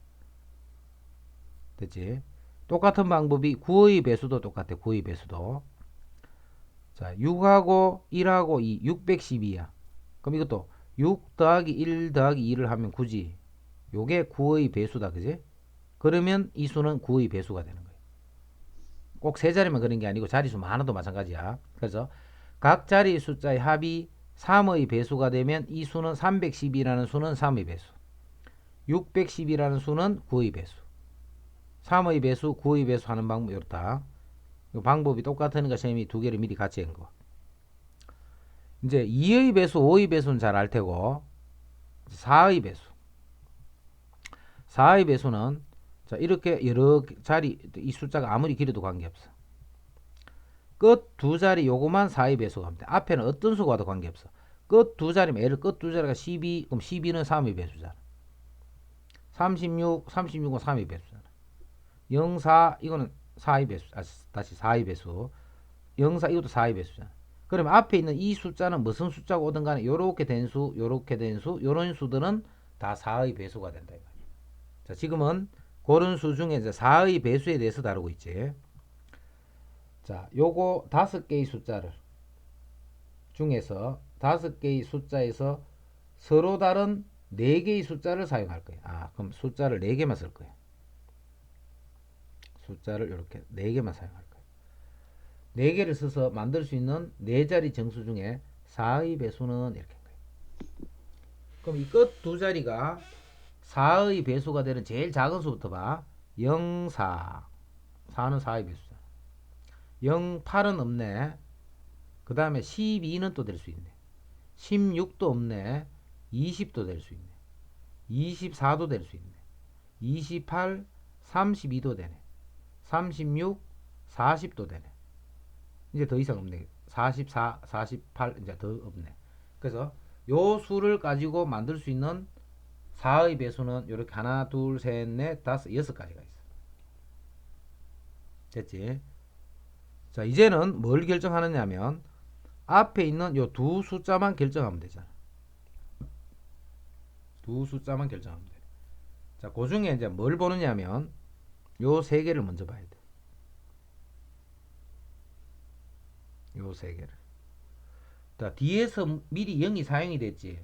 됐지? 똑같은 방법이 9의 배수도 똑같아. 9의 배수도. 자, 6하고 1하고 2, 612야. 그럼 이것도 6 더하기 1 더하기 2를 하면 9지. 요게 9의 배수다. 그지? 그러면 이 수는 9의 배수가 되는 거예요. 꼭 세 자리만 그런 게 아니고 자리수 많아도 마찬가지야. 그래서 각 자리 숫자의 합이 3의 배수가 되면 이 수는 312라는 수는 3의 배수. 610이라는 수는 9의 배수. 3의 배수, 9의 배수 하는 방법이 이렇다. 방법이 똑같으니까 선생님이 두 개를 미리 같이 한 거. 이제 2의 배수, 5의 배수는 잘 알 테고 4의 배수. 4의 배수는 자, 이렇게 여러 자리 이 숫자가 아무리 길어도 관계없어. 끝 두 자리 요거만 4의 배수가 합니다. 앞에는 어떤 수가 와도 관계없어. 끝 두 자리면 예를 끝 두 자리가 12, 그럼 12는 3의 배수잖아. 36, 36은 3의 배수잖아. 04 이거는 4의 배수. 다시 4의 배수. 04 이것도 4의 배수잖아. 그러면 앞에 있는 이 숫자는 무슨 숫자가 오든 간에 요렇게 된 수, 요렇게 된 수, 요런 수들은 다 4의 배수가 된다. 자, 지금은 그런 수 중에 이제 4의 배수에 대해서 다루고 있지. 자, 요거 5개의 숫자를 중에서 5개의 숫자에서 서로 다른 4개의 숫자를 사용할 거예요. 아, 그럼 숫자를 4개만 쓸 거예요. 숫자를 이렇게 4개만 사용할 거예요. 4개를 써서 만들 수 있는 4자리 정수 중에 4의 배수는 이렇게 한 거예요. 그럼 이 끝 두 자리가 4의 배수가 되는 제일 작은 수부터 봐. 0, 4. 4는 4의 배수잖아. 0, 8은 없네. 그 다음에 12는 또 될 수 있네. 16도 없네. 20도 될 수 있네. 24도 될 수 있네. 28, 32도 되네. 36, 40도 되네. 이제 더 이상 없네. 44, 48 이제 더 없네. 그래서 요 수를 가지고 만들 수 있는 4의 배수는 이렇게 하나, 둘, 셋, 넷, 다섯, 6가지가 있어. 됐지? 자, 이제는 뭘 결정하느냐면 앞에 있는 요 두 숫자만 결정하면 되잖아. 두 숫자만 결정하면 돼. 자, 그 중에 이제 뭘 보느냐면 요 세 개를 먼저 봐야 돼. 요 세 개를. 자, 뒤에서 미리 0이 사용이 됐지.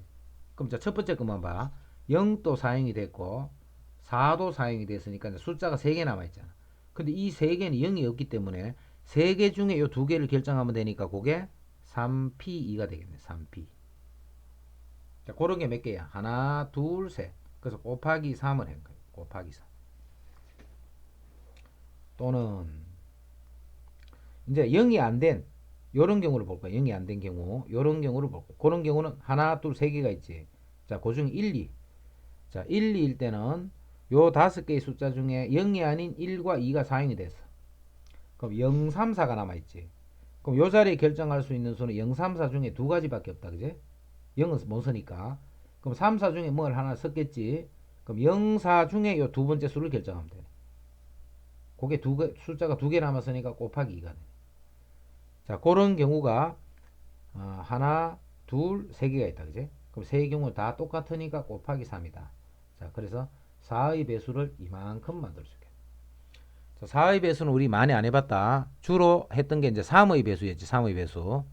그럼 자, 첫 번째 것만 봐. 0도 사용이 됐고 4도 사용이 됐으니까 이제 숫자가 3개 남아 있잖아. 근데 이 3개는 0이 없기 때문에 3개 중에 요 2개를 결정하면 되니까 그게 3P2가 되겠네. 3P. 자, 그런 게 몇 개야? 하나, 둘, 셋. 그래서 곱하기 3을 한 거예요. 곱하기 3. 또는 이제 0이 안 된 요런 경우를 볼 거야. 0이 안 된 경우. 요런 경우를 볼 거야. 그런 경우는 하나, 둘, 세 개가 있지. 자, 그 중에 1, 2. 자, 1, 2일 때는 요 5개의 숫자 중에 0이 아닌 1과 2가 사용이 됐어. 그럼 0, 3, 4가 남아있지. 그럼 요 자리에 결정할 수 있는 수는 0, 3, 4 중에 2가지밖에 없다. 그지? 0은 못 쓰니까. 그럼 3, 4 중에 뭘 하나 썼겠지. 그럼 0, 4 중에 요 두 번째 수를 결정하면 되네. 그게 숫자가 2개 남았으니까 곱하기 2가 되네. 자, 그런 경우가 하나, 둘, 세 개가 있다. 그지? 그럼 세 경우 다 똑같으니까 곱하기 3이다. 자, 그래서 4의 배수를 이만큼 만들 수 있게. 자, 4의 배수는 우리 많이 안 해봤다. 주로 했던 게 이제 3의 배수였지. 3의 배수.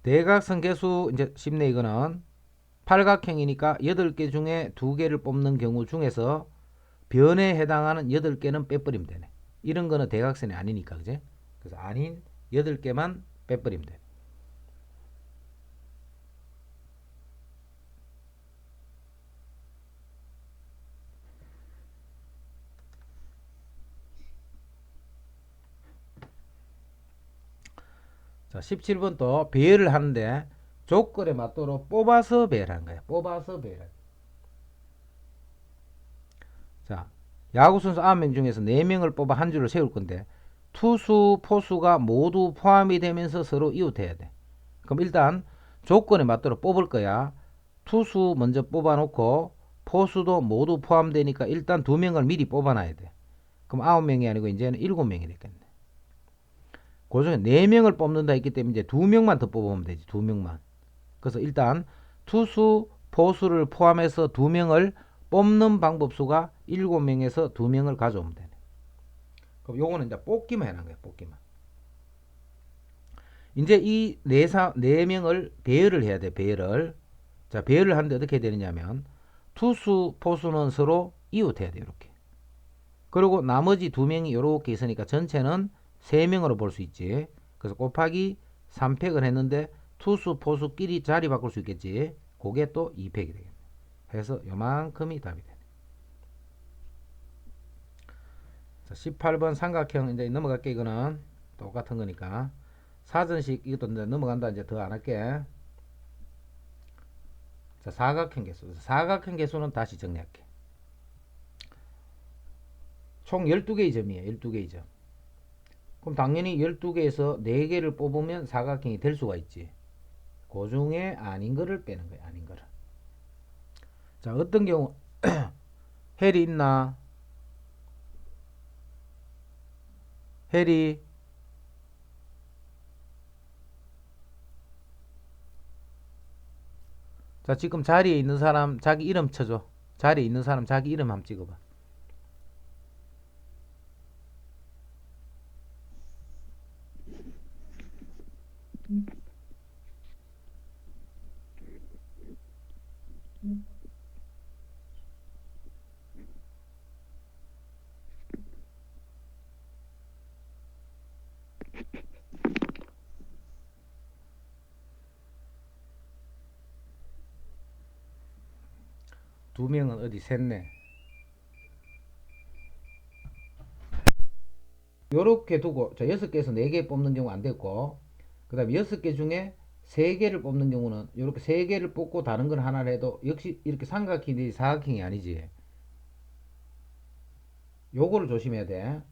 대각선 개수 이제 쉽네. 이거는 팔각형이니까 8개 중에 2개를 뽑는 경우 중에서 변에 해당하는 8개는 빼버리면 되네. 이런 거는 대각선이 아니니까. 그지? 그래서 아닌 8개만 빼버리면 돼. 자, 17번 또 배열을 하는데 조건에 맞도록 뽑아서 배열하는 거야. 뽑아서 배열. 자, 야구 선수 9명 중에서 4명을 뽑아 한 줄을 세울 건데 투수, 포수가 모두 포함이 되면서 서로 이웃해야 돼. 그럼 일단 조건에 맞도록 뽑을 거야. 투수 먼저 뽑아놓고 포수도 모두 포함되니까 일단 2명을 미리 뽑아놔야 돼. 그럼 9명이 아니고 이제는 7명이 되겠네. 그 중에 4명을 뽑는다 했기 때문에 이제 2명만 더 뽑으면 되지. 2명만. 그래서 일단 투수, 포수를 포함해서 2명을 뽑는 방법수가 7명에서 2명을 가져오면 되네. 그럼 요거는 이제 뽑기만 해놓은 거야. 뽑기만. 이제 이 4명을 배열을 해야 돼. 배열을. 자, 배열을 하는데 어떻게 되느냐면 투수, 포수는 서로 이웃해야 돼. 이렇게. 그리고 나머지 2명이 이렇게 있으니까 전체는 3명으로 볼 수 있지. 그래서 곱하기 3팩을 했는데 투수, 포수끼리 자리 바꿀 수 있겠지. 그게 또 2팩이 되겠네. 해서 요만큼이 답이 되네. 자, 18번 삼각형 이제 넘어갈게. 이거는 똑같은 거니까. 사전식 이것도 이제 넘어간다. 이제 더 안 할게. 자, 사각형 개수. 사각형 개수는 다시 정리할게. 총 12개의 점이에요. 12개의 점. 그럼 당연히 12개에서 4개를 뽑으면 사각형이 될 수가 있지. 그 중에 아닌 거를 빼는 거야. 아닌 거를. 자, 어떤 경우 헬이 있나? 헬이 자, 지금 자리에 있는 사람 자기 이름 쳐줘. 자리에 있는 사람 자기 이름 한번 찍어봐. 두 명은 어디 샜네. 요렇게 두고 자 6개에서 4개 뽑는 경우 안 됐고, 그 다음에 6개 중에 3개를 뽑는 경우는 이렇게 3개를 뽑고 다른 걸 하나를 해도 역시 이렇게 삼각형이 사각형이 아니지. 요거를 조심해야 돼.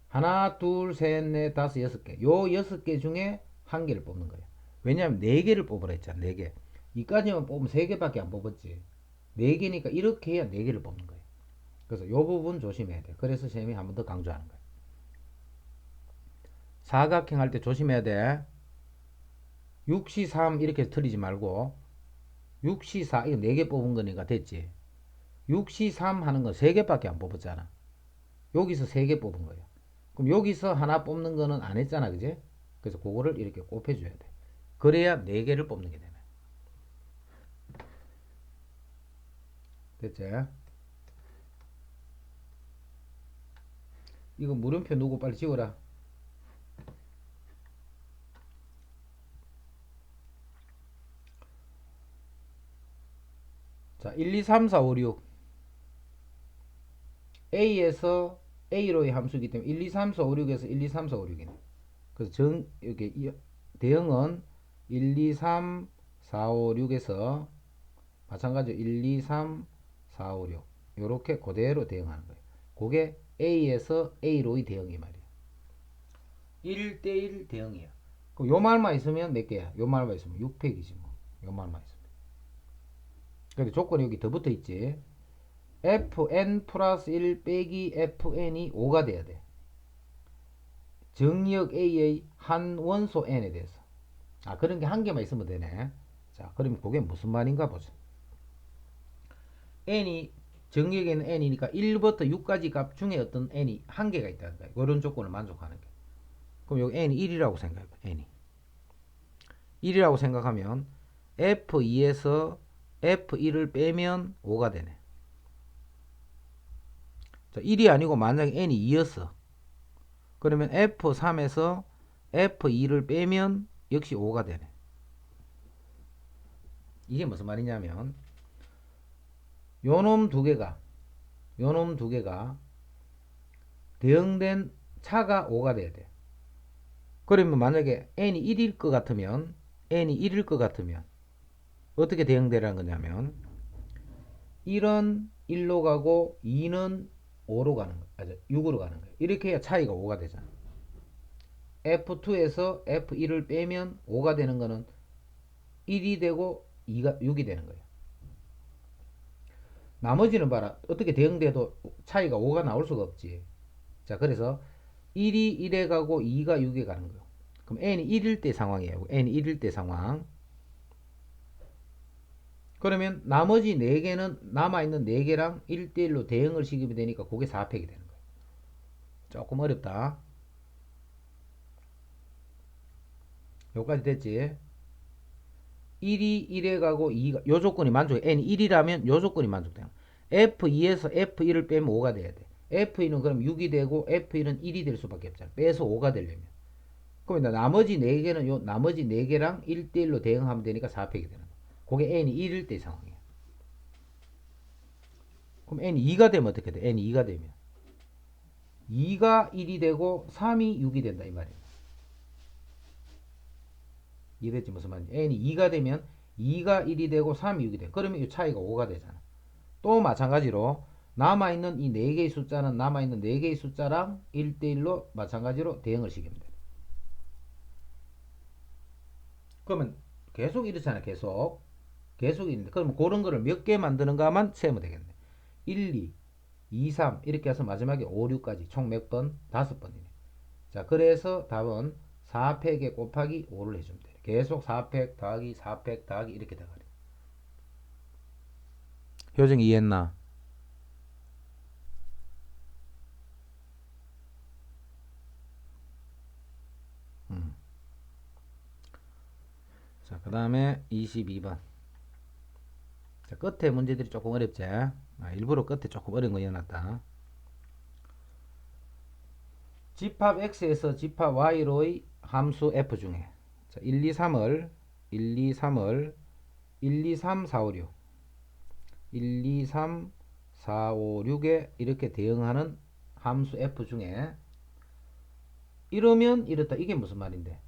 하나, 둘, 셋, 넷, 다섯, 6개. 요 6개 중에 한 개를 뽑는 거야. 왜냐하면 4개를 뽑으라 했잖아. 4개. 이까지만 뽑으면 3개밖에 안 뽑았지. 4개니까 이렇게 해야 4개를 뽑는 거야. 그래서 요 부분 조심해야 돼. 그래서 쌤이 한 번 더 강조하는 거야. 사각형 할 때 조심해야 돼. 6시 3 이렇게 틀리지 말고 6시 4 이거 4개 뽑은 거니까 됐지. 6시 3 하는 건 3개밖에 안 뽑았잖아. 여기서 3개 뽑은 거예요. 그럼 여기서 하나 뽑는 거는 안 했잖아. 그지? 그래서 그거를 이렇게 곱해줘야 돼. 그래야 4개를 뽑는 게 되네. 됐지? 이거 물음표 누구 빨리 지워라. 자, 1, 2, 3, 4, 5, 6. A에서 A로의 함수이기 때문에 1, 2, 3, 4, 5, 6에서 1, 2, 3, 4, 5, 6이네. 그래서 이렇게 대응은 1, 2, 3, 4, 5, 6에서 마찬가지로 1, 2, 3, 4, 5, 6 요렇게 그대로 대응하는 거예요. 그게 A에서 A로의 대응이 말이야. 1대1 대응이야. 그럼 요 말만 있으면 몇 개야? 요 말만 있으면 6팩이지 뭐. 요 말만 있으면. 근데 조건이 여기 더 붙어 있지. fn 플러스 1 빼기 fn이 5가 돼야 돼. 정역 A의 한 원소 n에 대해서. 아, 그런 게 한 개만 있으면 되네. 자, 그러면 그게 무슨 말인가 보자. n이 정역에는 n이니까 1부터 6까지 값 중에 어떤 n이 한 개가 있다는 거야. 이런 조건을 만족하는 게. 그럼 여기 n이 1이라고 생각해 봐. n이 1이라고 생각하면 f2에서 f1을 빼면 5가 되네. 자, 1이 아니고 만약에 n이 2였어. 그러면 f3에서 f2를 빼면 역시 5가 되네. 이게 무슨 말이냐면 요놈 두 개가 대응된 차가 5가 돼야 돼. 그러면 만약에 n이 1일 것 같으면 어떻게 대응되라는 거냐면 1은 1로 가고 2는 5로 가는 거야. 6으로 가는 거야. 이렇게 해야 차이가 5가 되잖아. F2에서 F1을 빼면 5가 되는 거는 1이 되고 2가 6이 되는 거예요. 나머지는 봐라. 어떻게 대응돼도 차이가 5가 나올 수가 없지. 자, 그래서 1이 1에 가고 2가 6에 가는 거예요. 그럼 n이 1일 때 상황이에요. n이 1일 때 상황. 그러면 나머지 4개는 남아있는 4개랑 1대1로 대응을 시키면 되니까 그게 4팩이 되는 거예요. 조금 어렵다. 여기까지 됐지? 1이 1에 가고 2가 요 조건이 만족해. n이 1이라면 요 조건이 만족돼요. F2에서 F1을 빼면 5가 돼야 돼. F2는 그럼 6이 되고 F1은 1이 될 수밖에 없잖아. 빼서 5가 되려면. 그러면 나머지 4개는 요 나머지 4개랑 1대1로 대응하면 되니까 4팩이 되는 거야. 그게 n이 1일 때 상황이야. 그럼 n이 2가 되면 어떻게 돼? n이 2가 되면 2가 1이 되고 3이 6이 된다 이 말이야. 이해됐지 무슨 말인지. n이 2가 되면 2가 1이 되고 3이 6이 돼. 그러면 이 차이가 5가 되잖아. 또 마찬가지로 남아있는 이 4개의 숫자는 남아있는 4개의 숫자랑 1대1로 마찬가지로 대응을 시키면 돼. 그러면 계속 이렇잖아. 계속 있는데 그러면 그런 거를 몇 개 만드는가만 세면 되겠네. 1, 2, 2, 3 이렇게 해서 마지막에 5, 6까지 총 몇 번? 5번이네. 자, 그래서 답은 4팩에 곱하기 5를 해주면 돼. 계속 4팩 더하기 4팩 더하기 이렇게 돼가지고. 효정 이해했나? 자, 그 다음에 22번. 자, 끝에 문제들이 조금 어렵지? 일부러 끝에 조금 어려운 거 넣어놨다. 집합 x에서 집합 y로의 함수 f 중에 자, 1, 2, 3을 1, 2, 3을 1, 2, 3, 4, 5, 6 1, 2, 3, 4, 5, 6에 이렇게 대응하는 함수 f 중에 이러면 이렇다. 이게 무슨 말인데?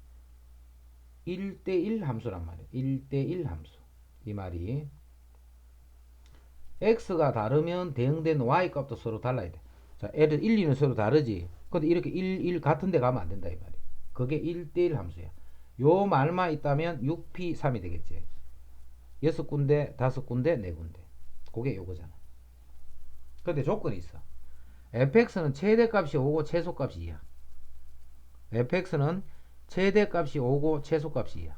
1대1 함수란 말이에요. 1대1 함수. 이 말이 x가 다르면 대응되는 y 값도 서로 달라야 돼. 자, 애들 1, 2는 서로 다르지. 근데 이렇게 1, 1 같은 데 가면 안 된다 이 말이에요. 그게 1대1 함수야. 요 말만 있다면 6p3이 되겠지. 6군데, 5군데, 4군데. 그게 요거잖아. 근데 조건이 있어. fx는 최대값이 5고 최소값이 2야. fx는 최대값이 5고 최소값이 2야.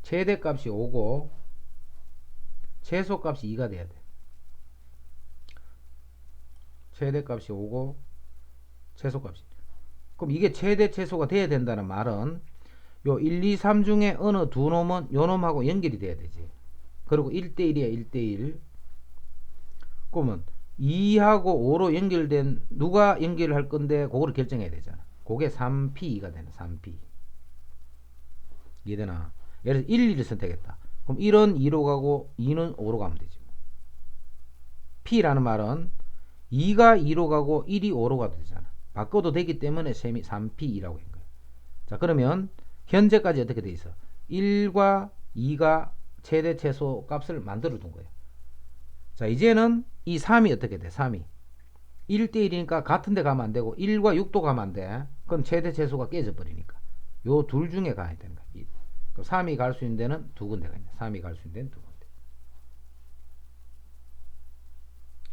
최대값이 5고 최소값이 2가 돼야 돼. 최대값이 5고 최소값이. 그럼 이게 최대 최소가 돼야 된다는 말은 요 1, 2, 3 중에 어느 두 놈은 요 놈하고 연결이 돼야 되지. 그리고 1대1이야 1대1. 그러면 2하고 5로 연결된 누가 연결을 할 건데 그거를 결정해야 되잖아. 그게 3P가 되는 3P. 이해되나? 예를 들어 1, 2를 선택했다. 그럼 1은 2로 가고 2는 5로 가면 되지. P라는 말은 2가 2로 가고 1이 5로 가도 되잖아. 바꿔도 되기 때문에 3P라고 한 거야. 자, 그러면 현재까지 어떻게 돼 있어? 1과 2가 최대 최소 값을 만들어 둔 거예요. 자, 이제는 이 3이 어떻게 돼? 3이 1대1이니까 같은 데 가면 안 되고 1과 6도 가면 안 돼. 그건 최대 최소가 깨져 버리니까 요 둘 중에 가야 되는 거야. 3이 갈 수 있는 데는 두 군데가 있네. 3이 갈 수 있는 데는 두 군데.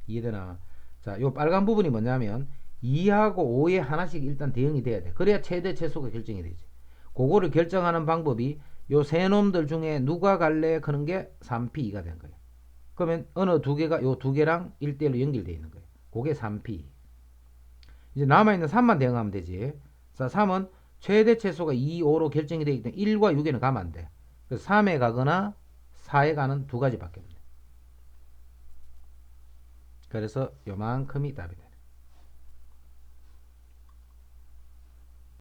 이해되나? 자, 요 빨간 부분이 뭐냐면 2하고 5에 하나씩 일단 대응이 돼야 돼. 그래야 최대 최소가 결정이 되지. 그거를 결정하는 방법이 요 세 놈들 중에 누가 갈래 그런 게 3P가 된 거예요. 그러면 어느 두 개가 요 두 개랑 1대1로 연결되어 있는 거예요. 그게 3P. 이제 남아있는 3만 대응하면 되지. 자, 3은 최대 최소가 2, 5로 결정이 되기 때문에 1과 6에는 가면 안 돼. 그래서 3에 가거나 4에 가는 두 가지밖에 없네. 그래서 요만큼이 답이 돼.